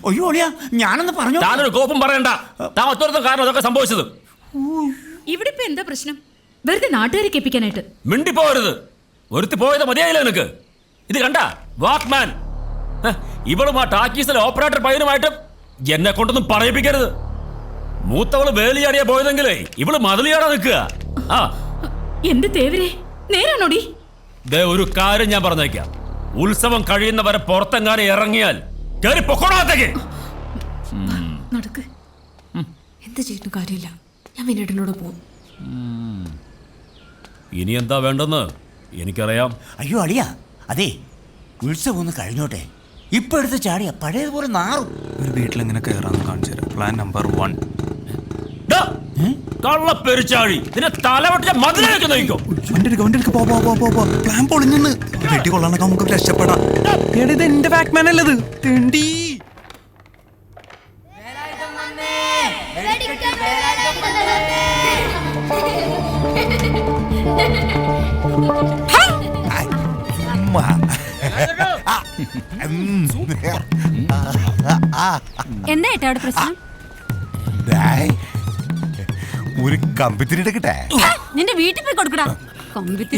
അയ്യോ ഒളിയാ, ഞാനൊന്ന് പറഞ്ഞു. താനൊരു കോപ്പം പറയണ്ട. താൻ ഒറ്റ കാരണം അതൊക്കെ സംഭവിച്ചത്. ഇവിടെ ഇപ്പൊ എന്താ പ്രശ്നം? വെറുതെ നാട്ടുകാരെ കേൾപ്പിക്കാനായിട്ട് മിണ്ടി പോകരുത്. ഒരുത്തി പോയത് മതിയായില്ല നിനക്ക്. ഇത് കണ്ട വാക്മാൻ ഇവളും ആ ടാക്കീസിലെ ഓപ്പറേറ്റർ പയ്യനുമായിട്ട് എന്നെ കൊണ്ടൊന്നും പറയിപ്പിക്കരുത്. മൂത്തവള് വേലിയാടിയാ പോയതെങ്കിലേ ഇവള് മതിലിയാടാ നിൽക്കുക. ആ എന്ത് തേവരെ നേരാണോടി? ദേ ഒരു കാര്യം ഞാൻ പറഞ്ഞേക്കാം. ഉത്സവം കഴിയുന്നവരെ പുറത്തെങ്ങാനും ഇറങ്ങിയാൽ കേറി പൊക്കോളാത്തേക്ക്. നടക്ക്. എന്ത് ചെയ്തിട്ടും കാര്യമില്ല. ഞാൻ വിനേട്ടനോട് പോകും. ഇനി എന്താ വേണ്ടെന്ന് എനിക്കറിയാം. അയ്യോ അളിയ, അതെ ഉത്സവം ഒന്ന് കഴിഞ്ഞോട്ടെ. ഇപ്പൊ എടുത്ത് ചാടിയ പഴയതുപോലെ നാറും. ഒരു വീട്ടിലെങ്ങനെ കയറാന്ന് കാണിച്ചു തരാം. Plan number 1. കള്ളപ്പെരിച്ചാഴി നിന്നെ തലവെട്ടിയ മതിലേക്ക് നയിക്കോ. പ്ലാൻ പൊളിഞ്ഞെന്ന് വെട്ടി കൊള്ളാനൊക്കെ നമുക്ക് രക്ഷപ്പെടാം. ഇത് എന്റെ ബാക്ക്മാൻ അല്ലത്. തെണ്ടി എന്താ ഏട്ടാ അവിടെ പ്രശ്നം? ഒരു കമ്പിത്തിരി എടുക്കട്ടെ. നിന്റെ വീട്ടിൽ പോയി കൊടുക്കടാ.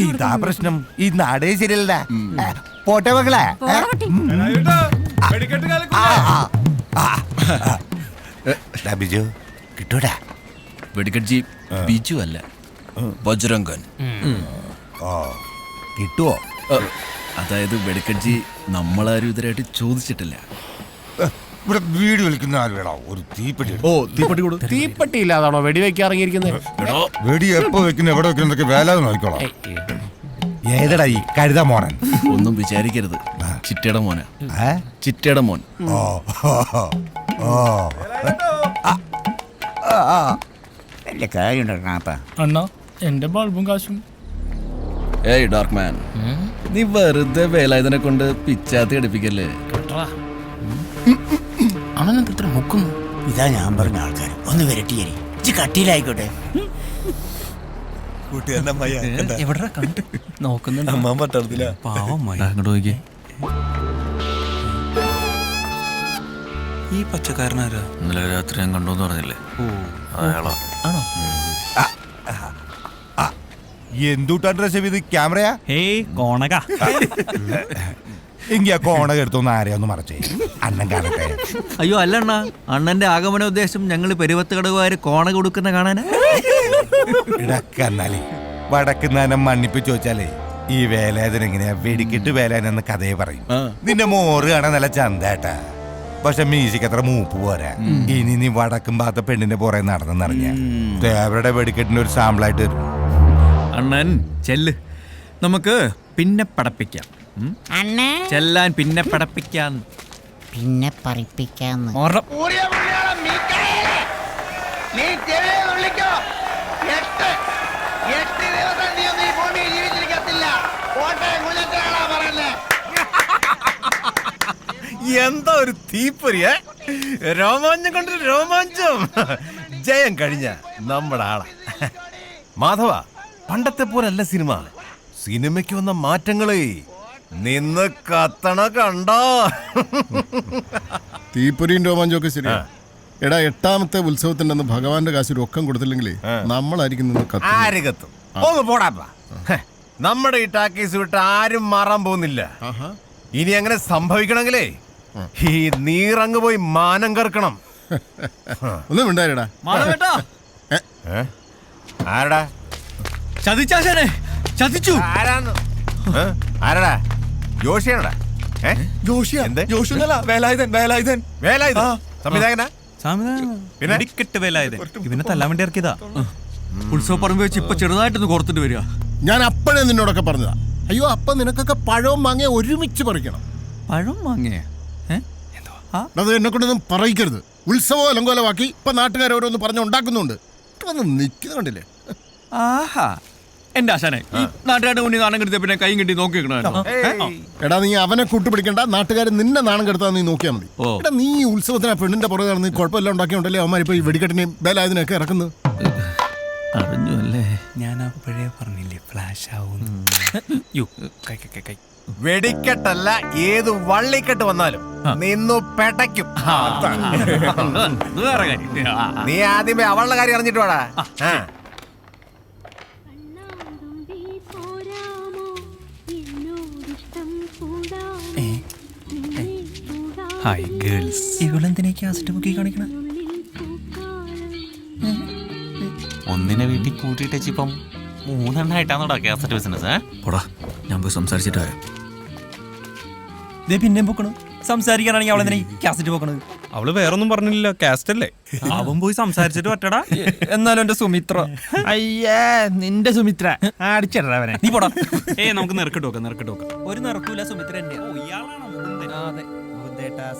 ഇതാ പ്രശ്നം. ഈ നാടേ ശരിയല്ല. പോട്ടെ മകളെ. ബിജു കിട്ടൂടാ. വെടിക്കട്ജി ബിജു അല്ല, ബജ്രംഗൻ. കിട്ടുവോ? അതായത് വെടിക്കട്ജി നമ്മളാരും ഇതുവരെയായിട്ട് ചോദിച്ചിട്ടില്ല. ഇവിടെ വീട് വലിക്കുന്ന ആര് വേണോ? ഒരു തീപ്പെട്ടി. ഓ തീപ്പെട്ടി കൊടു. തീപ്പെട്ടി ഇല്ലാതാണോ വെടിവെക്കാൻ ഇറങ്ങിയിരിക്കുന്നത്? വെടി എപ്പോ വെക്കുന്ന എവിടെ വെക്കുന്നതൊക്കെ വേലാതെ നോക്കിക്കോളാം. ഏതടാ ഈ കരുതാ മോനൻ? ഒന്നും വിചാരിക്കരുത്, ചിറ്റയുടെ മോനാ. ചിറ്റയുടെ മോൻ. വലിയ കാര്യമുണ്ടോ അണ്ണാ? എന്റെ ബൾബും കാശും. ഏയ് ഡാർക്ക് മാൻ, നീ വെറുതെ വേലായുധനെ കൊണ്ട് പിച്ചാത്തി അടിപ്പിക്കല്ലേ. അവനെന്താ മുക്കുന്നു? ഇതാ ഞാൻ പറഞ്ഞ ആൾക്കാർ. ഒന്ന് വരട്ടിയേരി കട്ടിയിലായിക്കോട്ടെ. എവിടെ കണ്ട് നോക്കുന്നുണ്ട്. പാവം അങ്ങോട്ട് നോക്കിയേ. ഈ പച്ചക്കാരനാരാ? ഇന്നലെ രാത്രി ഞാൻ കണ്ടോന്ന് പറഞ്ഞില്ലേ? അയാളാ. ആണോ? എന്തുട്ടാ ഡ്രസ് ചെയ്ത് ക്യാമറയാ? കോണക. എങ്കി ആ കോണക എടുത്തൊന്ന് ആരെയൊന്ന് മറച്ചേ, അണ്ണൻ കാണട്ടെ. അയ്യോ അല്ല അണ്ണാ, അണ്ണന്റെ ആഗമന ഉദ്ദേശം ഞങ്ങൾ പെരുവത്ത് കടകുകാര് കോണക കൊടുക്കുന്ന കാണാനാ. ഇടക്കന്നാലേ വടക്കുന്നാനം മണ്ണിപ്പിച്ച് ചോദിച്ചാലേ ഈ വേലായുധൻ എങ്ങനെയാ വെടിക്കിട്ട് വേലായനെന്ന് കഥയെ പറയും. നിന്റെ മോറ് കാണാൻ നല്ല ചന്തേട്ടാ, പക്ഷെ മ്യൂസിക് അത്ര മൂപ്പ് പോരാ. ഇനി നീ വടക്കും ഭാഗത്തെ പെണ്ണിന്റെ പുറകെ നടന്നെന്നറിഞ്ഞ ദേവരുടെ വെടിക്കെട്ടിന്റെ ഒരു സാമ്പിളായിട്ട് വരും. അണ്ണൻ ചെല്ല്, നമുക്ക് പിന്നെ പടപ്പിക്കാം. ചെല്ലാൻ പിന്നെ പടപ്പിക്കാം. പിന്നെ പറയിപ്പിക്കാന്ന്. എന്താ ഒരു തീപ്പൊരിയ രോമാഞ്ചം കൊണ്ട് രോമാഞ്ചം. ജയം കഴിഞ്ഞ നമ്മുടെ ആളാ മാധവ. പണ്ടത്തെ പോലല്ല സിനിമ. സിനിമയ്ക്ക് വന്ന മാറ്റങ്ങളെ നിന്ന് കത്തണ കണ്ടോ? തീപ്പൊരിയും രോമാഞ്ചൊക്കെ ശരിയാ. എടാ 8ാമത്തെ ഉത്സവത്തിന്റെ അന്ന് ഭഗവാന്റെ കാശ് രൊക്കം കൊടുത്തില്ലെങ്കിലേ നമ്മളായിരിക്കും നിന്ന് കത്തും. ആര് കത്തും? ഒന്ന് പോടാപ്പാ. നമ്മുടെ ഈ ടാക്കീസ് വിട്ട് ആരും മാറാൻ പോകുന്നില്ല. ഇനി അങ്ങനെ സംഭവിക്കണമെങ്കിലേ ഈ നീറങ്ങ് പോയി മാനം കറക്കണം. ഒന്നും ഉണ്ടായിരടാ. ആരടാ ചതിച്ചാശനെ? ചതിച്ചു. ആരടാ? ജോഷിയാണടാ? സംവിധായകനാ? പിന്നെ വേലായുധൻ ഇവനെ തല്ലാൻ വേണ്ടി ഇറക്കിയതാ. ഉത്സവ പറമ്പ് വെച്ച് ഇപ്പൊ ചെറുതായിട്ടൊന്ന് കോർത്തിട്ട് വരിക. ഞാൻ അപ്പഴേ നിന്നോടൊക്കെ പറഞ്ഞതാ. അയ്യോ അപ്പൊ നിനക്കൊക്കെ പഴവും മാങ്ങ ഒരുമിച്ച് പറിക്കണം. പഴം വാങ്ങിയ അത് എന്നെ കൊണ്ടൊന്നും പറയിക്കരുത്. ഉത്സവം അലങ്കോലമാക്കി ഇപ്പൊ നാട്ടുകാർ ഓരോന്ന് പറഞ്ഞു ഉണ്ടാക്കുന്നുണ്ട്. വന്ന് നിൽക്കുന്ന കണ്ടില്ലേ? ആഹാ എന്റെ ആശാനെ ഈ നാട്ടുകാരുടെ മുന്നിൽ നാണം കെടുത്തിയ പിന്നെ കൈയും കെട്ടി നോക്കിക്കണോ? എടാ നീ അവനെ കൂട്ടുപിടിക്കണ്ട, നാട്ടുകാർ നിന്നെ നാണം കെടുത്താൻ നീ നോക്കിയാൽ മതി. എടാ നീ ഈ ഉത്സവത്തിന് ആ പെണ്ണിന്റെ പുറകെ നടന്ന് കുഴപ്പമെല്ലാം ഉണ്ടാക്കിയോണ്ടല്ലേ അവന്മാരിപ്പോ ഈ വെടിക്കെട്ടിനെയും ബേലായതിനൊക്കെ ഇറക്കുന്നത്. അറിഞ്ഞു അല്ലേ? ഞാൻ അപ്പോഴേ പറഞ്ഞില്ലേ ഫ്ലാഷ് ആവും. വെടിക്കെട്ടല്ല, ഏത് വള്ളിക്കെട്ട് വന്നാലും നിന്നു പെട്ടയ്ക്കും. നീ ആദ്യമേ അവളുടെ കാര്യം അറിഞ്ഞിട്ട് വാടാ. Hi girls. ഇവളെന്തിനാ കാസറ്റ് ബുക്കി കാണിക്കണ? ഒന്നിനെ വീട്ടിൽ കൂട്ടിയിട്ട് ഇപ്പം 3 എണ്ണമായിട്ടാണോടാ കാസറ്റ് ബിസിനസ്? പോടാ, ഞാൻ പോയി സംസാരിച്ചിട്ട് വരാം. പിന്നെ പോക്കണു സംസാരിക്കാനാണെങ്കിൽ അവളെന്തിനാ കാസറ്റ് പോക്കണത്? അവള് വേറൊന്നും പറഞ്ഞില്ല, കാസ്റ്റ് അല്ലേ. അവൻ പോയി സംസാരിച്ചിട്ട് പറ്റടാ. എന്നാലും എന്റെ സുമിത്ര. അയ്യേ നിന്റെ സുമിത്ര അടിച്ചിട അവനെ. നീ പോടാ. നമുക്ക് നിറക്കിട്ട് നോക്കാം, നിറക്കിട്ട് നോക്കാം. ഒരു നിറക്കൂല സുമിത്ര എന്റെ.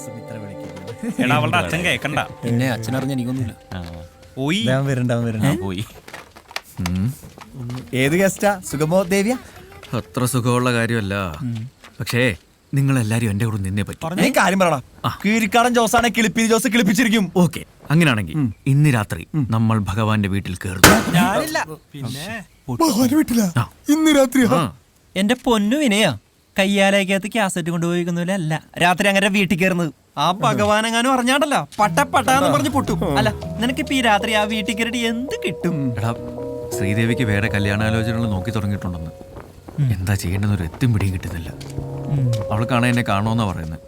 സുമിത്ര വിളിക്കുന്നത്. എടാ അവളുടെ അച്ഛൻ കേക്കണ്ട. പിന്നെ അച്ഛനറിഞ്ഞ എനിക്കൊന്നുമില്ല. പോയി പോയി. ഏത് ഗസ്റ്റാ? സുഗമോ ദേവിയ? അത്ര സുഖമുള്ള കാര്യമല്ല, പക്ഷേ നിങ്ങളെല്ലാരും എന്റെ കൂടെ നിന്നേ പറ്റും. നീ കാര്യം പറയടാ. കീരിക്കാടൻ ജോസാണ് കിളിപ്പി ജോസ് കിളിപ്പിച്ചിരിക്കും. ഓക്കെ, അങ്ങനെയാണെങ്കിൽ ഇന്ന് രാത്രി നമ്മൾ ഭഗവാന്റെ വീട്ടിൽ കയറുന്നു. ഞാനില്ല. പിന്നെ ഇന്ന് രാത്രി എന്റെ പൊന്നു വിനയാ, കയ്യാലേക്കകത്ത് കാസറ്റ് കൊണ്ടുപോയിക്കുന്നില്ല. അല്ല, രാത്രി അങ്ങനെ വീട്ടിൽ കയറുന്നത്. ആ ഭഗവാൻ എങ്ങാനും അറിഞ്ഞാണ്ടല്ല പട്ടാന്ന് പറഞ്ഞ് പൊട്ടും. അല്ല, നിനക്കിപ്പോ ഈ രാത്രി ആ വീട്ടിൽ കയറിയിട്ട് എന്ത് കിട്ടും? എടാ, ശ്രീദേവിക്ക് വേറെ കല്യാണാലോചനകൾ നോക്കി തുടങ്ങിയിട്ടുണ്ടെന്ന്. എന്താ ചെയ്യേണ്ടെന്നൊരു എത്തും പിടിയും കിട്ടുന്നില്ല. അവൾക്കാണ് എന്നെ കാണുമെന്നാ പറയുന്നത്.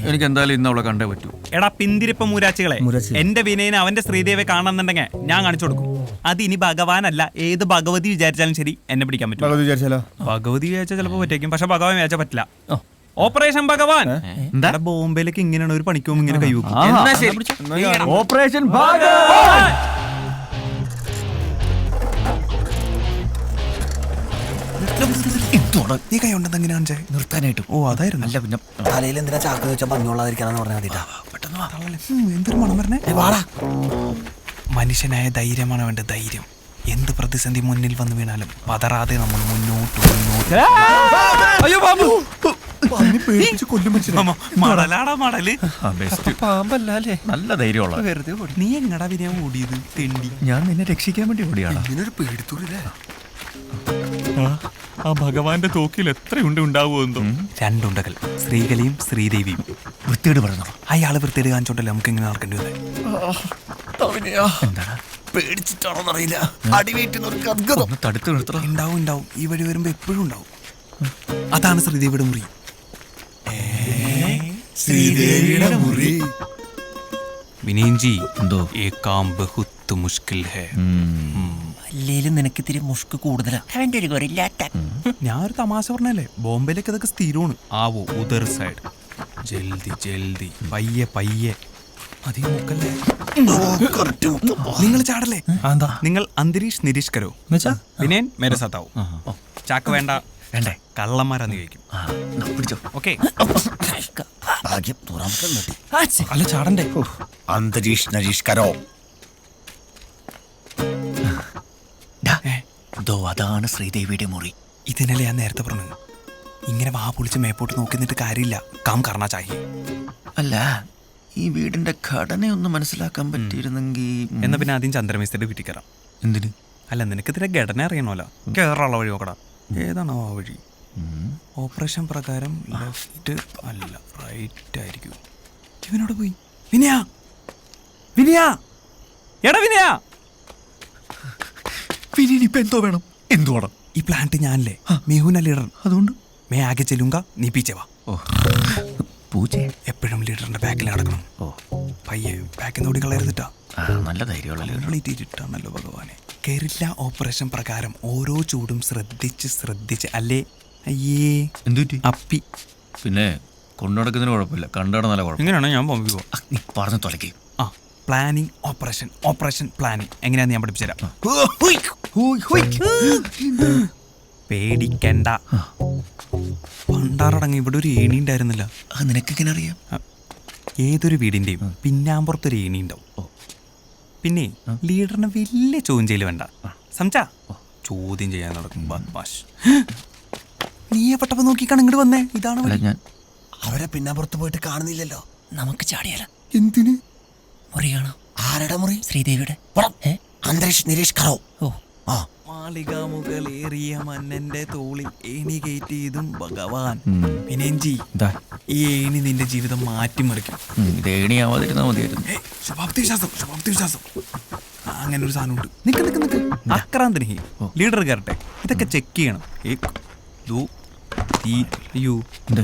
എനിക്ക് എന്തായാലും ഇന്ന് അവളെ കണ്ടേ പറ്റൂ. എടാ പിന്തിരിപ്പ മൂരാച്ചികളെ, എന്റെ വിനയനെ അവന്റെ ശ്രീദേവിയെ കാണണമെന്നുണ്ടെങ്കിൽ ഞാൻ കാണിച്ചു കൊടുക്കും. അത് ഇനി ഭഗവാനല്ല, ഏത് ഭഗവതി വിചാരിച്ചാലും ശരി എന്നെ പിടിക്കാൻ പറ്റും. ഭഗവതി വിചാരിച്ചാൽ ചിലപ്പോൾ പറ്റേക്കും, പക്ഷെ ഭഗവാൻ വിചാരിച്ചാൽ പറ്റില്ല. ഓപ്പറേഷൻ ഭഗവാൻ ബോംബെയിലേക്ക് ഇങ്ങനെയാണ് ഒരു പണിക്കും ഇങ്ങനെ കൈവക്കും. ഓപ്പറേഷൻ നീ കൈ ഉണ്ടെന്ന് എങ്ങനെ കാണിച്ചേ? നിർത്താനായിട്ടും. ഓ അതായിരുന്നു. അല്ല പിന്നെ തലയിൽ എന്തിനാ ചാക്ക് വെച്ചാൽ ഭംഗിയുള്ളതായിരിക്കാന്ന് പറഞ്ഞാൽ മതിട്ടാ. എന്തൊരു മണം പറഞ്ഞേ. മനുഷ്യനായ ധൈര്യമാണ് വേണ്ടത്. ധൈര്യം. എന്ത് പ്രതിസന്ധി മുന്നിൽ വന്നു വീണാലും പതറാതെ നമ്മൾ മുന്നോട്ട്. അയ്യോ ബാബു, മടലാടാ മടല്. പാമ്പല്ല അല്ലേ? നല്ല ധൈര്യമുള്ള. വെറുതെ നീ എങ്ങടാ വിനയ ഓടിയത്? തെണ്ടി. ഞാൻ നിന്നെ രക്ഷിക്കാൻ വേണ്ടി ഓടിയാണ്. ഇങ്ങനൊരു പേടിത്തൂരില്ലേ? ആ ഭഗവാന്റെ തോക്കിൽ എത്രയുണ്ട് ഉണ്ടാവുമെന്തോ. 2 ഉണ്ടകൾ, ശ്രീകലയും ശ്രീദേവിയും. വൃത്തിയോട് പറഞ്ഞു. അയാള് വൃത്തിയോട് കാണിച്ചോണ്ടല്ലേ നമുക്ക് ഇങ്ങനെ നടക്കേണ്ടി വന്നേ. പേടിച്ചിട്ടാണോന്നറിയില്ല. തടുത്തു നിർത്തണം. ഉണ്ടാവും. ഈ വഴി വരുമ്പോ എപ്പോഴും ഉണ്ടാവും. അതാണ് ശ്രീദേവിയുടെ മുറി. ശ്രീദേവിയുടെ മുറി. വിനയൻജി, എന്തോ ഏ കാം ബഹുത്ത് മുഷ്കിൽ ഹേ. അല്ലേലും നിനക്ക് ഇത്തിരി മുഷ്ക് കൂടുതലാ. ഞാൻ ഒരു തമാശ പറഞ്ഞല്ലേ. ബോംബെയിലേക്ക് അതൊക്കെ സ്ഥിരമാണ്. ആവോ ഉദർ സൈഡ്. ജൽദി പയ്യെ. അധികം മുക്കല്ലേ. നിങ്ങൾ ചാടല്ലേ. നിങ്ങൾ അന്തരീഷ് നിരീഷ് കരോ. വിനയൻ മേരെ സാത്താവോ. ചാക്ക് വേണ്ടേ? കള്ളന്മാരാന്ന് ചോദിക്കും. ഓക്കെ. അല്ല ചാടണ്ടേ. അന്തരീഷ് നരീഷ് കരോ. അതാണ് ശ്രീദേവിയുടെ മുറി. ഇതിനല്ലേ ഞാൻ നേരത്തെ പറഞ്ഞു, ഇങ്ങനെ വാ പൊളിച്ച് മേപ്പോട്ട് നോക്കി നിന്നിട്ട് കാര്യമില്ല. കാം കർണാ ചാഹിയേ. അല്ല, ഈ വീടിന്റെ ഘടനയൊന്നും മനസ്സിലാക്കാൻ പറ്റിയിരുന്നെങ്കിൽ. എന്നാ പിന്നെ ആദ്യം ചന്ദ്രമേസ്തിയുടെ വീട്ടിൽ കയറാം. എന്തിന്? അല്ല, നിനക്ക് ഇതിന്റെ ഘടന അറിയണമല്ലോ. കേറാനുള്ള വഴി നോക്കടാ. ഏതാണോ ആ വഴി? ഓപ്പറേഷൻ പ്രകാരം ലെഫ്റ്റ് അല്ല റൈറ്റ് ആയിരിക്കും. ഇവനോട് പോയി. വിനയാ എടാ വിനയാ. ഇപ്പൊ എന്തോ വേണം? എന്തു വേണം? ഈ പ്ലാന്റ് ഞാനല്ലേ, മേഹുന ലീഡർ. അതുകൊണ്ട് മേ ആകെ ചെല്ലുങ്ക, നീ പീച്ചേ വാ. പൂച്ചേ എപ്പോഴും ലീഡറിന്റെ ബാക്കിൽ നടക്കണം. പയ്യെ ബാക്കിൽ നിന്ന് ഓടി കളയരുതിട്ടാ. നല്ല ധൈര്യമുള്ള ഇരുട്ടാണല്ലോ ഭഗവാനെ. കേറില്ല. ഓപ്പറേഷൻ പ്രകാരം ഓരോ ചൂടും ശ്രദ്ധിച്ച് അല്ലേ. അയ്യേ എന്തുറ്റി അപ്പി. പിന്നെ കൊണ്ടുനടക്കുന്നതിന് കുഴപ്പമില്ല, കണ്ടാണ് നല്ല കുഴപ്പം. ഇങ്ങനെയാണോ ഞാൻ പോകുമ്പോ? നീ പറഞ്ഞു തുലയ്ക്കും. പ്ലാനിങ് ഓപ്പറേഷൻ പ്ലാനിങ് എങ്ങനെയാന്ന് ഞാൻ പഠിപ്പിച്ചുതരാം. പേടിക്കണ്ട. പണ്ടാറടങ്ങി ഇവിടെ ഒരു ഏണി ഉണ്ടായിരുന്നില്ല. നിനക്കെങ്ങനെ അറിയാം? ഏതൊരു വീടിന്റെയും പിന്നാമ്പുറത്തൊരു ഏണി ഉണ്ടാവും. പിന്നെ ലീഡറിന് വലിയ ചോദ്യം ചെയ്യൽ വേണ്ട. സംസാ ചോദ്യം ചെയ്യാൻ നടക്കും ബദ്മാഷ്. നീ എപ്പെട്ടപ്പോ നോക്കിക്കാണ് ഇങ്ങോട്ട് വന്നേ. ഇതാണ് ഞാൻ. അവരെ പിന്നാമ്പുറത്ത് പോയിട്ട് കാണുന്നില്ലല്ലോ. നമുക്ക് ചാടിയാല. എന്തിന്? മുറി കാണാം. ആരുടെ മുറി? ശ്രീദേവിയുടെ. അന്തരീഷ് നിരീഷ് കറോ. മാളിക മുകളേറിയ മന്നന്റെ തോളിൽ ഏണി കയറ്റിയതും ഭഗവാൻ. പിന്നെഞ്ചി ഈ ഏണി നിന്റെ ജീവിതം മാറ്റിമറിക്കും. ഇത് ഏണിയാവാതിരുന്നാ മതിയായിരുന്നു. ശുഭാപ്തി വിശ്വാസം അങ്ങനെ ഒരു സാധനമുണ്ട്. നിക്ക് ആക്രാന്തനി ലീഡർ കയറട്ടെ. ഇതൊക്കെ ചെക്ക് ചെയ്യണം. അയ്യോ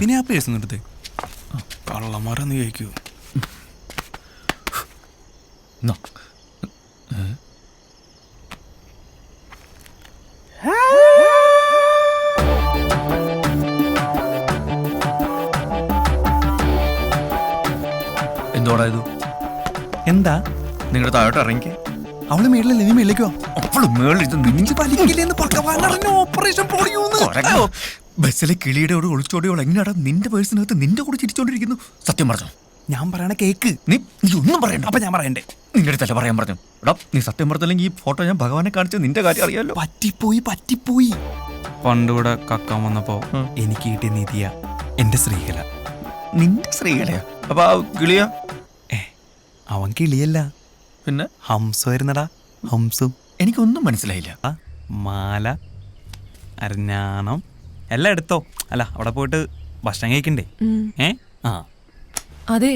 പിന്നെ ആ പേഴ്സ് എടുത്തേ. കള്ളന്മാരെന്ന് ചോദിക്കൂ. എന്തോടാ ഇത്? എന്താ നിങ്ങളുടെ താഴോട്ട് ഇറങ്ങിക്കേ. അവള് മേളിലല്ലേ, നീ മേളിലേക്കോ? അവള് മേളിൽ ഇത് നെഞ്ച് വലിക്കില്ലെന്ന് ഭഗവാൻ ഓപ്പറേഷൻ പൊളിയൂന്ന്. ബസ്സിലെ കിളിയുടെ ഒളിച്ചോടിയോൾ എങ്ങനെയാടാ നിന്റെ പേഴ്സിനകത്ത് നിന്റെ കൂടെ ചിരിച്ചോണ്ടിരിക്കുന്നു? സത്യം പറഞ്ഞു. ഞാൻ പറയണ കേക്ക്. നീ ഒന്നും പറയണ്ട. അപ്പൊ ഞാൻ പറയണ്ടേ? നിന്റെ അടുത്തല്ല പറയാൻ പറഞ്ഞു. എടാ നീ സത്യം പറഞ്ഞില്ലെങ്കിൽ ഈ ഫോട്ടോ ഞാൻ ഭഗവാനെ കാണിച്ച നിന്റെ കാര്യം അറിയാലോ. പറ്റിപ്പോയി. പണ്ടിവിടെ കക്കാൻ വന്നപ്പോ എനിക്ക് കിട്ടിയ നിധിയ എന്റെ ശ്രീകല. നിന്റെ ശ്രീകലയാ? അപ്പൊ ആ കിളിയാ? അവൻ കിളിയല്ല, പിന്നെ ഹംസമായിരുന്നടാ. ഹംസും. എനിക്കൊന്നും മനസ്സിലായില്ല. മാല, അരഞ്ഞാണം എല്ലാം എടുത്തോ. അല്ല അവിടെ പോയിട്ട് ഭക്ഷണം കഴിക്കണ്ടേ? അതെ,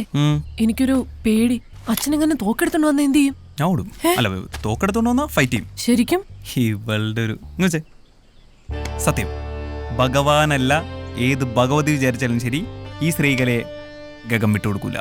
എനിക്കൊരു പേടി. അച്ഛനെങ്ങനെ തോക്കെടുത്തോണ്ട് വന്ന എന്ത് ചെയ്യും? ഞാൻ ഓടും. അല്ല, തോക്കെടുത്തോണ്ട് വന്നാ ഫൈറ്റ് ചെയ്യും. ശരിക്കും? ഇവളുടെ ഒരു സത്യം, ഭഗവാനല്ല ഏത് ഭഗവതി വിചാരിച്ചാലും ശരി ഈ സ്ത്രീകളെ ഗഗം വിട്ടു കൊടുക്കൂല.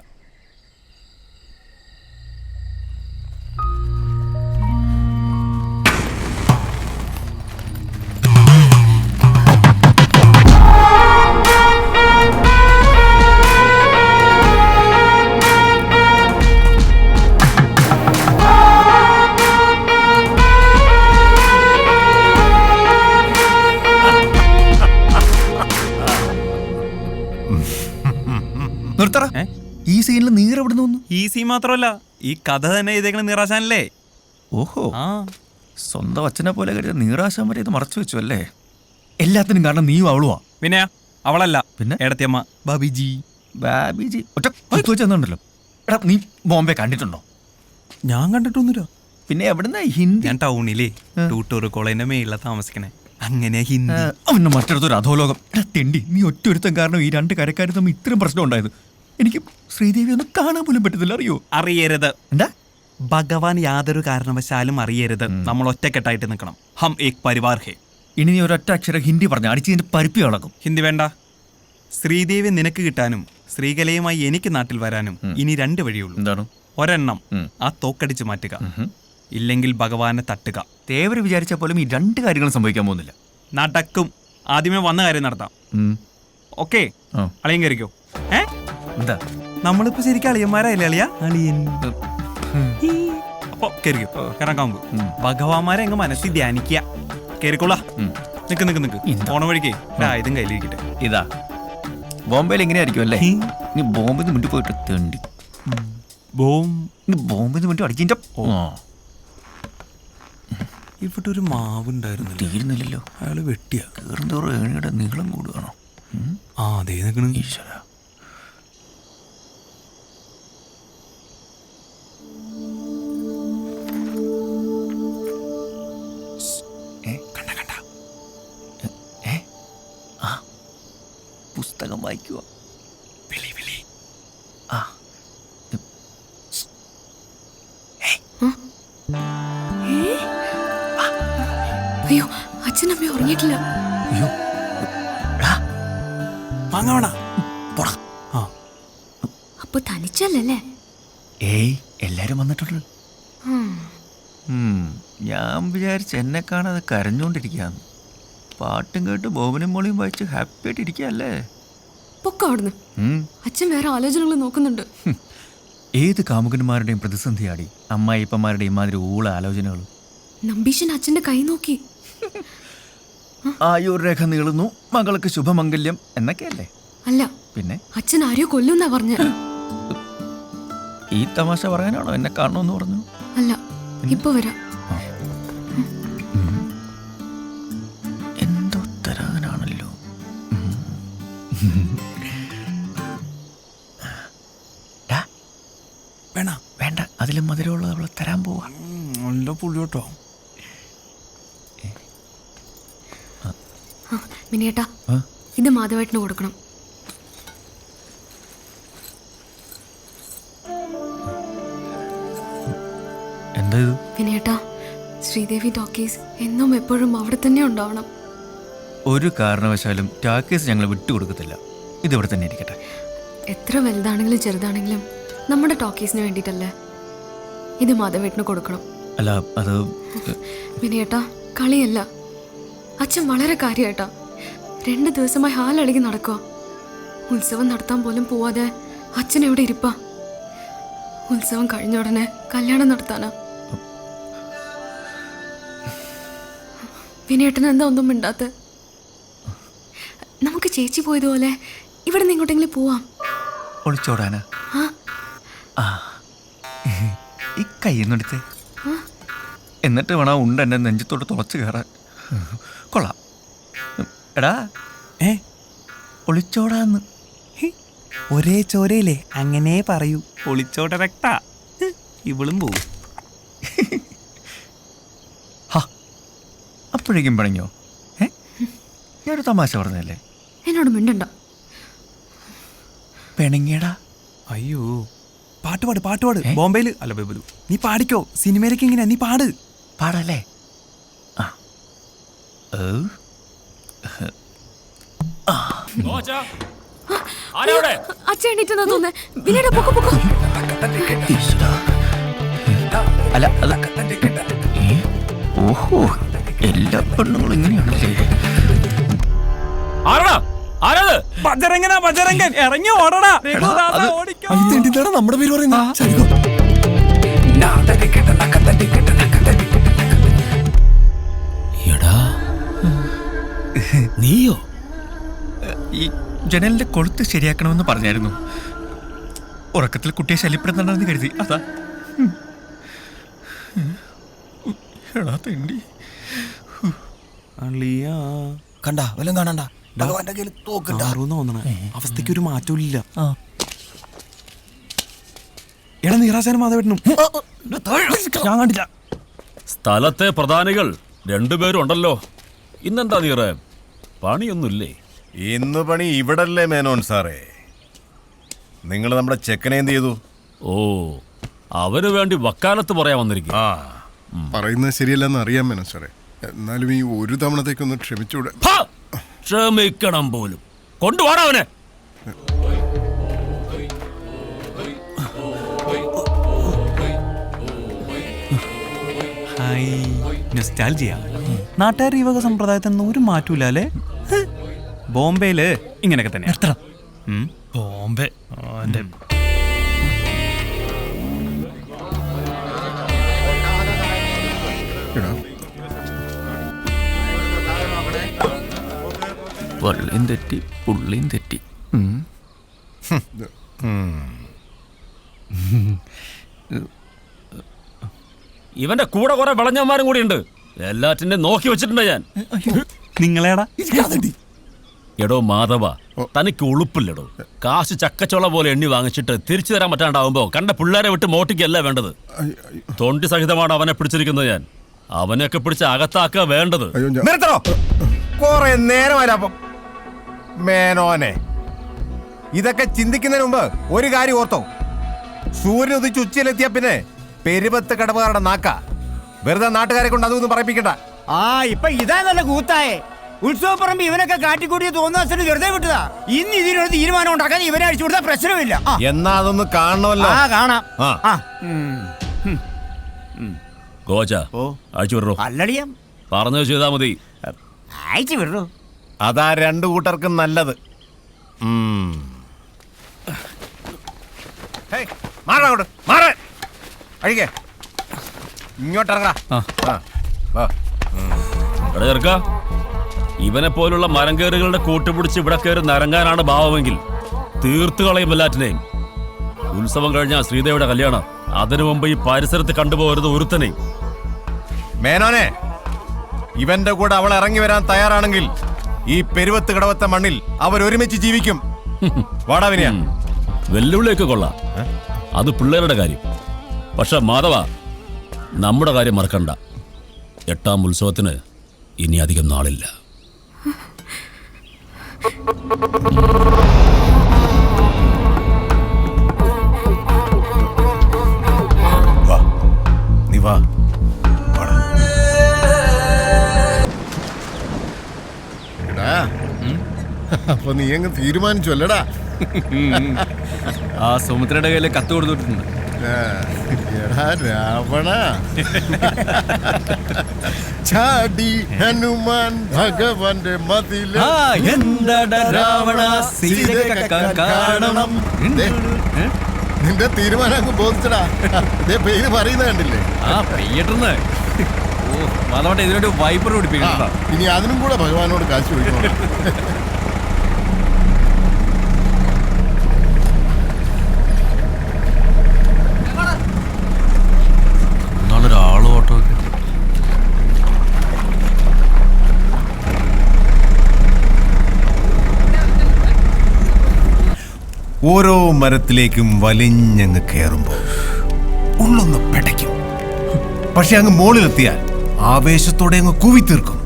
ഈ സീനിൽ നീരെവിടുന്ന് വന്നു? ഈ സീൻ മാത്രമല്ല, ഈ കഥ തന്നെ ഇതേക്കണ നീറാശാനല്ലേ. ഓഹോ, സ്വന്തം അച്ഛനെ പോലെ കരുതി നീറാശാൻ വരെ ഇത് മറച്ചു വെച്ചു അല്ലേ? എല്ലാത്തിനും കാരണം നീയും അവളുവാ. പിന്നെ അവളല്ല, പിന്നെ എടത്തിയമ്മ ബാബിജി. ഒറ്റ വെച്ചെന്നുണ്ടല്ലോ. എടാ നീ ബോംബെ കണ്ടിട്ടുണ്ടോ? ഞാൻ കണ്ടിട്ടൊന്നുമില്ല. പിന്നെ എവിടുന്ന ഹിന്ദി? ഞാൻ ടൗണിലേ ടൂട്ടൂർ കോളേജിന്റെ മേളിലാണ് താമസിക്കണേ. അങ്ങനെ ഹിന്ദി. അവന്റെ മറ്റൊരു അധോലോകം. എടാ തെണ്ടി, നീ ഒറ്റൊരുത്തം കാരണം ഈ രണ്ട് കരക്കാർ തമ്മിൽ ഇത്രയും പ്രശ്നം ഉണ്ടായത്. എനിക്ക് ശ്രീദേവി ഒന്നും കാണാൻ പോലും പറ്റത്തില്ല. അറിയോ? അറിയരുത്. എന്താ? ഭഗവാൻ യാതൊരു കാരണവശാലും അറിയരുത്. നമ്മൾ ഒറ്റക്കെട്ടായിട്ട് നിൽക്കണം. ഹം ഏക് പരിവാർ ഹേ. ഇനി നീ ഒരൊറ്റ അക്ഷരം ഹിന്ദി പറഞ്ഞ അടിച്ചതിന്റെ പരിപ്പി ഇളകും. ഹിന്ദി വേണ്ട. ശ്രീദേവി നിനക്ക് കിട്ടാനും ശ്രീകലയുമായി എനിക്ക് നാട്ടിൽ വരാനും ഇനി രണ്ട് വഴിയുള്ളൂ. എന്താണ്? ഒരെണ്ണം ആ തോക്കടിച്ച് മാറ്റുക, ഇല്ലെങ്കിൽ ഭഗവാനെ തട്ടുക. തേവര് വിചാരിച്ച പോലും ഈ രണ്ട് കാര്യങ്ങളും സംഭവിക്കാൻ പോകുന്നില്ല. നടക്കും. ആദ്യമേ വന്ന കാര്യം നടത്താം. ഓക്കെ, അളിയൻ കയറിക്കോ. എന്താ നമ്മളിപ്പോ ശരിക്കും അളിയന്മാരായില്ലേ? അളിയൻ അപ്പൊ കയറിക്കോ. കറങ്ങാമ്പ് ഭഗവാന്മാരെ അങ്ങ് മനസ്സിൽ ധ്യാനിക്കുക. കയറിക്കോളാ. നിക്ക് പോണ വഴിക്കേ ഇതും കയ്യിലിരിക്കട്ടെ. ഇതാ ബോംബെയിൽ എങ്ങനെയായിരിക്കും അല്ലേ? നീ ബോംബെന്ന് മുന്നിൽ പോയിട്ട് തേണ്ടി ബോംബെന്ന് മുന്നിൽ അടിക്കിന്റെ. ഇവിടെ ഒരു മാവുണ്ടായിരുന്നു, തീരുന്നില്ലല്ലോ. അയാള് വെട്ടിയ കയറുന്തോറും ഏണിയുടെ നീളം കൂടുകയാണോ? അതേ നിൽക്കണ. ഈശ്വര, പുസ്തകം വായിക്കുക. അയ്യോ, അച്ഛനമ്മ ഉറങ്ങിയിട്ടില്ല. അപ്പൊ തനിച്ചല്ലേ? ഏയ്, എല്ലാരും വന്നിട്ടുള്ളൂ. ഞാൻ വിചാരിച്ച എന്നെ കാണാതെ കരഞ്ഞോണ്ടിരിക്കാന്ന്. പാട്ടും കേട്ട് ബോബനും മോളിയും വായിച്ച് ഹാപ്പി ആയിട്ട് ഇരിക്കല്ലേ? പൊക്ക അവിടുന്ന്. അച്ഛൻ വേറെ ആലോചനകൾ നോക്കുന്നുണ്ട്. ഏത് കാമുകന്മാരുടെയും പ്രതിസന്ധിയാടി അമ്മായിപ്പന്മാരുടെയും ഇമാതിരി ഊള ആലോചനകൾ. നമ്പീശൻ അച്ഛന്റെ കൈ നോക്കി. ആയുർരേഖ നീളുന്നു, മകൾക്ക് ശുഭമംഗല്യം എന്നൊക്കെയല്ലേ? അല്ല, പിന്നെ അച്ഛൻ ആരെയോ കൊല്ലുന്നാ പറഞ്ഞ. ഈ തമാശ പറയാനാണോ എന്നെ കാണണമെന്ന് പറഞ്ഞു? അല്ല, ഇപ്പൊ വരാം. എന്തോ തരാനാണല്ലോ. വേണ്ട വേണ്ട, അതിലും മധുരമുള്ളത് അവളെ തരാൻ പോവാ. നല്ല പുള്ളിയോട്ടോ. മിനിയേട്ടാ, ഇത് മാധവേട്ടന് കൊടുക്കണം. എന്താ ഇത്? മിനിയേട്ടാ, ശ്രീദേവി ടോക്കീസ് എന്നും എപ്പോഴും അവിടെ തന്നെ ഉണ്ടാവണം. ഒരു കാരണവശാലും ടാക്കീസ് ഞങ്ങൾ വിട്ടുകൊടുക്കത്തില്ല. ഇതിവിടെ തന്നെ ഇരിക്കട്ടെ. എത്ര വലുതാണെങ്കിലും ചെറുതാണെങ്കിലും നമ്മുടെ ടോക്കീസിന് വേണ്ടിയിട്ടല്ലേ. ഇത് മാധവേട്ടന് കൊടുക്കണം. അല്ല, അത് മിനിയേട്ടാ, കളിയല്ല. അച്ഛൻ വളരെ കാര്യമായിട്ടാ 2 ദിവസമായി ഹാലളകി നടക്കുക. ഉത്സവം നടത്താൻ പോലും പോവാതെ അച്ഛൻ എവിടെ ഇരിപ്പാ? ഉത്സവം കഴിഞ്ഞ ഉടനെ കല്യാണം നടത്താനാ. വിനയേട്ടൻ എന്താ ഒന്നും മിണ്ടാത്ത? നമുക്ക് ചേച്ചി പോയതുപോലെ ഇവിടെ നിന്ന് ഇങ്ങോട്ടെങ്കിലും പോവാം. ഒളിച്ചോടാനാ? ഈ കയ്യെന്നെടുത്ത് എന്നിട്ട് വേണം ഉണ്ട് എന്നെ നെഞ്ചത്തോട്ട് തുളച്ച് കയറാൻ. കൊള്ളാം. എടാ, ഒളിച്ചോടാന്ന്. ഒരേ ചോരയില്ലേ, അങ്ങനെ പറയൂ. ഒളിച്ചോട രക്ത ഇവളും പോവും. അപ്പോഴേക്കും പണിഞ്ഞോ? ഞാനൊരു തമാശ പറഞ്ഞല്ലേ? എന്നോട് മിണ്ടണ്ട. പെണങ്ങിയടാ. അയ്യോ, പാട്ടുപാട് പാട്ടുപാട്. ബോംബെയിൽ അല്ല, നീ പാടിക്കോ. സിനിമയിലേക്ക് എങ്ങനെയാ, നീ പാട്. പാടല്ലേ? അച്ഛൻ എണീറ്റെന്നാ തോന്നുന്നേ. വിനയേട്ടാ, പൊക്കോ പൊക്കോ. അല്ല, ഓഹോ, എല്ലാ പെണ്ണുങ്ങളും ഇങ്ങനെയാണല്ലേ? ബജരംഗനാ, ബജരംഗൻ ഇറങ്ങി ഓടടാ. നമ്മുടെ പേര് പറയുന്ന നീയോ? ഈ ജനലിന്റെ കൊളുത്ത് ശരിയാക്കണമെന്ന് പറഞ്ഞായിരുന്നു. ഉറക്കത്തിൽ കുട്ടിയെ ശല്യപ്പെടുത്തണ്ടെന്ന് കരുതി. അതാ. കണ്ട വല്ലതും കാണണ്ട. ഭഗവാന്റെ കയ്യിൽ തോക്കണ്ട. അവസ്ഥയ്ക്ക് ഒരു മാറ്റവും ഇല്ല. എടാ, നീറാശാനും മാധവേട്ടനും ഞാൻ കണ്ടില്ല. സ്ഥലത്തെ പ്രധാനികൾ 2 പേരും ഉണ്ടല്ലോ. ഇന്നെന്താ നീറേ, പണിയൊന്നുമില്ലേ? ഇന്ന് പണി ഇവിടല്ലേ മേനോൻ സാറേ? നിങ്ങൾ നമ്മുടെ ചെക്കനെ എന്ത് ചെയ്തു? ഓ, അവന് വേണ്ടി വക്കാലത്ത് പറയാൻ വന്നിരിക്കും. പറയുന്നത് ശരിയല്ലെന്ന് അറിയാൻ മേനോൻ സാറേ. എന്നാലും ഈ ഒരു തവണത്തേക്കൊന്ന് ക്ഷമിച്ചൂടെ? ക്ഷമിക്കണം പോലും. കൊണ്ടുപോടാ അവനെ. നാട്ടുകാർ ഈ വക സമ്പ്രദായത്തിൽ ഒരു മാറ്റൂല അല്ലേ? ബോംബെയില് ഇങ്ങനെയൊക്കെ തന്നെ. ബോംബെ വള്ളിയും തെറ്റി പുള്ളിയും തെറ്റി. ഇവന്റെ കൂടെ കുറെ വിളഞ്ഞന്മാരും കൂടി ഉണ്ട്. എല്ലാറ്റിന്റെ നോക്കി വെച്ചിട്ടുണ്ട് ഞാൻ. നിങ്ങളേടാ? എടോ മാധവ, തനിക്ക് ഉളുപ്പില്ലടോ. കാശ് ചക്കച്ചോള പോലെ എണ്ണി വാങ്ങിച്ചിട്ട് തിരിച്ചു തരാൻ പറ്റാണ്ടാവുമ്പോ കണ്ട പിള്ളേരെ വിട്ട് മോട്ടിക്കല്ല വേണ്ടത്. തൊണ്ടി സഹിതമാണ് അവനെ പിടിച്ചിരിക്കുന്നത് ഞാൻ. അവനെയൊക്കെ പിടിച്ച് അകത്താക്കുക വേണ്ടത്. നിർത്തണോ? കുറെ നേരമായപ്പം മേനോനെ, ഇതൊക്കെ ചിന്തിക്കുന്നതിന് മുമ്പ് ഒരു കാര്യം ഓർത്തോ. സൂര്യൻ ഉദിച്ച് ഉച്ചയിലെത്തിയ പിന്നെ പെരുപത്ത് കടവുകാരുടെ നാക്ക. വെറുതെ നാട്ടുകാരെ കൊണ്ട് അതൊന്നും പറയിപ്പിക്കണ്ട. ഇപ്പൊ ഇതാ നല്ല കൂത്തായേ. ഉത്സവപ്പറമ്പ് ഇവനൊക്കെ കാട്ടിക്കൂടിയ തോന്നുന്ന വെറുതെ വിട്ടതാ. ഇന്ന് ഇതിനൊരു തീരുമാനം ഉണ്ടാക്കാൻ ഇവനെ അടിച്ചു കൊടുത്താൽ പ്രശ്നമില്ല. എന്നാ അതൊന്ന് കാണണമല്ലോ. കാണാം. ഗോച അയച്ചു വിടറോ? അല്ലടിയം പറഞ്ഞു ചെയ്താ മതി. അയച്ചു വിടറോ? അതാ 2 കൂട്ടർക്കും നല്ലത്. മാറങ്ങോട്ട്, മാറ അഴിക്കേ, ഇങ്ങോട്ടിറങ്ങാ. ചെറുക്ക, ഇവനെ പോലുള്ള മരം കയറുകളുടെ കൂട്ടുപിടിച്ച് ഇവിടെ കയറി നരങ്ങാനാണ് ഭാവമെങ്കിൽ തീർത്തു കളയും എല്ലാറ്റിനെയും. ഉത്സവം കഴിഞ്ഞ ശ്രീദേവിയുടെ കല്യാണം. അതിനു മുമ്പ് ഈ പരിസരത്ത് കണ്ടുപോകരുത് ഒരുത്തനെ. മേനോനെ, ഇവന്റെ കൂടെ അവൾ ഇറങ്ങി വരാൻ തയ്യാറാണെങ്കിൽ ഈ പെരുവത്ത് കടവത്തെ മണ്ണിൽ അവർ ഒരുമിച്ച് ജീവിക്കും. വാടാ വിനയ. വെല്ലുവിളിയൊക്കെ കൊള്ളാം, അത് പിള്ളേരുടെ കാര്യം. പക്ഷെ മാധവ, നമ്മുടെ കാര്യം മറക്കണ്ട. 8ാം ഉത്സവത്തിന് ഇനി അധികം നാളില്ല. നീ വാ. അപ്പൊ നീ അങ്ങ് തീരുമാനിച്ചു അല്ലടാ? ആ സുമിത്രയുടെ കയ്യിലെ കത്ത് കൊടുത്തിട്ടുണ്ട്. എടാ രാവണ, ചാടി ഹനുമാൻ ഭഗവാന്റെ മതില്. നിന്റെ തീരുമാനം അങ്ങ് ബോധിച്ചടാ. പേര് പറയുന്നത് കണ്ടില്ലേ? ഇതിനൊരു വൈപ്പർ പിടിപ്പിക്കണം. ഇനി അതിനും കൂടെ ഭഗവാനോട് കാശ് ചോദിക്കണം. ഒരാള് ഓട്ടോ ഓരോ മരത്തിലേക്കും വലിഞ്ഞങ്ങ് കയറുമ്പോൾ ഉള്ളൊന്ന് പെടയ്ക്കും. പക്ഷെ അങ്ങ് മുകളിലെത്തിയാൽ ആവേശത്തോടെ അങ്ങ് കൂവിത്തീർക്കും.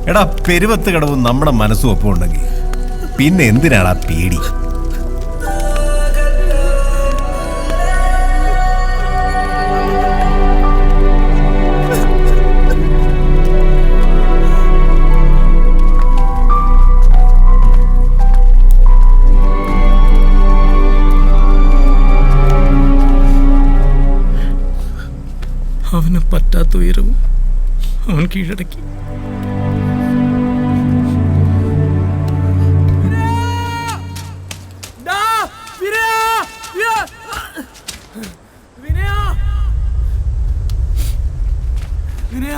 എടാ, പെരുവത്ത് കടവും നമ്മുടെ മനസ്സും ഒപ്പം ഉണ്ടെങ്കിൽ പിന്നെ എന്തിനാടാ പേടി? അവന് പറ്റാത്ത ഉയരവും അവൻ കീഴടക്കി.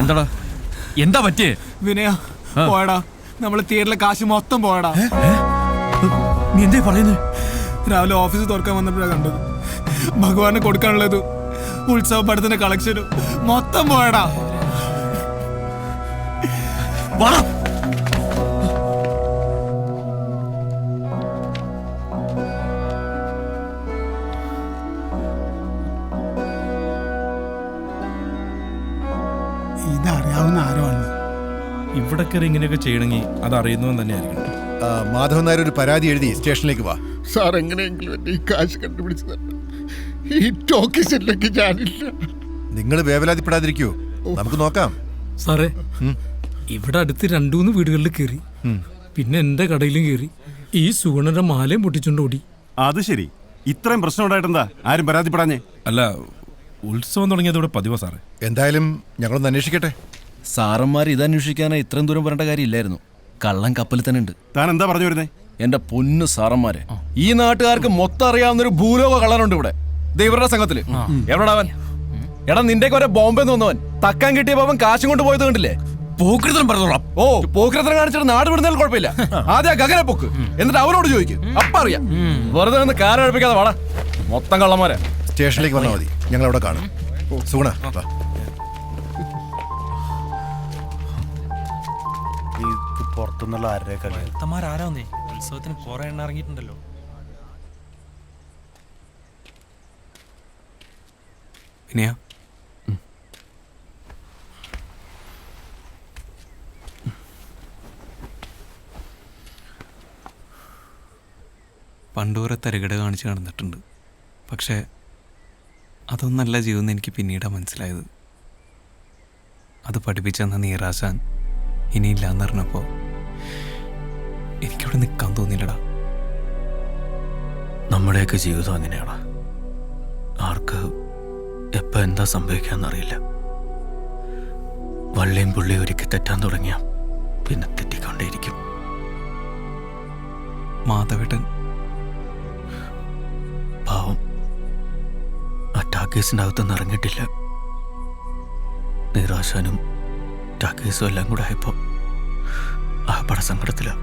എന്താടാ, എന്താ പറ്റിയേ? വിനയ, പോയടാ. നമ്മള് തിയേറ്ററിലെ കാശ് മൊത്തം പോയടാ. നീ എന്തേ പറയുന്നത്? രാവിലെ ഓഫീസ് തുറക്കാൻ വന്നപ്പോഴാണ് കണ്ടത്. ഭഗവാന് കൊടുക്കാനുള്ളത് ഉത്സവ പടത്തിന്റെ കളക്ഷനും മൊത്തം പോയടാ. ഇതറിയാവുന്ന ആരോ ആണ് ഇവിടെ കയറി ഇങ്ങനെയൊക്കെ ചെയ്യണമെങ്കിൽ അത് അറിയുന്നവൻ തന്നെ ആയിരിക്കണം. മാധവൻ നായർ ഒരു പരാതി എഴുതി സ്റ്റേഷനിലേക്ക് വാ. സാർ എങ്ങനെയെങ്കിലും എന്റെ ഈ കാശ് കണ്ടുപിടിച്ചു തരണം. ഈ ടോക്കീസിലേക്ക് ഞാനില്ല. നിങ്ങൾ വേവലാതിപ്പെടാതിരിക്കൂ, നമുക്ക് നോക്കാം. സാറേ, ഇവിടെ അടുത്ത് 2-3 വീടുകളിൽ കയറി, പിന്നെ എന്റെ കടയിലും കയറി. ഈ സുഗുണന്റെ മാലയും പൊട്ടിച്ചോണ്ട് ഓടി. അത് ശരി, ഇത്രയും പ്രശ്നം ഉണ്ടായിട്ടെന്താ ആരും പരാതിപ്പെടാഞ്ഞേ? അല്ല, ഉത്സവം തുടങ്ങിയത് ഇവിടെ പതിവാ സാറേ. എന്തായാലും ഞങ്ങളൊന്ന് അന്വേഷിക്കട്ടെ. സാറന്മാർ ഇതന്വേഷിക്കാനായി ഇത്രയും ദൂരം വരേണ്ട കാര്യമില്ലായിരുന്നു. കള്ളൻ കപ്പലിൽ തന്നെ ഉണ്ട്. താൻ എന്താ പറഞ്ഞു വരുന്നേ? എന്റെ പൊന്നു സാറന്മാരെ, ഈ നാട്ടുകാർക്ക് മൊത്തം അറിയാവുന്ന ഒരു ഭൂലോക കള്ളനുണ്ട് ഇവിടെ, ഇവരുടെ സംഘത്തില്. എവിടെടാവൻ? എടാ, നിന്റെ വരെ ബോംബെ തോന്നവൻ തക്കാൻ കിട്ടിയപ്പോ അവൻ കാശും കൊണ്ട് പോയത് കണ്ടില്ലേ? പോക്രിത്തരം പറഞ്ഞോളാം. ഓ, പോക്രിത്തരം കാണിച്ചിട്ട് നാട് വിടുന്നതിൽ കുഴപ്പമില്ല. ആദ്യം ഗഗനെ പൊക്ക്, എന്നിട്ട് അവനോട് ചോദിക്കും, അപ്പ അറിയാം. വെറുതെ നിന്ന് കാരഴിപ്പിക്കാതെ വാടാ, മൊത്തം കള്ളന്മാരെ. സ്റ്റേഷനിലേക്ക് വന്നാൽ മതി, ഞങ്ങൾ അവിടെ കാണും. സുഗുണ, പുറത്തുനിന്നുള്ള ആരാന്നേ? ഉത്സവത്തിന് കുറെ എണ്ണ ഇറങ്ങിയിട്ടുണ്ടല്ലോ. വിനയ, പണ്ടുവരെ തരികട കാണിച്ച് നടന്നിട്ടുണ്ട്. പക്ഷേ അതൊന്നല്ല ജീവിതം എനിക്ക് പിന്നീടാണ് മനസ്സിലായത്. അത് പഠിപ്പിച്ചെന്ന നീറാശാൻ ഇനിയില്ലാന്ന് പറഞ്ഞപ്പോൾ എനിക്കവിടെ നിൽക്കാൻ തോന്നിയില്ലടാ. നമ്മുടെയൊക്കെ ജീവിതം അങ്ങനെയാണ്. ആർക്ക് എപ്പോൾ എന്താ സംഭവിക്കാന്നറിയില്ല. വള്ളിയും പുള്ളിയും ഒരുക്കി തെറ്റാൻ തുടങ്ങിയ പിന്നെ തെറ്റിക്കൊണ്ടേയിരിക്കും. മാധവേട്ടൻ പാവം ആ ടാക്കേസിൻ്റെ അകത്തുനിന്ന് ഇറങ്ങിയിട്ടില്ല. നിരാശാനും ടാക്കേസും എല്ലാം കൂടെ ആയപ്പോൾ ആ പടസങ്കടത്തിലാണ്.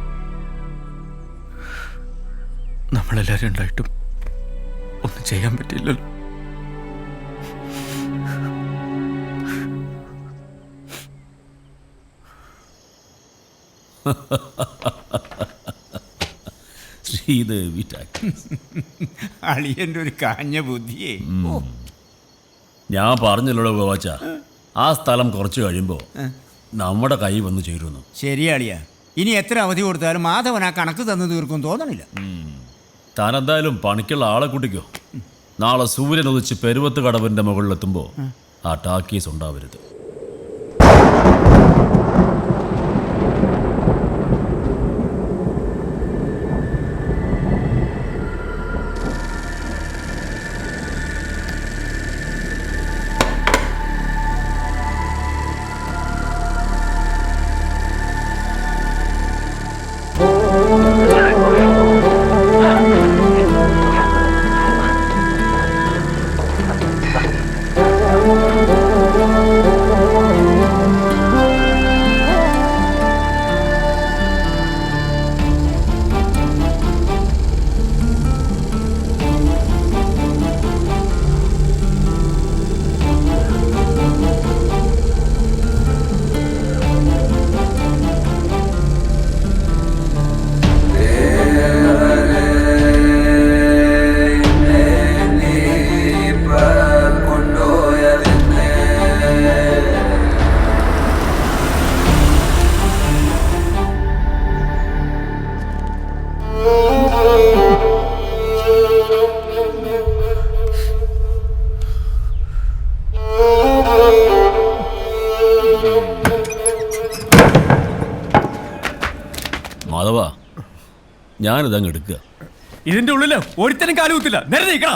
നമ്മളെല്ലാവരും ഉണ്ടായിട്ടും ഒന്നും ചെയ്യാൻ പറ്റില്ലല്ലോ. ശ്രീദേവി അളിയന്റെ ഒരു കാഞ്ഞ ബുദ്ധിയേ. ഞാൻ പറഞ്ഞല്ലോ ഗോവാച്ച, ആ സ്ഥലം കുറച്ച് കഴിയുമ്പോ നമ്മുടെ കൈ വന്ന് ചേരുന്നു. ശരിയാളിയാ, ഇനി എത്ര അവധി കൊടുത്താലും മാധവൻ ആ കണക്ക് തന്നു തീർക്കും തോന്നണില്ല. താനെന്തായാലും പണിക്കുള്ള ആളെ കൂട്ടിക്കോ. നാളെ സൂര്യൻ ഉദിച്ച് പെരുവത്ത് കടവിന്റെ മുകളിലെത്തുമ്പോ ആ ടാക്കീസ് ഉണ്ടാവരുത്. മാധവ, ഞാനിതങ്ങ് എടുക്കുക. ഇതിന്റെ ഉള്ളില് ഒരുത്തനും കാലുകുത്തില്ല. നേരെ നീക്കണ.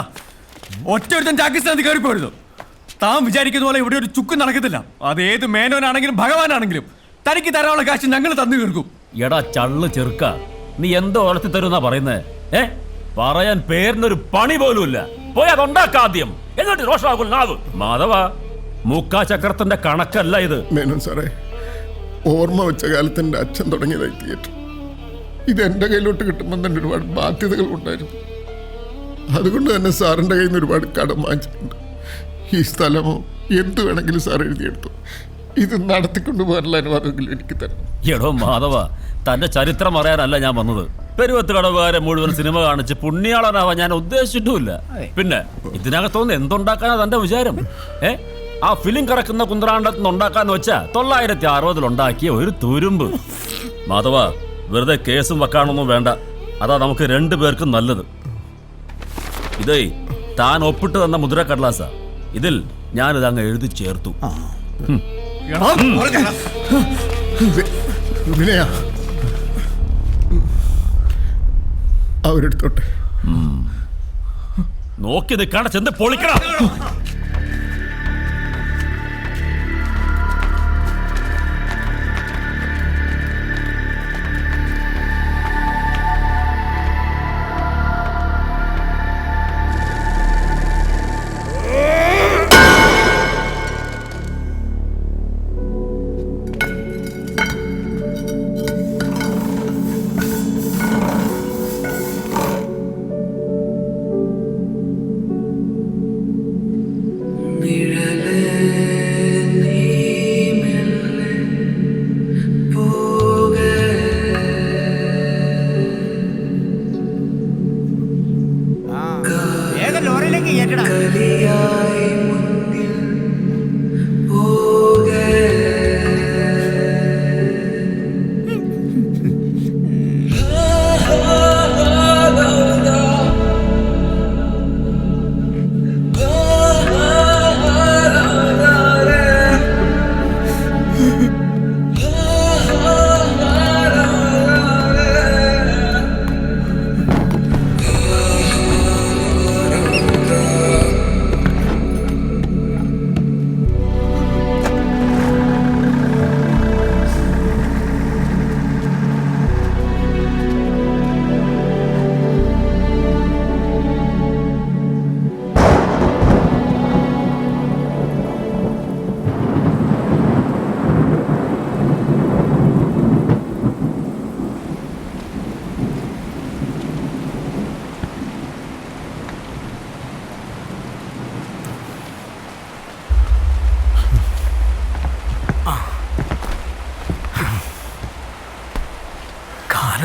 ഒറ്റ ഒരുത്തൻ ടാക്കീസിനകത്ത് കയറിപ്പോരുന്നു. താൻ വിചാരിക്കുന്ന പോലെ ഇവിടെ ഒരു ചുക്കും നടക്കത്തില്ല. അത് ഏത് മേനോനാണെങ്കിലും ഭഗവാനാണെങ്കിലും തനിക്ക് തരാനുള്ള കാശ് ഞങ്ങൾ തന്നു തീർക്കും. എടാ ചള്ള് ചെറുക്ക, നീ എന്തോ വളർത്തി തരുന്നാ പറയുന്നേ? പറയാൻ പേരിനൊരു പണി പോലുമില്ല. പോയി അതുണ്ടാക്കാദ്യം, എന്നിട്ട് രോഷാകുൽ നാവ്. മാധവ, മുക്കാ ചക്രത്തിന്റെ കണക്കല്ല ഇത്. മേനോൻ സാറേ, ഓർമ്മ വെച്ച കാലത്ത് എൻ്റെ അച്ഛൻ തുടങ്ങിയതായി തിയേറ്റർ. ഇത് എൻ്റെ കയ്യിലോട്ട് കിട്ടുമ്പോൾ തന്നെ ഒരുപാട് ബാധ്യതകൾ ഉണ്ടായിരുന്നു. അതുകൊണ്ട് തന്നെ സാറിൻ്റെ കയ്യിൽ നിന്ന് ഒരുപാട് കടം വാങ്ങിച്ചിട്ടുണ്ട്. ഈ സ്ഥലമോ എന്ത് വേണമെങ്കിലും സാർ എഴുതിയെടുത്തു. ഇത് നടത്തിക്കൊണ്ടു പോകാനുള്ള അനുവാദമെങ്കിലും എനിക്ക് തരണം. എടോ മാധവ, തന്റെ ചരിത്രം അറിയാനല്ല ഞാൻ വന്നത്. പെരുവത്ത് കടവുകാരെ മുഴുവൻ സിനിമ കാണിച്ച് പുണ്യാളനാവാൻ ഞാൻ ഉദ്ദേശിച്ചിട്ടുമില്ല. പിന്നെ ഇതിനകത്തൊന്ന് എന്തുണ്ടാക്കാനാ തന്റെ വിചാരം? ആ ഫിലിം കറക്കുന്ന കുന്ത്രാണ്ടത്ത് നിന്ന് ഉണ്ടാക്കാന്ന് വെച്ചാ 960 ഉണ്ടാക്കിയ ഒരു തുരുമ്പ്. മാധവ, വെറുതെ കേസും വെക്കാനൊന്നും വേണ്ട. അതാ നമുക്ക് 2 പേർക്കും നല്ലത്. ഇതേ താൻ ഒപ്പിട്ട് തന്ന മുദ്രക്കടലാസ. ഇതിൽ ഞാനിതങ്ങ് എഴുതി ചേർത്തു. അവരെടുത്തോട്ടെ. നോക്കി നിൽക്കാണ്ട് ചെന്ന് പൊളിക്കണം.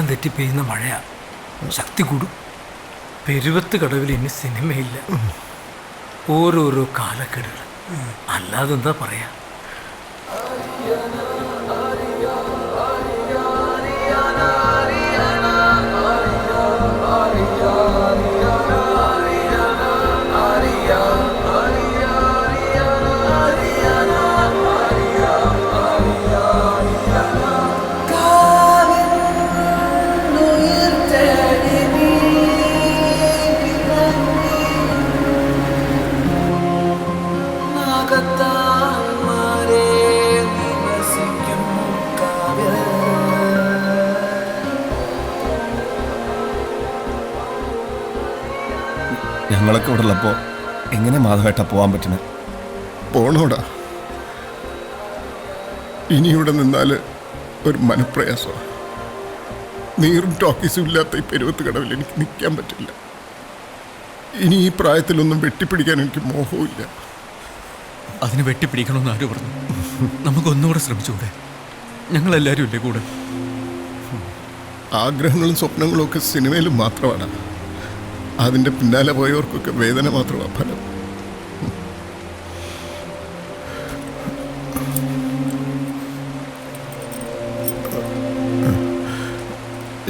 കാലം തെറ്റി പെയ്യുന്ന മഴയാ, ശക്തി കൂടും. പെരുവത്ത് കടവിൽ ഇനി സിനിമയില്ല, ഓരോരോ കാലക്കെടുകൾ, അല്ലാതെന്താ പറയാ. ഞങ്ങളൊക്കെ ഇവിടെ ഉള്ളപ്പോ എങ്ങനെ മാധവേട്ട പോവാൻ പറ്റുന്നത്? പോണോടാ, ഇനി ഇവിടെ നിന്നാല് ഒരു മനപ്രയാസമാണ്. നീറും ടോക്കീസും ഇല്ലാത്ത ഈ പെരുവത്ത് കടവിൽ എനിക്ക് നിൽക്കാൻ പറ്റില്ല. ഇനി ഈ പ്രായത്തിലൊന്നും വെട്ടിപ്പിടിക്കാൻ എനിക്ക് മോഹമില്ല. അതിന് വെട്ടിപ്പിടിക്കണമെന്ന് ആര് പറഞ്ഞു? നമുക്കൊന്നുകൂടെ ശ്രമിച്ചുകൂടെ? ഞങ്ങളെല്ലാവരും ഇല്ലേ കൂടെ? ആഗ്രഹങ്ങളും സ്വപ്നങ്ങളും ഒക്കെ സിനിമയിലും മാത്രമാണ്. അതിൻ്റെ പിന്നാലെ പോയവർക്കൊക്കെ വേദന മാത്രമാണ് ഫലം.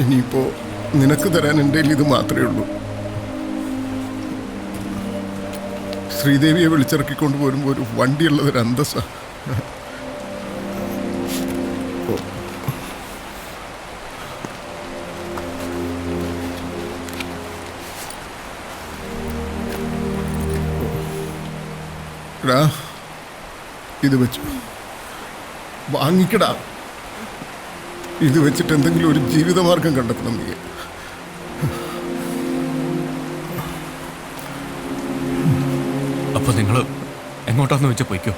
ഇനിയിപ്പോ നിനക്ക് തരാൻ എൻ്റെ കയ്യിൽ ഇത് മാത്രമേ ഉള്ളൂ. ശ്രീദേവിയെ വിളിച്ചിറക്കിക്കൊണ്ട് പോരുമ്പോൾ ഒരു വണ്ടിയുള്ളതൊരു അന്തസ്സാ. ഇത് വെച്ചു വാങ്ങിക്കടാ. ഇത് വെച്ചിട്ട് എന്തെങ്കിലും ഒരു ജീവിതമാർഗം കണ്ടെത്തണം നീ. അപ്പൊ നിങ്ങൾ എങ്ങോട്ടാന്ന് വെച്ചാൽ പോയിക്കോ.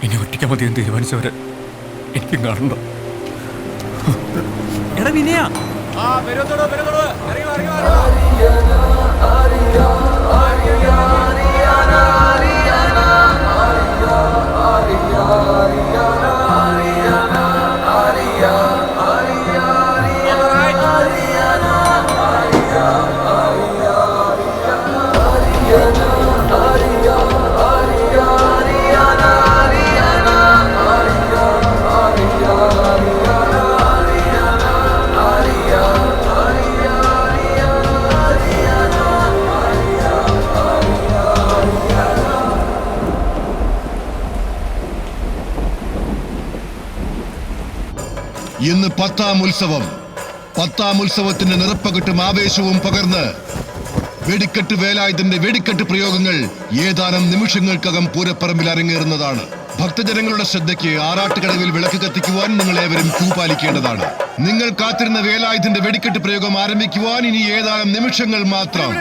ഇനി ഒറ്റയ്ക്ക് മതിയെന്ന് തീരുമാനിച്ചവരെ എനിക്കും കാണണ്ട. എടാ വിനയ, ഇന്ന് 10ാം ഉത്സവം. 10ാം ഉത്സവത്തിന്റെ നിറപ്പകട്ടും ആവേശവും പകർന്ന് വെടിക്കെട്ട് വേലായുധന്റെ വെടിക്കെട്ട് പ്രയോഗങ്ങൾ ഏതാനും നിമിഷങ്ങൾക്കകം പൂരപ്പറമ്പിൽ അരങ്ങേറുന്നതാണ്. ഭക്തജനങ്ങളുടെ ശ്രദ്ധയ്ക്ക് ആറാട്ടുകടവിൽ വിളക്ക് കത്തിക്കുവാൻ നിങ്ങൾ ഏവരും ക്യൂ പാലിക്കേണ്ടതാണ്. നിങ്ങൾ കാത്തിരുന്ന വേലായുധന്റെ വെടിക്കെട്ട് പ്രയോഗം ആരംഭിക്കുവാൻ ഇനി ഏതാനും നിമിഷങ്ങൾ മാത്രം.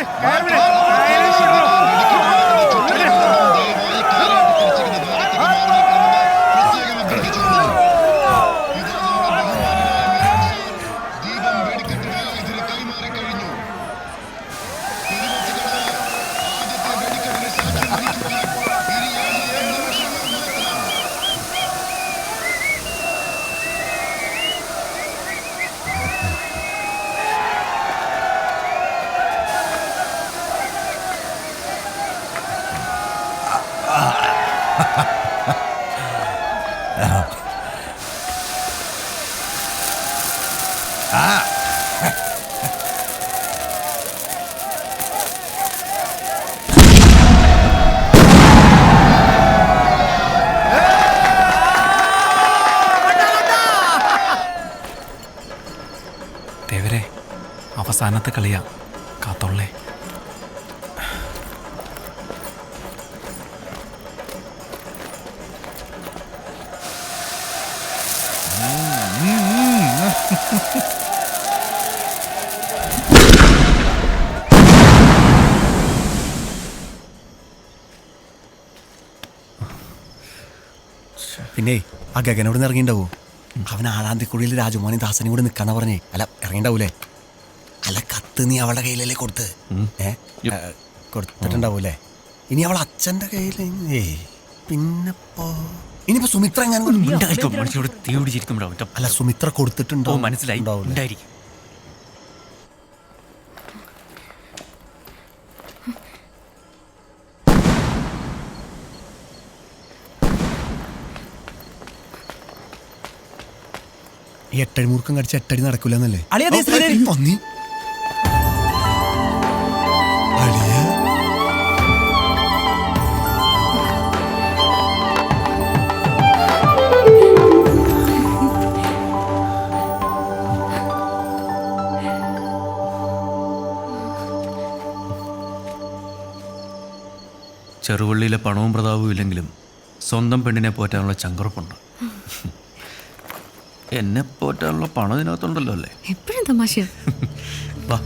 ദേവരെ, അവസാനത്തെ കളിയാ, കാത്തോളേ. പിന്നെ ആ ഗഗനോട് നിന്ന് ഇറങ്ങിണ്ടാവോ? അവൻ ആളാന്തിക്കുഴിയിൽ രാജുമോനെ ദാസനും കൂടെ നിക്കാന്നാ പറഞ്ഞേ. അല്ല, ഇറങ്ങിണ്ടാവൂലേ? അല്ല, കത്ത് നീ അവളുടെ കയ്യിലല്ലേ കൊടുത്ത്? കൊടുത്തിട്ടുണ്ടാവൂലേ? ഇനി അവൾ അച്ഛൻ്റെ കയ്യിൽ പിന്നെപ്പോ ഇനിയിപ്പോ സുമിത്ര ഞാൻ തീ പിടിച്ചിരിക്കുമ്പോഴോ അല്ല സുമിത്ര കൊടുത്തിട്ടുണ്ടോ? മനസ്സിലായി ഉണ്ടായിരിക്കും. ഈ 8 മൂർക്കം കടിച്ച 8 അടി നടക്കൂലെന്നല്ലേ? ചെറുവള്ളിയിലെ പണവും പ്രതാപവും ഇല്ലെങ്കിലും സ്വന്തം പെണ്ണിനെ പോറ്റാനുള്ള ചങ്കുറപ്പുണ്ട്. എന്നെ പോറ്റാനുള്ള പണം ഇതിനകത്തുണ്ടല്ലോ അല്ലേ? എപ്പോഴും തമാശ. വാ.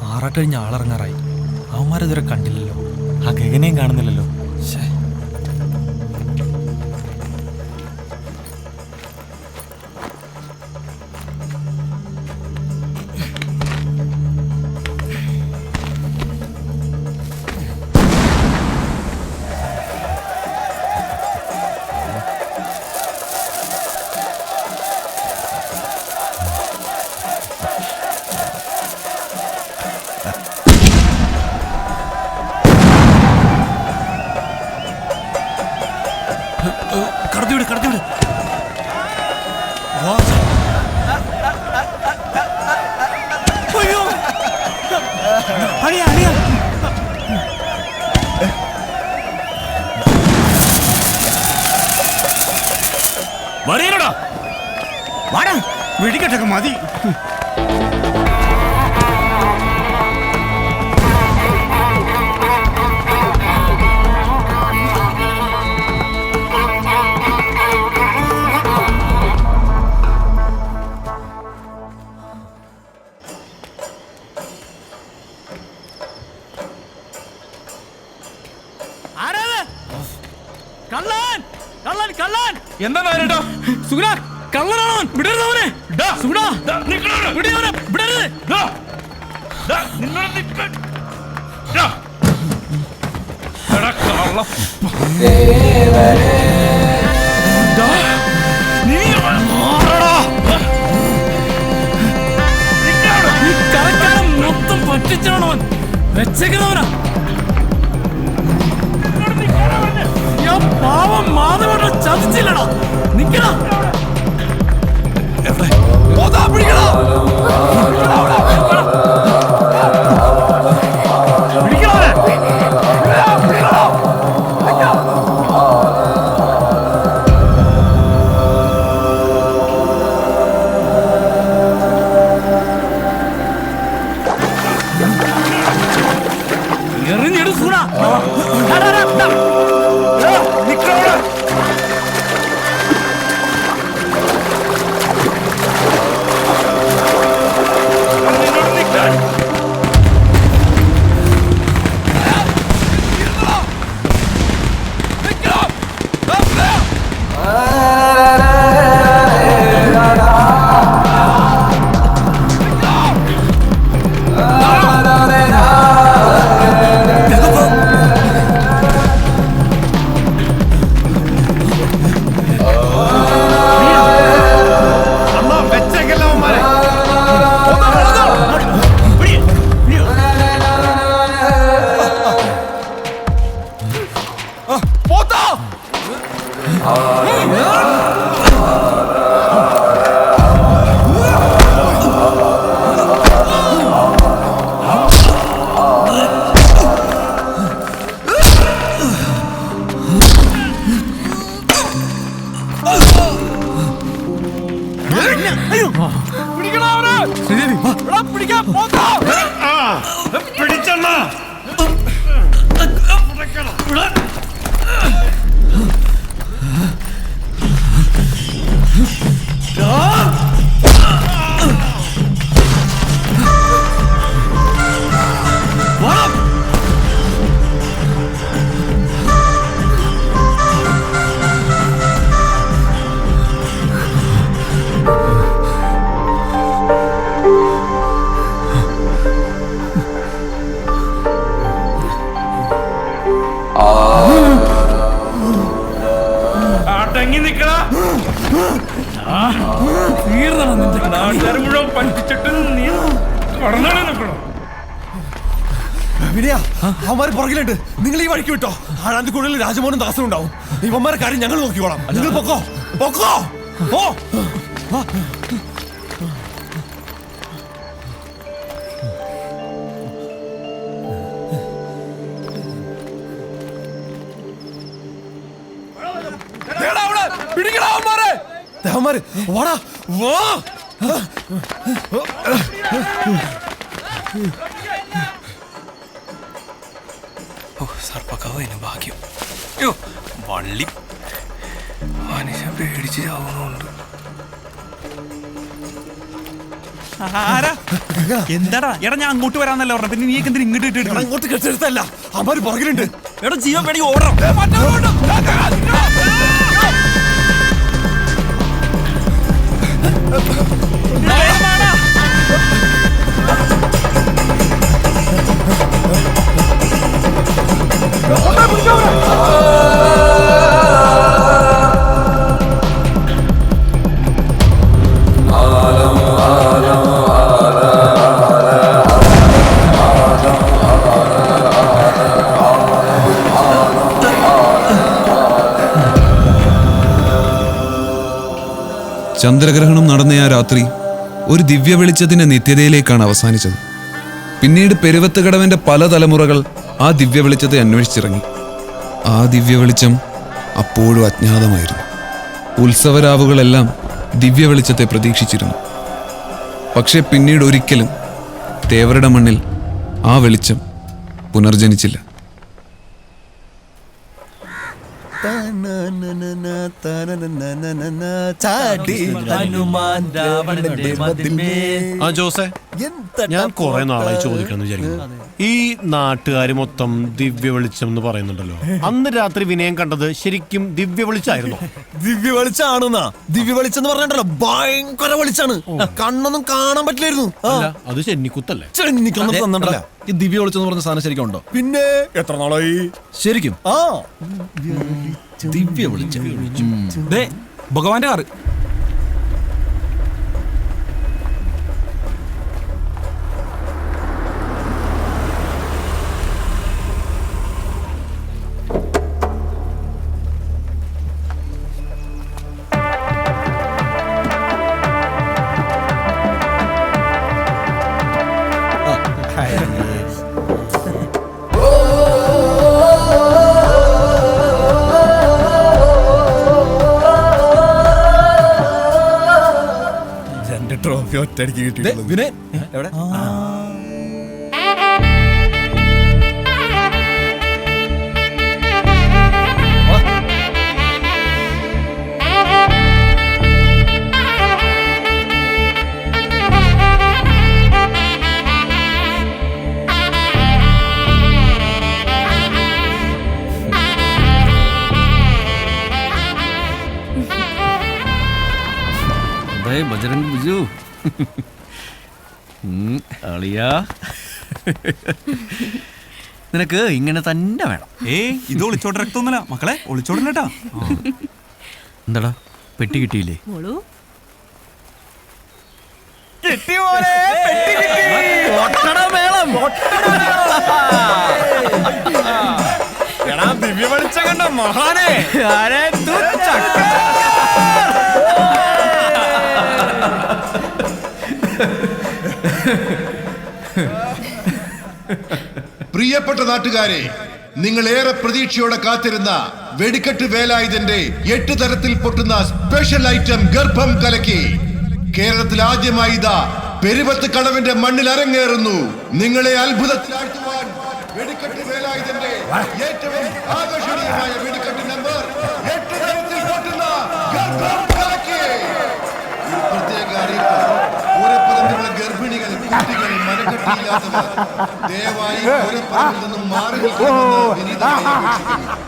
ആറാട്ട് കഴിഞ്ഞ ആളിറങ്ങാറായി. അവന്മാരിതുവരെ കണ്ടില്ലല്ലോ. ആ ഗഗനെയും കാണുന്നില്ലല്ലോ. കടത്തിവിട് കടത്തിവിട്. വെടിക്കെട്ടൊക്കെ മതി. എന്താ സുഗുണ കള്ളനാണോ? വിടരുത് അവനെ. സുഗുണ വിടരുത്. മൊത്തം പറ്റിച്ചാണോ വെച്ചേക്കുന്നവനാ? ഞാൻ പാവം മാധവനെ ചതിച്ചില്ലടാ. നിക്കടാ. എറിഞ്ഞെടു സൂണ. വിനയ അവന്മാര് പുറകിലുണ്ട്. നിങ്ങൾ ഈ വഴിക്ക് വിട്ടോ. ആഴാന്തിക്കുള്ളിൽ രാജമോഹനും ദാസനും ഉണ്ടാവും. ഇവന്മാരെ കാര്യം ഞങ്ങൾ നോക്കിക്കോളാം. നിങ്ങൾ പൊക്കോ പൊക്കോ. ഓ വാടാ വാ. സർപ്പക്കാവിന് ഭാഗ്യം. അയ്യോ വള്ളി മനുഷ്യൻ പേടിച്ച് ചാവുന്നുണ്ട്. എന്താടാ എടാ ഞാൻ അങ്ങോട്ട് വരാന്നല്ല പറഞ്ഞ, പിന്നെ നീക്ക് എന്തിനാ ഇങ്ങോട്ട് ഇട്ട് അങ്ങോട്ട് കെട്ടെടുത്തല്ല, അവന്മാര് പുറകിലുണ്ട്. എടാ ജീവൻ വേണമെങ്കിൽ ഓടണം. ചന്ദ്രഗ്രഹണം നടന്ന ആ രാത്രി ഒരു ദിവ്യ വെളിച്ചത്തിന്റെ നിത്യതയിലേക്കാണ് അവസാനിച്ചത്. പിന്നീട് പെരുവത്തുകടവന്റെ പല തലമുറകൾ ആ ദിവ്യ വെളിച്ചത്തെ അന്വേഷിച്ചിറങ്ങി. ആ ദിവ്യ വെളിച്ചം അപ്പോഴും അജ്ഞാതമായിരുന്നു. ഉത്സവരാവുകളെല്ലാം ദിവ്യ വെളിച്ചത്തെ പ്രതീക്ഷിച്ചിരുന്നു. പക്ഷെ പിന്നീട് ഒരിക്കലും തേവരുടെ മണ്ണിൽ ആ വെളിച്ചം പുനർജനിച്ചില്ല. ആ ജോസേ, ഞാൻ കുറെ നാളായി ചോദിക്കണം വിചാരിക്കുന്നു. ഈ നാട്ടുകാര് മൊത്തം ദിവ്യ വെളിച്ചം എന്ന് പറയുന്നുണ്ടല്ലോ, അന്ന് രാത്രി വിനയം കണ്ടത് ശരിക്കും ദിവ്യ വെളിച്ചായിരുന്നു? ദിവ്യ വെളിച്ചാണെന്നാ? ദിവ്യ വെളിച്ചം എന്ന് പറഞ്ഞിട്ടല്ലോ ഭയങ്കര വെളിച്ചാണ്. കണ്ണൊന്നും കാണാൻ പറ്റില്ലായിരുന്നു. അത് ചെന്നിക്കുത്തല്ലേ? ചെന്നിക്കൊന്നും തന്നിട്ടല്ല. ഈ ദിവ്യ വെളിച്ചം എന്ന് പറഞ്ഞ സാധനം ശരിക്കും ഉണ്ടോ? പിന്നെ എത്ര നാളായി ശരിക്കും? ആ ദിവ്യ വെളിച്ചം. ഭഗവാന്റെ കാറ്. ട്രോഫി ഒറ്റയടിക്ക് കിട്ടിയിട്ടുള്ളത്. വിനയൻ എവിടെ? ബജരംഗ് ബിജു അളിയാ, നിനക്ക് ഇങ്ങനെ തന്നെ വേണം. ഇത് ഒളിച്ചോട്ട് രക്തമൊന്നുമല്ല മക്കളെ, ഒളിച്ചോടല്ലേട്ടാ. എന്താടാ പെട്ടി കിട്ടിയില്ലേ? ദിവ്യ വെളിച്ചം കണ്ട മഹാനെ. പ്രിയപ്പെട്ട നാട്ടുകാരെ, നിങ്ങൾ ഏറെ പ്രതീക്ഷയോടെ കാത്തിരുന്ന വെടിക്കെട്ട് വേലായുധന്റെ 8 തരത്തിൽ പൊട്ടുന്ന സ്പെഷ്യൽ ഐറ്റം ഗർഭം കലക്കി കേരളത്തിൽ ആദ്യമായി ഇതാ പെരുവത്ത് കടവിന്റെ മണ്ണിൽ അരങ്ങേറുന്നു. നിങ്ങളെ അത്ഭുതത്തിലാഴ്ത്തുവാൻ വെടിക്കെട്ട് വേലായുധന്റെ ഏറ്റവും ആകർഷണീയമായ വെടിക്കെട്ട് നമ്പർ 8 തരത്തിൽ പൊട്ടുന്ന ഗർഭം കലക്കി. ഒരു പ്രത്യേക അറിയിപ്പ്: പൂരപ്പറമ്പിലുള്ള ഗർഭിണികൾ, കുട്ടികൾ, മനക്കെട്ടിയില്ലാത്തവർ ദയവായി പൂരപ്പറമ്പിൽ നിന്നും മാറി നിൽക്കണമെന്ന് വിനീതമായി അപേക്ഷിക്കുന്നു.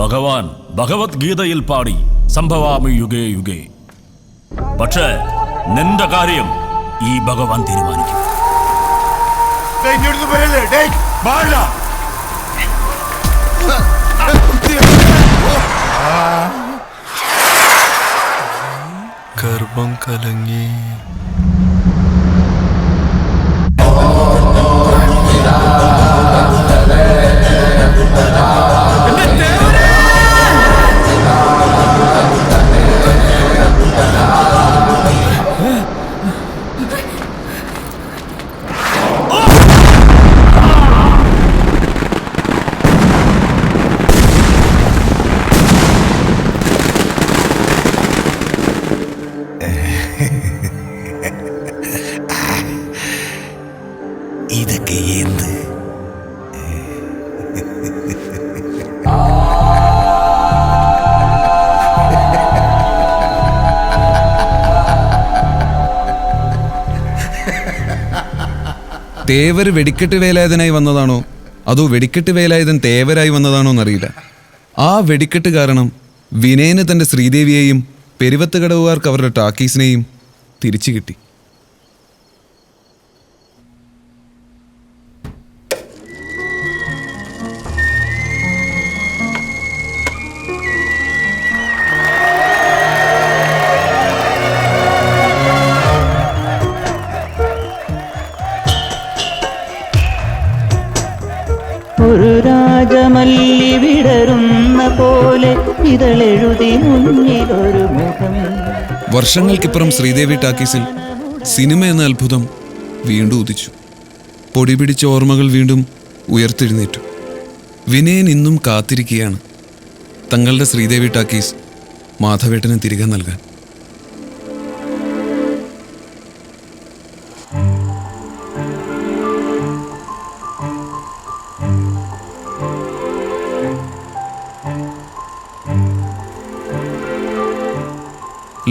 ഭഗവാൻ ഭഗവത്ഗീതയിൽ പാടി സംഭവാമി യുഗേ യുഗേ. പക്ഷേ നിന്റെ കാര്യം ഈ ഭഗവാൻ തീരുമാനിക്കും. ഗർഭം കലങ്ങി. ഇതൊക്കെ എന്ത്? തേവർ വെടിക്കെട്ട് വേലായുധനായി വന്നതാണോ അതോ വെടിക്കെട്ട് വേലായുധൻ തേവരായി വന്നതാണോ എന്നറിയില്ല. ആ വെടിക്കെട്ട് കാരണം വിനയന് തൻ്റെ ശ്രീദേവിയെയും പെരുവത്ത് കടവുകാർക്ക് അവരുടെ ടാക്കീസിനെയും തിരിച്ചു കിട്ടി. ഒരു രാജമല്ലി വിടരുന്ന പോലെ ഇതളെഴുതി മുന്നിലൊരു മുഖം. വർഷങ്ങൾക്കിപ്പുറം ശ്രീദേവി ടാക്കീസിൽ സിനിമ എന്ന അത്ഭുതം വീണ്ടും ഉദിച്ചു. പൊടിപിടിച്ച ഓർമ്മകൾ വീണ്ടും ഉയർത്തെഴുന്നേറ്റു. വിനയൻ ഇന്നും കാത്തിരിക്കുകയാണ് തങ്ങളുടെ ശ്രീദേവി ടാക്കീസ് മാധവേട്ടന് തിരികെ നൽകാൻ.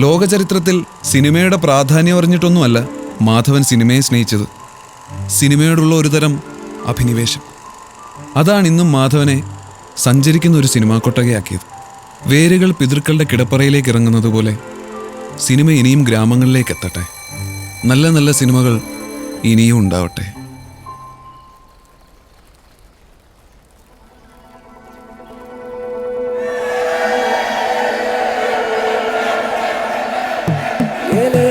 ലോകചരിത്രത്തിൽ സിനിമയുടെ പ്രാധാന്യം അറിഞ്ഞിട്ടൊന്നുമല്ല മാധവൻ സിനിമയെ സ്നേഹിച്ചത്. സിനിമയോടുള്ള ഒരുതരം അഭിനിവേശം. അതാണ് ഇന്നും മാധവനെ സഞ്ചരിക്കുന്ന ഒരു സിനിമാ കൊട്ടകയാക്കിയത്. വേരുകൾ പിതൃക്കളുടെ കിടപ്പറയിലേക്ക് ഇറങ്ങുന്നത് പോലെ സിനിമ ഇനിയും ഗ്രാമങ്ങളിലേക്ക് എത്തട്ടെ. നല്ല നല്ല സിനിമകൾ ഇനിയും ഉണ്ടാവട്ടെ. ഏലേ